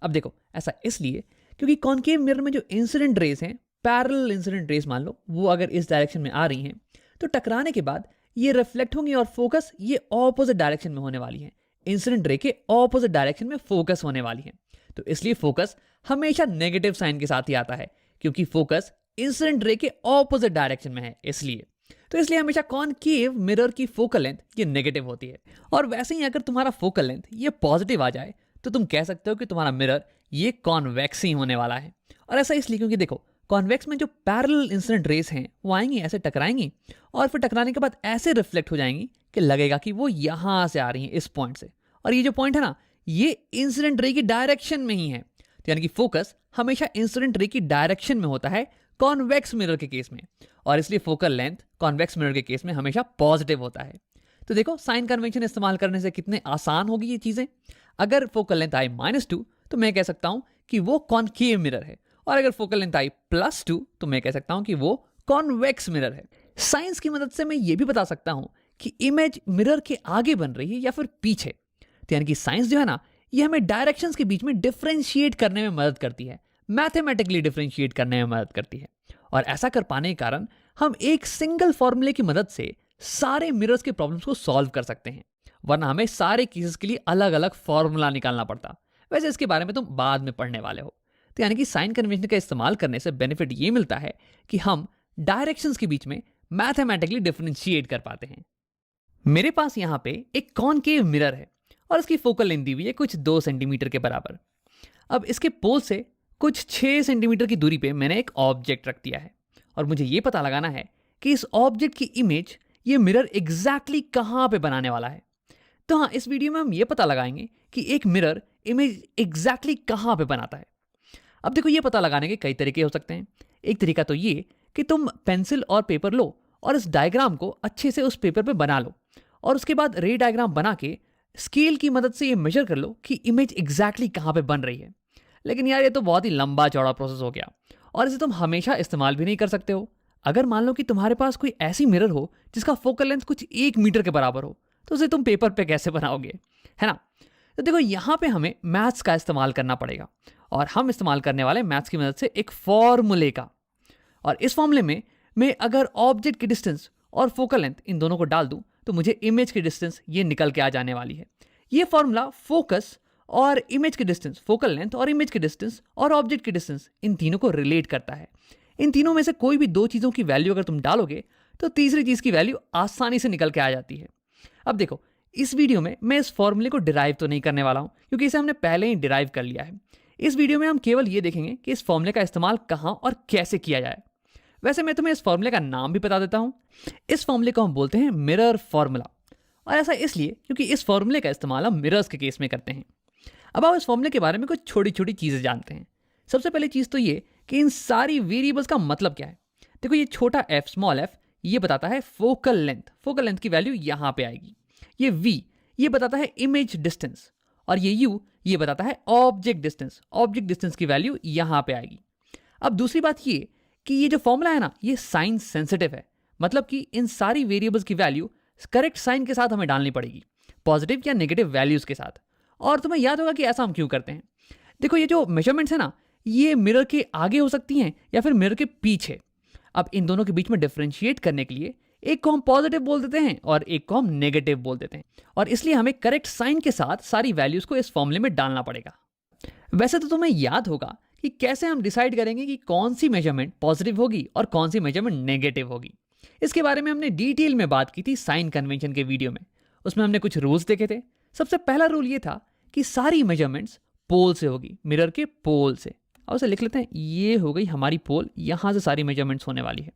अब देखो, ऐसा इसलिए क्योंकि कॉनकेव मिरर में जो इंसिडेंट रेस हैं, पैरेलल इंसिडेंट रेस मान लो, वो अगर इस डायरेक्शन में आ रही हैं तो टकराने के बाद ये रिफ्लेक्ट होंगी और फोकस ये ऑपोजिट डायरेक्शन में होने वाली है। इंसिडेंट रे के ऑपोजिट डायरेक्शन में फोकस होने वाली है। तो इसलिए फोकस हमेशा नेगेटिव साइन के साथ ही आता है, क्योंकि फोकस इंसिडेंट रे के ऑपोजिट डायरेक्शन में है। इसलिए हमेशा कॉनकेव मिरर की फोकल लेंथ ये नेगेटिव होती है। और वैसे ही अगर तुम्हारा फोकल लेंथ ये पॉजिटिव आ जाए तो तुम कह सकते हो कि तुम्हारा मिरर ये कॉन्वेक्स ही होने वाला है। और ऐसा इसलिए क्योंकि देखो, कॉन्वेक्स में जो पैरेलल इंसिडेंट रेस हैं वो आएंगी, ऐसे टकराएंगी, और फिर टकराने के बाद ऐसे रिफ्लेक्ट हो जाएंगी कि लगेगा कि वो यहां से आ रही हैं, इस पॉइंट से। और ये जो पॉइंट है ना, ये इंसिडेंट रे की डायरेक्शन में ही है। तो यानी कि फोकस हमेशा इंसिडेंट रे की डायरेक्शन में होता है कॉन्वेक्स मिरर के केस में, और इसलिए फोकल लेंथ कॉन्वेक्स मिरर के केस में हमेशा पॉजिटिव होता है। तो देखो, साइन कन्वेंशन इस्तेमाल करने से कितने आसान होगी ये चीजें। अगर फोकल लेंथ आई -2 तो मैं कह सकता हूं कि वो कॉनकेव मिरर है, और अगर फोकल लेंथ आई +2 तो मैं कह सकता हूं कि वो कॉन्वेक्स मिरर है। साइंस की मदद से मैं ये भी बता सकता हूं कि इमेज मिरर के आगे बन रही है या फिर पीछे। तो यानी कि साइंस जो है ना, ये हमें डायरेक्शंस के बीच में डिफरेंशिएट करने में मदद करती है, मैथमेटिकली डिफरेंशिएट करने में मदद करती है। और ऐसा कर पाने के कारण हम एक सिंगल फॉर्मूले की मदद से सारे मिरर्स के प्रॉब्लम्स को सॉल्व कर सकते हैं, वरना हमें सारे केसेस के लिए अलग अलग फॉर्मूला निकालना पड़ता। वैसे इसके बारे में तुम बाद में पढ़ने वाले हो। तो यानी कि साइन कन्वेंशन का इस्तेमाल करने से बेनिफिट ये मिलता है कि हम डायरेक्शंस के बीच में मैथमेटिकली डिफरेंशिएट कर पाते हैं। मेरे पास यहाँ पे एक कॉनकेव मिरर है और इसकी फोकल लेंथ दी हुई है कुछ 2 सेंटीमीटर के बराबर। अब इसके पोल से कुछ 6 सेंटीमीटर की दूरी पे मैंने एक ऑब्जेक्ट रख दिया है, और मुझे ये पता लगाना है कि इस ऑब्जेक्ट की इमेज ये मिरर एग्जैक्टली कहाँ पे बनाने वाला है। तो हाँ, इस वीडियो में हम ये पता लगाएंगे कि एक मिरर इमेज एग्जैक्टली कहाँ पे बनाता है। अब देखो, ये पता लगाने के कई तरीके हो सकते हैं। एक तरीका तो ये कि तुम पेंसिल और पेपर लो और इस डायग्राम को अच्छे से उस पेपर पे बना लो, और उसके बाद रे डायग्राम बना के स्केल की मदद से ये मेजर कर लो कि इमेज एग्जैक्टली कहाँ पे बन रही है। लेकिन यार, ये तो बहुत ही लंबा चौड़ा प्रोसेस हो गया, और इसे तुम हमेशा इस्तेमाल भी नहीं कर सकते हो। अगर मान लो कि तुम्हारे पास कोई ऐसी मिरर हो जिसका फोकल लेंथ कुछ 1 मीटर के बराबर हो, तो उसे तुम पेपर पे कैसे बनाओगे, है ना। तो देखो यहाँ पे हमें मैथ्स का इस्तेमाल करना पड़ेगा और हम इस्तेमाल करने वाले मैथ्स की मदद से एक फॉर्मूले का। और इस फॉर्मूले में मैं अगर ऑब्जेक्ट की डिस्टेंस और फोकल लेंथ इन दोनों को डाल दूं तो मुझे इमेज की डिस्टेंस ये निकल के आ जाने वाली है। ये फॉर्मूला फोकस और इमेज की डिस्टेंस, फोकल लेंथ और इमेज की डिस्टेंस और ऑब्जेक्ट की डिस्टेंस, इन तीनों को रिलेट करता है। इन तीनों में से कोई भी दो चीज़ों की वैल्यू अगर तुम डालोगे तो तीसरी चीज़ की वैल्यू आसानी से निकल के आ जाती है। अब देखो, इस वीडियो में मैं इस फॉर्मूले को डिराइव तो नहीं करने वाला हूं क्योंकि इसे हमने पहले ही डिराइव कर लिया है। इस वीडियो में हम केवल ये देखेंगे कि इस फॉर्मूले का इस्तेमाल कहाँ और कैसे किया जाए। वैसे मैं तुम्हें इस फॉर्मूले का नाम भी बता देता हूं। इस फॉर्मूले को हम बोलते हैं मिरर फॉर्मूला, और ऐसा इसलिए क्योंकि इस फॉर्मूले का इस्तेमाल हम मिरर्स के केस में करते हैं। अब आप इस फॉर्मूले के बारे में कुछ छोटी छोटी चीज़ें जानते हैं। सबसे पहली चीज़ तो ये कि इन सारी वेरिएबल्स का मतलब क्या है। देखो, ये छोटा f, स्मॉल f, ये बताता है फोकल लेंथ। फोकल लेंथ की वैल्यू यहाँ पे आएगी। ये v, ये बताता है इमेज डिस्टेंस, और ये u, ये बताता है ऑब्जेक्ट डिस्टेंस। ऑब्जेक्ट डिस्टेंस की वैल्यू यहाँ पे आएगी। अब दूसरी बात ये कि ये जो फॉर्मूला है ना, ये साइन सेंसिटिव है, मतलब कि इन सारी वेरिएबल्स की वैल्यू करेक्ट साइन के साथ हमें डालनी पड़ेगी, पॉजिटिव या नेगेटिव वैल्यूज के साथ। और तुम्हें याद होगा कि ऐसा हम क्यों करते हैं। देखो, ये जो मेजरमेंट्स है ना, ये मिरर के आगे हो सकती हैं या फिर मिरर के पीछे। अब इन दोनों के बीच में डिफरेंशिएट करने के लिए एक को हम पॉजिटिव बोल देते हैं और एक को हम नेगेटिव बोल देते हैं, और इसलिए हमें करेक्ट साइन के साथ सारी वैल्यूज को इस फॉर्मूले में डालना पड़ेगा। वैसे तो तुम्हें याद होगा कि कैसे हम डिसाइड करेंगे कि कौन सी मेजरमेंट पॉजिटिव होगी और कौन सी मेजरमेंट नेगेटिव होगी। इसके बारे में हमने डिटेल में बात की थी साइन कन्वेंशन के वीडियो में। उसमें हमने कुछ रूल्स देखे थे। सबसे पहला रूल ये था कि सारी मेजरमेंट्स पोल से होगी, मिरर के पोल से। और उसे लिख लेते हैं, ये हो गई हमारी पोल, यहाँ से सारी मेजरमेंट्स होने वाली है।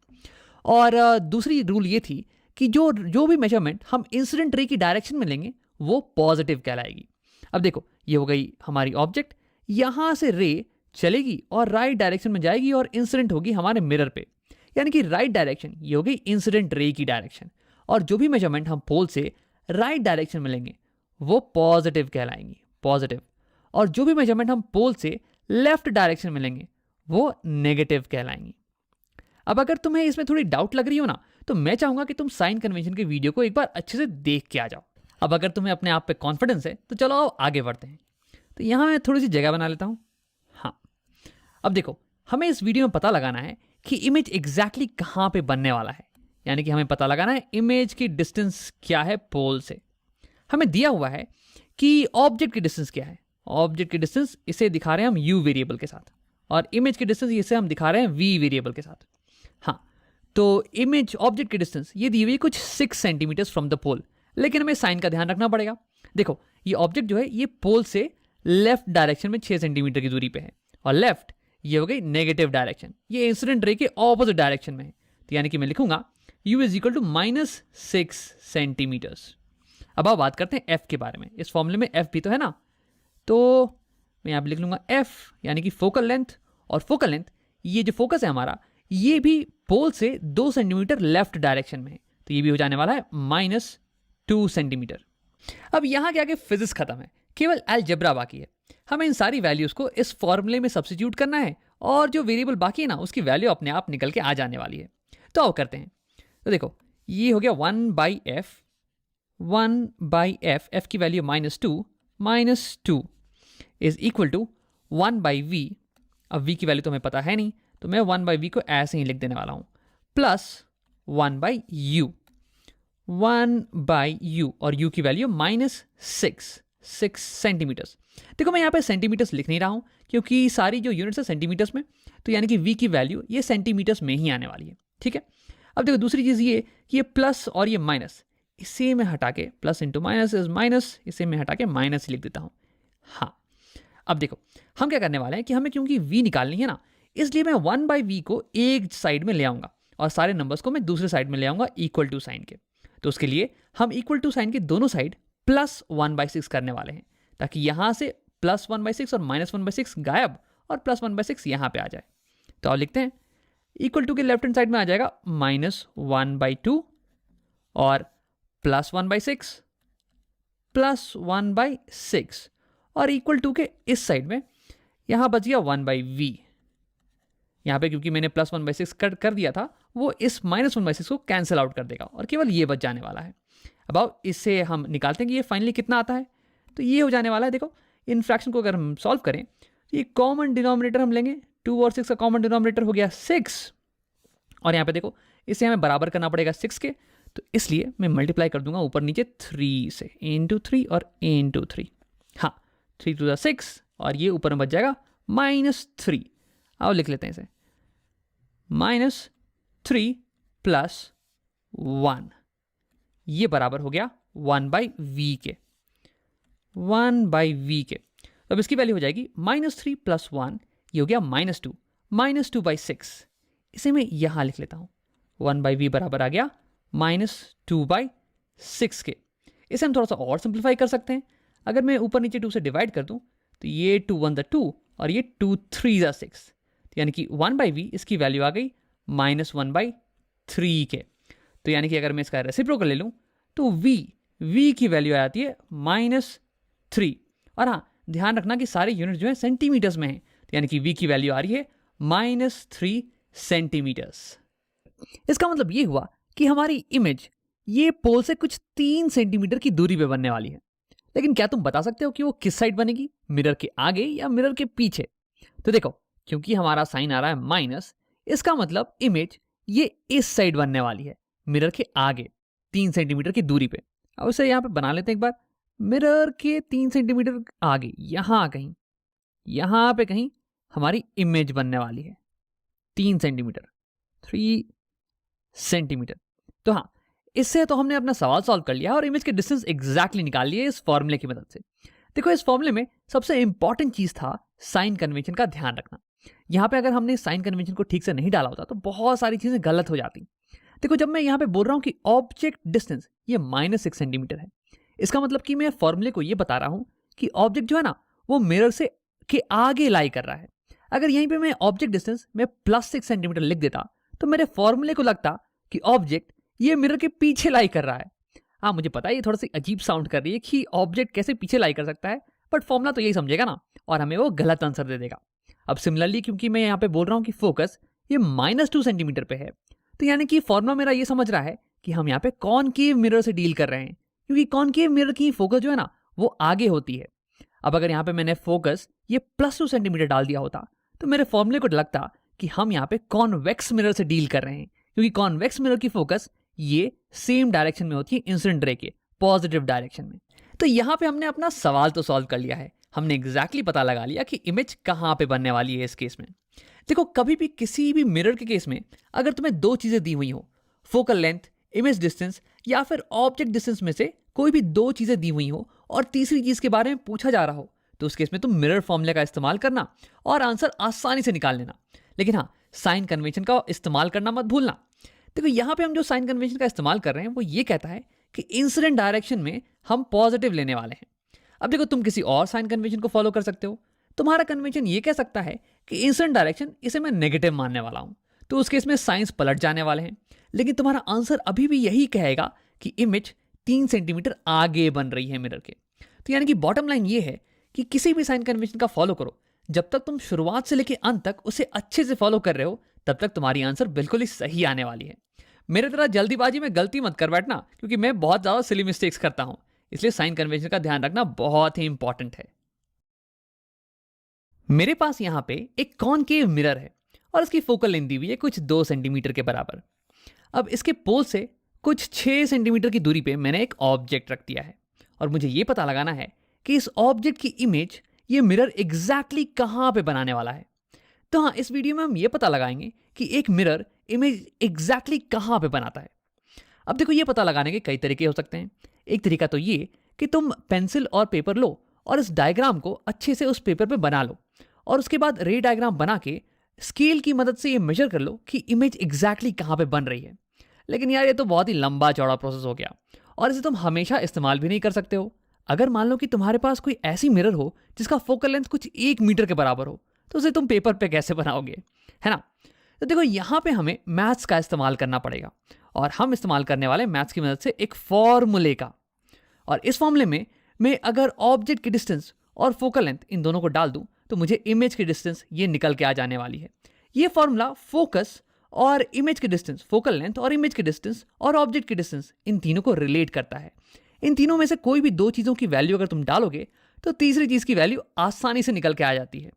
और दूसरी रूल ये थी कि जो भी मेजरमेंट हम इंसिडेंट रे की डायरेक्शन में लेंगे वो पॉजिटिव कहलाएगी। अब देखो, ये हो गई हमारी ऑब्जेक्ट, यहाँ से रे चलेगी और राइट डायरेक्शन में जाएगी और इंसिडेंट होगी हमारे मिरर पे, यानी कि राइट डायरेक्शन ये हो गई इंसिडेंट रे की डायरेक्शन। और जो भी मेजरमेंट हम पोल से राइट डायरेक्शन में लेंगे वो पॉजिटिव कहलाएंगी, पॉजिटिव। और जो भी मेजरमेंट हम पोल से लेफ्ट डायरेक्शन में लेंगे वो नेगेटिव कहलाएंगी। अब अगर तुम्हें इसमें थोड़ी डाउट लग रही हो ना, तो मैं चाहूंगा कि तुम साइन कन्वेंशन के वीडियो को एक बार अच्छे से देख के आ जाओ। अब अगर तुम्हें अपने आप पे कॉन्फिडेंस है तो चलो आओ आगे बढ़ते हैं। तो यहाँ मैं थोड़ी सी जगह बना लेता हूँ। हाँ, अब देखो, हमें इस वीडियो में पता लगाना है कि इमेज एग्जैक्टली कहाँ पे बनने वाला है, यानी कि हमें पता लगाना है इमेज की डिस्टेंस क्या है पोल से। हमें दिया हुआ है कि ऑब्जेक्ट की डिस्टेंस क्या है। ऑब्जेक्ट की डिस्टेंस इसे दिखा रहे हैं हम u वेरिएबल के साथ, और इमेज की डिस्टेंस इसे हम दिखा रहे हैं v वेरिएबल के साथ। हाँ, तो इमेज ऑब्जेक्ट की डिस्टेंस ये दी हुई है कुछ 6 सेंटीमीटर फ्रॉम द पोल, लेकिन हमें साइन का ध्यान रखना पड़ेगा। देखो, ये ऑब्जेक्ट जो है ये पोल से लेफ्ट डायरेक्शन में 6 सेंटीमीटर की दूरी पे है, और लेफ्ट ये हो गई नेगेटिव डायरेक्शन, ये इंसिडेंट रे के ऑपोजिट डायरेक्शन में है। तो यानी कि मैं लिखूंगा u is equal to -6 centimetres. अब आप बात करते हैं f के बारे में। इस फॉर्मूले में f भी तो है ना, तो मैं यहाँ पे लिख लूंगा f यानी कि फोकल लेंथ, और फोकल लेंथ ये जो फोकस है हमारा ये भी पोल से 2 सेंटीमीटर लेफ्ट डायरेक्शन में है, तो ये भी हो जाने वाला है -2 सेंटीमीटर। अब यहाँ के आगे फिजिक्स खत्म है, केवल अलजेब्रा बाकी है। हमें इन सारी वैल्यूज को इस फॉर्मूले में सब्स्टिट्यूट करना है, और जो वेरिएबल बाकी है ना उसकी वैल्यू अपने आप निकल के आ जाने वाली है। तो आओ करते हैं। तो देखो, ये हो गया 1/f, f की value -2 is equal to 1/v। अब v की वैल्यू तो हमें पता है नहीं, तो मैं 1/v को ऐसे ही लिख देने वाला हूं, प्लस 1/u, 1/u, और u की वैल्यू -6 सेंटीमीटर्स। देखो, मैं यहाँ पे सेंटीमीटर्स लिख नहीं रहा हूँ क्योंकि सारी जो यूनिट्स है सेंटीमीटर्स में, तो यानी कि v की वैल्यू ये सेंटीमीटर्स में ही आने वाली है। ठीक है। अब देखो, दूसरी चीज़ ये कि ये प्लस और ये माइनस, इसे मैं हटा के plus into minus is minus, इसे मैं हटा के माइनस ही लिख देता हूँ। हाँ, अब देखो, हम क्या करने वाले हैं कि हमें क्योंकि v निकालनी है ना, इसलिए मैं 1/v को एक साइड में ले आऊँगा और सारे नंबर्स को मैं दूसरे साइड में ले आऊँगा इक्वल टू साइन के। तो उसके लिए हम इक्वल टू साइन के दोनों साइड प्लस 1/6 करने वाले हैं, ताकि यहाँ से प्लस 1/6 और -1/6 गायब और प्लस 1/6 यहाँ पे आ जाए। तो आप लिखते हैं इक्वल टू के लेफ्ट हैंड साइड में आ जाएगा -1/2 और प्लस 1/6 प्लस 1/6, और इक्वल टू के इस साइड में यहाँ बच गया 1/v। यहाँ पे क्योंकि मैंने प्लस 1/6 कर दिया था, वो इस -1/6 को कैंसिल आउट कर देगा और केवल ये बच जाने वाला है। अब आओ इसे हम निकालते हैं कि ये फाइनली कितना आता है। तो ये हो जाने वाला है। देखो इन फ्रैक्शन को अगर हम सॉल्व करें, ये कॉमन डिनोमिनेटर हम लेंगे, 2 और 6 का कॉमन डिनोमिनेटर हो गया 6, और यहाँ पे देखो इसे हमें बराबर करना पड़ेगा 6 के, तो इसलिए मैं मल्टीप्लाई कर दूंगा ऊपर नीचे 3 से, इंटू 3 और इंटू 3, हाँ 3 टू द 6, और ये ऊपर में बच जाएगा -3। आओ लिख लेते हैं इसे, -3 प्लस 1, ये बराबर हो गया 1/v के, 1/v के। तो अब इसकी वैल्यू हो जाएगी -3 प्लस 1, ये हो गया -2, -2/6। इसे मैं यहां लिख लेता हूं, 1/v बराबर आ गया -2/6 के। इसे हम थोड़ा सा और सिंप्लीफाई कर सकते हैं। अगर मैं ऊपर नीचे 2 से डिवाइड कर दूं, तो ये 2 1 2 और ये 2 3 6, यानी कि 1/v इसकी वैल्यू आ गई -1/3 के। तो यानी कि अगर मैं इसका रेसिप्रोकल ले लूं, तो v की वैल्यू आ जाती है -3। और हाँ, ध्यान रखना कि सारे यूनिट जो है सेंटीमीटर्स में है, तो यानी कि v की वैल्यू आ रही है -3 सेंटीमीटर्स। इसका मतलब ये हुआ कि हमारी इमेज ये पोल से कुछ 3 सेंटीमीटर की दूरी पे बनने वाली है। लेकिन क्या तुम बता सकते हो कि वो किस साइड बनेगी, मिरर के आगे या मिरर के पीछे? तो देखो, क्योंकि हमारा साइन आ रहा है माइनस, इसका मतलब इमेज ये इस साइड बनने वाली है, मिरर के आगे 3 सेंटीमीटर की दूरी पे। अब उसे यहाँ पे बना लेते हैं एक बार, मिरर के 3 सेंटीमीटर आगे यहाँ पे कहीं हमारी इमेज बनने वाली है, 3 सेंटीमीटर, 3 सेंटीमीटर। तो हाँ, इससे तो हमने अपना सवाल सॉल्व कर लिया और इमेज के डिस्टेंस एग्जैक्टली निकाल लिए इस फॉर्मूले की मदद से। देखो इस फॉर्मूले में सबसे इंपॉर्टेंट चीज था साइन कन्वेंशन का ध्यान रखना। यहाँ पे अगर हमने साइन कन्वेंशन को ठीक से नहीं डाला होता तो बहुत सारी चीजें गलत हो जाती। देखो जब मैं यहाँ पे बोल रहा हूँ कि ऑब्जेक्ट डिस्टेंस ये -6 सेंटीमीटर है, इसका मतलब कि मैं फॉर्मूले को ये बता रहा हूँ कि ऑब्जेक्ट जो है ना वो मिरर से के आगे लाई कर रहा है। अगर यहीं पे मैं ऑब्जेक्ट डिस्टेंस में +6 सेंटीमीटर लिख देता तो मेरे फॉर्मूले को लगता कि ऑब्जेक्ट ये मिरर के पीछे लाई कर रहा है। हाँ मुझे पता है ये थोड़ा सा अजीब साउंड कर रही है कि ऑब्जेक्ट कैसे पीछे लाई कर सकता है, बट फॉर्मूला तो यही समझेगा ना, और हमें वो गलत आंसर दे देगा। अब सिमिलरली क्योंकि मैं यहाँ पे बोल रहा हूँ कि फोकस ये -2 सेंटीमीटर पे है, तो यानी कि फॉर्मूला मेरा ये समझ रहा है कि हम यहाँ पे कॉनकेव मिरर से डील कर रहे हैं, क्योंकि कॉनकेव मिरर की फोकस जो है ना वो आगे होती है। अब अगर यहाँ पे मैंने फोकस ये +2 सेंटीमीटर डाल दिया होता तो मेरे फॉर्मूले को लगता कि हम यहाँ पे कॉन्वेक्स मिरर से डील कर रहे हैं, क्योंकि कॉन्वेक्स मिरर की फोकस ये सेम डायरेक्शन में होती है इंसिडेंट रे के, पॉजिटिव डायरेक्शन में। तो यहाँ पे हमने अपना सवाल तो सॉल्व कर लिया है, हमने एग्जैक्टली पता लगा लिया कि इमेज कहाँ पे बनने वाली है इस केस में। देखो कभी भी किसी भी मिरर के केस में अगर तुम्हें 2 चीजें दी हुई हो, फोकल लेंथ, इमेज डिस्टेंस या फिर ऑब्जेक्ट डिस्टेंस में से कोई भी 2 चीजें दी हुई हो और तीसरी चीज के बारे में पूछा जा रहा हो, तो उस केस में तुम मिरर फॉर्मूले का इस्तेमाल करना और आंसर आसानी से निकाल लेना। लेकिन हाँ, साइन कन्वेंशन का इस्तेमाल करना मत भूलना। देखो यहाँ पे हम जो साइन कन्वेंशन का इस्तेमाल कर रहे हैं वो ये कहता है कि इंसिडेंट डायरेक्शन में हम पॉजिटिव लेने वाले हैं। अब देखो तुम किसी और साइन कन्वेंशन को फॉलो कर सकते हो। तुम्हारा कन्वेंशन ये कह सकता है कि इंसिडेंट डायरेक्शन इसे मैं नेगेटिव मानने वाला हूं, तो उस केस में साइंस पलट जाने वाले हैं। लेकिन तुम्हारा आंसर अभी भी यही कहेगा कि इमेज 3 सेंटीमीटर आगे बन रही है मिरर के। तो यानी कि बॉटम लाइन ये है कि किसी भी साइन कन्वेंशन का फॉलो करो, जब तक तुम शुरुआत से लेकर अंत तक उसे अच्छे से फॉलो कर रहे हो तब तक तुम्हारी आंसर बिल्कुल ही सही आने वाली है। मेरे तरह जल्दीबाजी में गलती मत कर बैठना, क्योंकि मैं बहुत ज्यादा सिली मिस्टेक्स करता हूं, इसलिए साइन कन्वेंशन का ध्यान रखना बहुत ही इंपॉर्टेंट है। मेरे पास यहां पे एक कॉनकेव मिरर है और इसकी फोकल लेंथ दी हुई है कुछ 2 सेंटीमीटर के बराबर। अब इसके पोल से कुछ 6 सेंटीमीटर की दूरी पे मैंने एक ऑब्जेक्ट रख दिया है और मुझे ये पता लगाना है कि इस ऑब्जेक्ट की इमेज ये मिरर एग्जैक्टली कहां पे बनाने वाला है। तो हाँ, इस वीडियो में हम ये पता लगाएंगे कि एक मिरर इमेज एग्जैक्टली कहां पे बनाता है। अब देखो ये पता लगाने के कई तरीके हो सकते हैं। एक तरीका तो ये कि तुम पेंसिल और पेपर लो और इस डायग्राम को अच्छे से उस पेपर पे बना लो और उसके बाद रे डायग्राम बना के स्केल की मदद से ये मेजर कर लो कि इमेज एग्जैक्टली कहां पे बन रही है। लेकिन यार ये तो बहुत ही लंबा चौड़ा प्रोसेस हो गया और इसे तुम हमेशा इस्तेमाल भी नहीं कर सकते हो। अगर मान लो कि तुम्हारे पास कोई ऐसी मिरर हो जिसका फोकल लेंथ कुछ 1 मीटर के बराबर हो, तो उसे तुम पेपर पे कैसे बनाओगे, है ना। तो देखो यहाँ पे हमें मैथ्स का इस्तेमाल करना पड़ेगा और हम इस्तेमाल करने वाले मैथ्स की मदद से एक फॉर्मूले का। और इस फॉर्मूले में मैं अगर ऑब्जेक्ट की डिस्टेंस और फोकल लेंथ इन दोनों को डाल दूं तो मुझे इमेज की डिस्टेंस ये निकल के आ जाने वाली है। ये फॉर्मूला फोकस और इमेज की डिस्टेंस, फोकल लेंथ और इमेज की डिस्टेंस और ऑब्जेक्ट की डिस्टेंस इन तीनों को रिलेट करता है। इन तीनों में से कोई भी दो चीज़ों की वैल्यू अगर तुम डालोगे तो तीसरी चीज़ की वैल्यू आसानी से निकल के आ जाती है।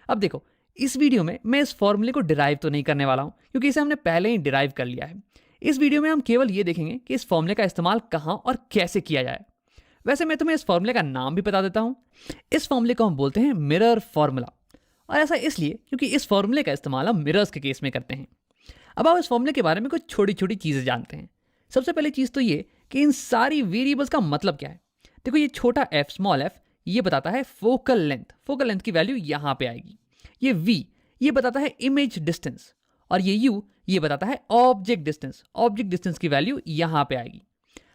अब देखो, इस वीडियो में मैं इस फॉर्मूले को डिराइव तो नहीं करने वाला हूं, क्योंकि इसे हमने पहले ही डिराइव कर लिया है। इस वीडियो में हम केवल ये देखेंगे कि इस फॉर्मूले का इस्तेमाल कहाँ और कैसे किया जाए। वैसे मैं तुम्हें इस फॉर्मूले का नाम भी बता देता हूं। इस फॉर्मूले को हम बोलते हैं मिरर फॉर्मूला, और ऐसा इसलिए क्योंकि इस फॉर्मूले का इस्तेमाल हम मिरर्स के केस में करते हैं। अब आप इस फॉर्मूले के बारे में कुछ छोटी छोटी चीज़ें जानते हैं। सबसे पहली चीज़ तो ये कि इन सारी वेरिएबल्स का मतलब क्या है। देखो, ये छोटा f स्मॉल f ये बताता है फोकल लेंथ की वैल्यू यहाँ पे आएगी। ये v ये बताता है इमेज डिस्टेंस, और ये u ये बताता है ऑब्जेक्ट डिस्टेंस की वैल्यू यहाँ पे आएगी।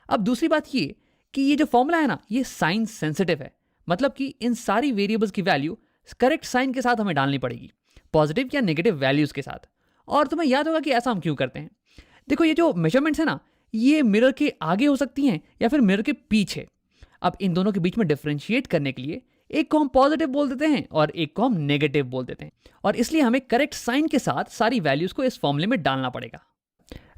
अब दूसरी बात ये कि ये जो फॉर्मूला है ना, ये साइन सेंसिटिव है, मतलब कि इन सारी वेरिएबल्स की वैल्यू करेक्ट साइन के साथ हमें डालनी पड़ेगी, पॉजिटिव या नेगेटिव वैल्यूज के साथ। और तुम्हें याद होगा कि ऐसा हम क्यों करते हैं। देखो, ये जो मेजरमेंट्स है ना, ये मिरर के आगे हो सकती हैं या फिर मिरर के पीछे। अब इन दोनों के बीच में डिफरेंशिएट करने के लिए एक को हम पॉजिटिव बोल देते हैं और एक को हम नेगेटिव बोल देते हैं, और इसलिए हमें करेक्ट साइन के साथ सारी वैल्यूज को इस फॉर्मूले में डालना पड़ेगा।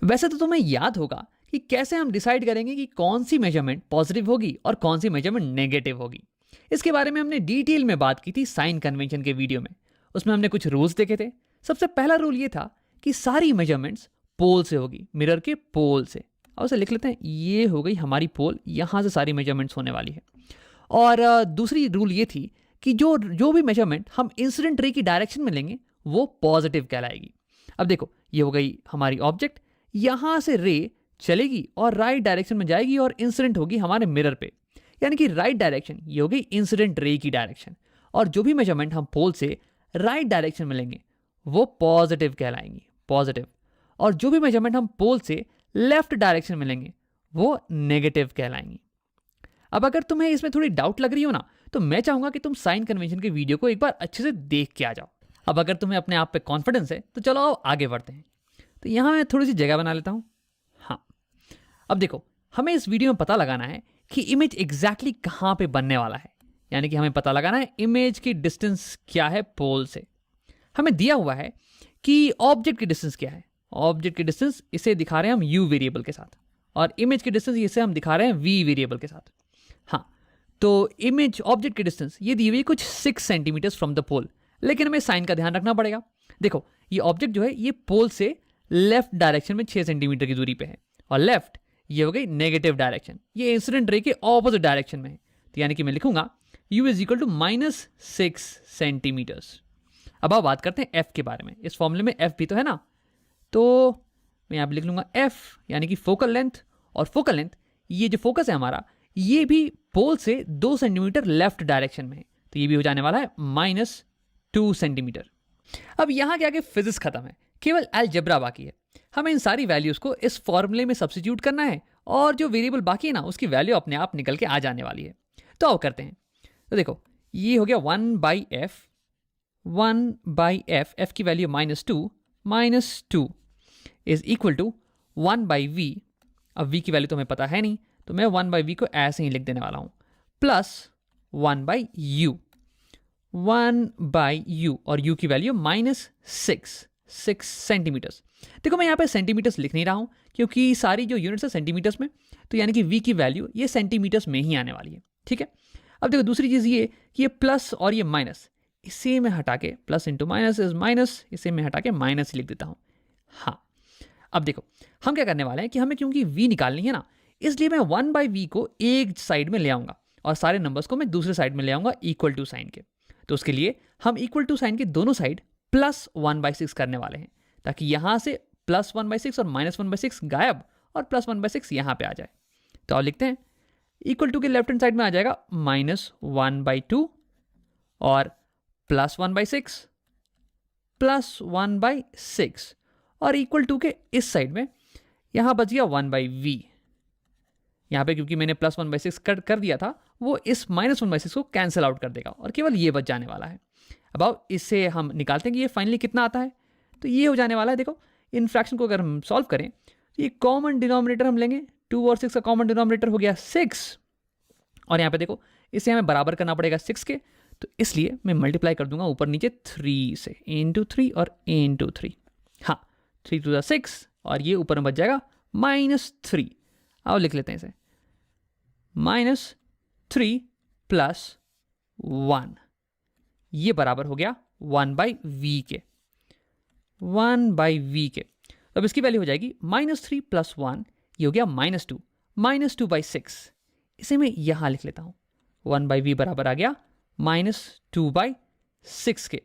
वैसे तो तुम्हें याद होगा कि कैसे हम डिसाइड करेंगे कि कौन सी मेजरमेंट पॉजिटिव होगी और कौन सी मेजरमेंट नेगेटिव होगी। इसके बारे में हमने डिटेल में बात की थी साइन कन्वेंशन के वीडियो में। उसमें हमने कुछ रूल्स देखे थे। सबसे पहला रूल ये था कि सारी मेजरमेंट्स पोल से होगी, मिरर के पोल से। और उसे लिख लेते हैं, ये हो गई हमारी पोल, यहाँ से सारी मेजरमेंट्स होने वाली है। और दूसरी रूल ये थी कि जो भी मेजरमेंट हम इंसिडेंट रे की डायरेक्शन में लेंगे वो पॉजिटिव कहलाएगी। अब देखो, ये हो गई हमारी ऑब्जेक्ट, यहाँ से रे चलेगी और राइट डायरेक्शन में जाएगी और इंसिडेंट होगी हमारे मिरर पे, यानी कि राइट डायरेक्शन ये हो गई इंसिडेंट रे की डायरेक्शन। और जो भी मेजरमेंट हम पोल से राइट डायरेक्शन में लेंगे वो पॉजिटिव कहलाएंगी, पॉजिटिव। और जो भी मेजरमेंट हम पोल से लेफ्ट डायरेक्शन में लेंगे वो नेगेटिव कहलाएंगी। अब अगर तुम्हें इसमें थोड़ी डाउट लग रही हो ना, तो मैं चाहूंगा कि तुम साइन कन्वेंशन के वीडियो को एक बार अच्छे से देख के आ जाओ। अब अगर तुम्हें अपने आप पे कॉन्फिडेंस है तो चलो आओ आगे बढ़ते हैं। तो यहाँ मैं थोड़ी सी जगह बना लेता हूँ। हाँ, अब देखो, हमें इस वीडियो में पता लगाना है कि इमेज एग्जैक्टली कहाँ पे बनने वाला है, यानी कि हमें पता लगाना है इमेज की डिस्टेंस क्या है पोल से। हमें दिया हुआ है कि ऑब्जेक्ट की डिस्टेंस क्या है। ऑब्जेक्ट की डिस्टेंस इसे दिखा रहे हैं हम u वेरिएबल के साथ, और इमेज की डिस्टेंस इसे हम दिखा रहे हैं v वेरिएबल के साथ। हाँ, तो इमेज ऑब्जेक्ट की डिस्टेंस ये दी हुई है कुछ 6 सेंटीमीटर फ्रॉम द पोल, लेकिन हमें साइन का ध्यान रखना पड़ेगा। देखो, ये ऑब्जेक्ट जो है ये पोल से लेफ्ट डायरेक्शन में 6 सेंटीमीटर की दूरी पे है, और लेफ्ट ये हो गई नेगेटिव डायरेक्शन, ये इंसिडेंट रे के ऑपोजिट डायरेक्शन में है। तो यानी कि मैं लिखूंगा u is equal to -6 centimetres. अब आप बात करते हैं f के बारे में। इस फॉर्मूले में f भी तो है ना, तो मैं यहाँ पे लिख लूंगा f यानी कि फोकल लेंथ। और फोकल लेंथ ये जो फोकस है हमारा ये भी पोल से 2 सेंटीमीटर लेफ्ट डायरेक्शन में है, तो ये भी हो जाने वाला है -2 सेंटीमीटर। अब यहाँ के आगे फिजिक्स खत्म है, केवल अलजेब्रा बाकी है। हमें इन सारी वैल्यूज को इस फॉर्मूले में सब्स्टिट्यूट करना है, और जो वेरिएबल बाकी है ना उसकी वैल्यू अपने आप निकल के आ जाने वाली है। तो आओ करते हैं। तो देखो, ये हो गया 1/f, f की value -2 is equal to 1/v। अब v की वैल्यू तो हमें पता है नहीं, तो मैं 1/v को ऐसे ही लिख देने वाला हूं, प्लस 1/u, और u की वैल्यू -6 सेंटीमीटर्स। देखो, मैं यहाँ पे सेंटीमीटर्स लिख नहीं रहा हूँ क्योंकि सारी जो यूनिट्स है सेंटीमीटर्स में, तो यानी कि v की वैल्यू ये सेंटीमीटर्स में ही आने वाली है। ठीक है। अब देखो, दूसरी चीज़ ये कि ये प्लस और ये माइनस, इसे मैं हटा के plus into minus is minus, इसे मैं हटा के माइनस लिख देता हूँ। हाँ, अब देखो हम क्या करने वाले हैं कि हमें क्योंकि v निकालनी है ना, इसलिए मैं 1/v को एक साइड में ले आऊँगा और सारे नंबर्स को मैं दूसरे साइड में ले आऊँगा इक्वल टू साइन के। तो उसके लिए हम इक्वल टू साइन के दोनों साइड +1/6 करने वाले हैं, ताकि यहाँ से +1/6 और -1/6 गायब और +1/6 यहाँ पे आ जाए। तो आप लिखते हैं इक्वल टू के लेफ्ट हैंड साइड में आ जाएगा -1/2 और +1/6 +1/6, और इक्वल टू के इस साइड में यहाँ बच गया 1/v। यहाँ पे क्योंकि मैंने +1/6 कर दिया था, वो इस -1/6 को कैंसिल आउट कर देगा और केवल ये बच जाने वाला है। अब आओ इससे हम निकालते हैं कि ये फाइनली कितना आता है। तो ये हो जाने वाला है, देखो इन फ्रैक्शन को अगर हम सॉल्व करें तो ये कॉमन डिनोमिनेटर हम लेंगे, 2 और 6 का कॉमन डिनोमिनेटर हो गया 6, और यहाँ पे देखो इसे हमें बराबर करना पड़ेगा 6 के, तो इसलिए मैं मल्टीप्लाई कर दूंगा ऊपर नीचे 3 से, इंटू 3 और इंटू 3। हाँ, 3 to the 6 और ये ऊपर में बच जाएगा -3। आओ लिख लेते हैं इसे -3 + 1, ये बराबर हो गया 1/v के, 1/v के। तो अब इसकी वैल्यू हो जाएगी -3 + 1, ये हो गया -2, -2/6। इसे मैं यहां लिख लेता हूं, 1/v बराबर आ गया -2/6 के।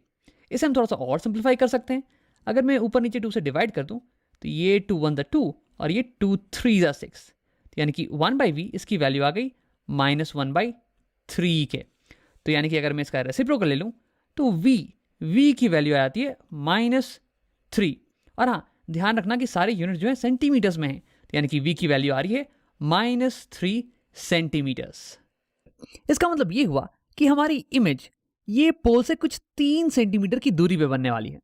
इसे हम थोड़ा सा और सिंप्लीफाई कर सकते हैं। अगर मैं ऊपर नीचे 2 से डिवाइड कर दूं तो ये 2 1 2 और ये 2 3 6, यानी कि 1/v इसकी वैल्यू आ गई -1/3 के। तो यानी कि अगर मैं इसका रेसिप्रोकल ले लूं तो v की वैल्यू आ जाती है -3। और हाँ, ध्यान रखना कि सारे यूनिट जो है सेंटीमीटर्स में है, तो यानी कि v की वैल्यू आ रही है -3 सेंटीमीटर्स। इसका मतलब ये हुआ कि हमारी इमेज ये पोल से कुछ 3 सेंटीमीटर की दूरी पे बनने वाली है।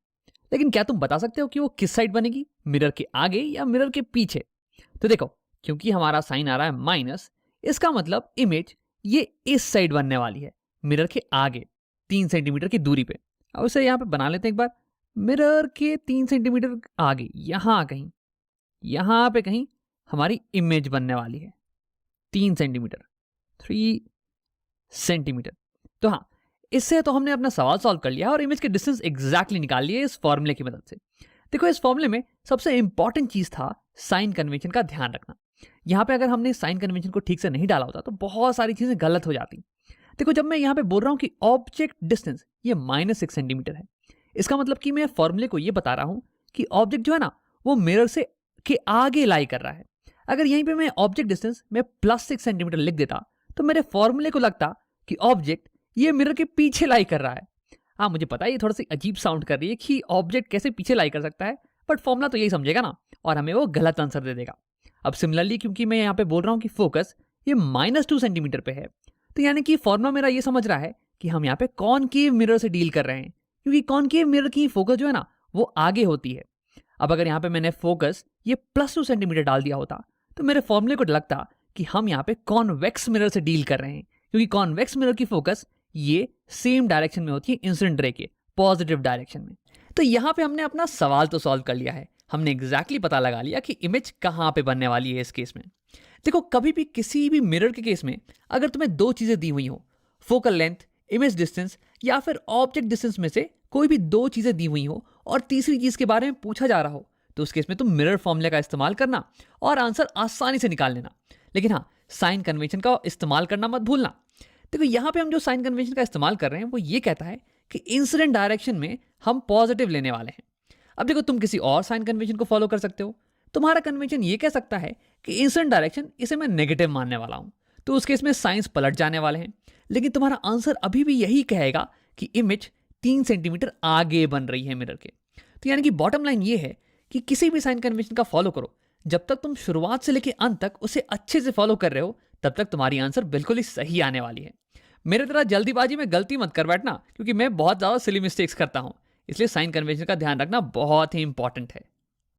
लेकिन क्या तुम बता सकते हो कि वो किस साइड बनेगी, मिरर के आगे या मिरर के पीछे? तो देखो, क्योंकि हमारा साइन आ रहा है माइनस, इसका मतलब इमेज ये इस साइड बनने वाली है, मिरर के आगे 3 सेंटीमीटर की दूरी पे। अब इसे यहाँ पे बना लेते हैं एक बार, मिरर के 3 सेंटीमीटर आगे यहाँ कहीं, यहाँ पे कहीं हमारी इमेज बनने वाली है 3 सेंटीमीटर, 3 सेंटीमीटर। तो हाँ, इससे तो हमने अपना सवाल सॉल्व कर लिया और इमेज के डिस्टेंस एग्जैक्टली निकाल लिए इस फॉर्मूले की मदद से। देखो, इस फॉर्मूले में सबसे इंपॉर्टेंट चीज था साइन कन्वेंशन का ध्यान रखना। यहाँ पे अगर हमने साइन कन्वेंशन को ठीक से नहीं डाला होता तो बहुत सारी चीजें गलत हो जाती। देखो, जब मैं यहाँ पे बोल रहा हूँ कि ऑब्जेक्ट डिस्टेंस ये -6 सेंटीमीटर है, इसका मतलब कि मैं फॉर्मूले को ये बता रहा हूँ कि ऑब्जेक्ट जो है ना वो मिरर से के आगे लाई कर रहा है। अगर यहीं पे मैं ऑब्जेक्ट डिस्टेंस में +6 सेंटीमीटर लिख देता तो मेरे फॉर्मूले को लगता कि ऑब्जेक्ट ये मिरर के पीछे लाई कर रहा है। हाँ, मुझे पता है ये थोड़ा सी अजीब साउंड कर रही है कि ऑब्जेक्ट कैसे पीछे लाई कर सकता है, बट फॉर्मूला तो यही समझेगा ना, और हमें वो गलत आंसर दे देगा। अब सिमिलरली, क्योंकि मैं यहाँ पे बोल रहा हूँ कि फोकस ये -2 सेंटीमीटर पे है, तो यानी कि फॉर्मूला मेरा ये समझ रहा है कि हम यहाँ पे कॉनकेव मिरर से डील कर रहे हैं, क्योंकि कॉनकेव मिरर की फोकस जो है ना वो आगे होती है। अब अगर यहाँ पे मैंने फोकस ये +2 सेंटीमीटर डाल दिया होता तो मेरे फॉर्मूले को लगता कि हम यहाँ पे कॉन्वेक्स मिरर से डील कर रहे हैं, क्योंकि कॉन्वेक्स मिरर की फोकस ये सेम डायरेक्शन में होती है इंसिडेंट रे के, पॉजिटिव डायरेक्शन में। तो यहाँ पे हमने अपना सवाल तो सॉल्व कर लिया है, हमने एग्जैक्टली पता लगा लिया कि इमेज कहाँ पे बनने वाली है इस केस में। देखो, कभी भी किसी भी मिरर के केस में अगर तुम्हें 2 चीजें दी हुई हो, फोकल लेंथ, इमेज डिस्टेंस या फिर ऑब्जेक्ट डिस्टेंस में से कोई भी 2 चीजें दी हुई हो और तीसरी चीज के बारे में पूछा जा रहा हो, तो उस केस में तुम मिरर फॉर्मूले का इस्तेमाल करना और आंसर आसानी से निकाल लेना। लेकिन हाँ, साइन कन्वेंशन का इस्तेमाल करना मत भूलना। देखो, यहाँ पे हम जो साइन कन्वेंशन का इस्तेमाल कर रहे हैं वो ये कहता है कि इंसिडेंट डायरेक्शन में हम पॉजिटिव लेने वाले हैं। अब देखो, तुम किसी और साइन कन्वेंशन को फॉलो कर सकते हो। तुम्हारा कन्वेंशन ये कह सकता है कि इंसिडेंट डायरेक्शन इसे मैं नेगेटिव मानने वाला हूं, तो उस केस में साइंस पलट जाने वाले हैं। लेकिन तुम्हारा आंसर अभी भी यही कहेगा कि इमेज 3 सेंटीमीटर आगे बन रही है मिरर के। तो यानी कि बॉटम लाइन ये है कि किसी भी साइन कन्वेंशन का फॉलो करो, जब तक तुम शुरुआत से लेकर अंत तक उसे अच्छे से फॉलो कर रहे हो तब तक तुम्हारी आंसर बिल्कुल ही सही आने वाली है। मेरे तरह जल्दीबाजी में गलती मत कर बैठना, क्योंकि मैं बहुत ज्यादा सिली मिस्टेक्स करता हूं, इसलिए साइन कन्वेंशन का ध्यान रखना बहुत ही इंपॉर्टेंट है।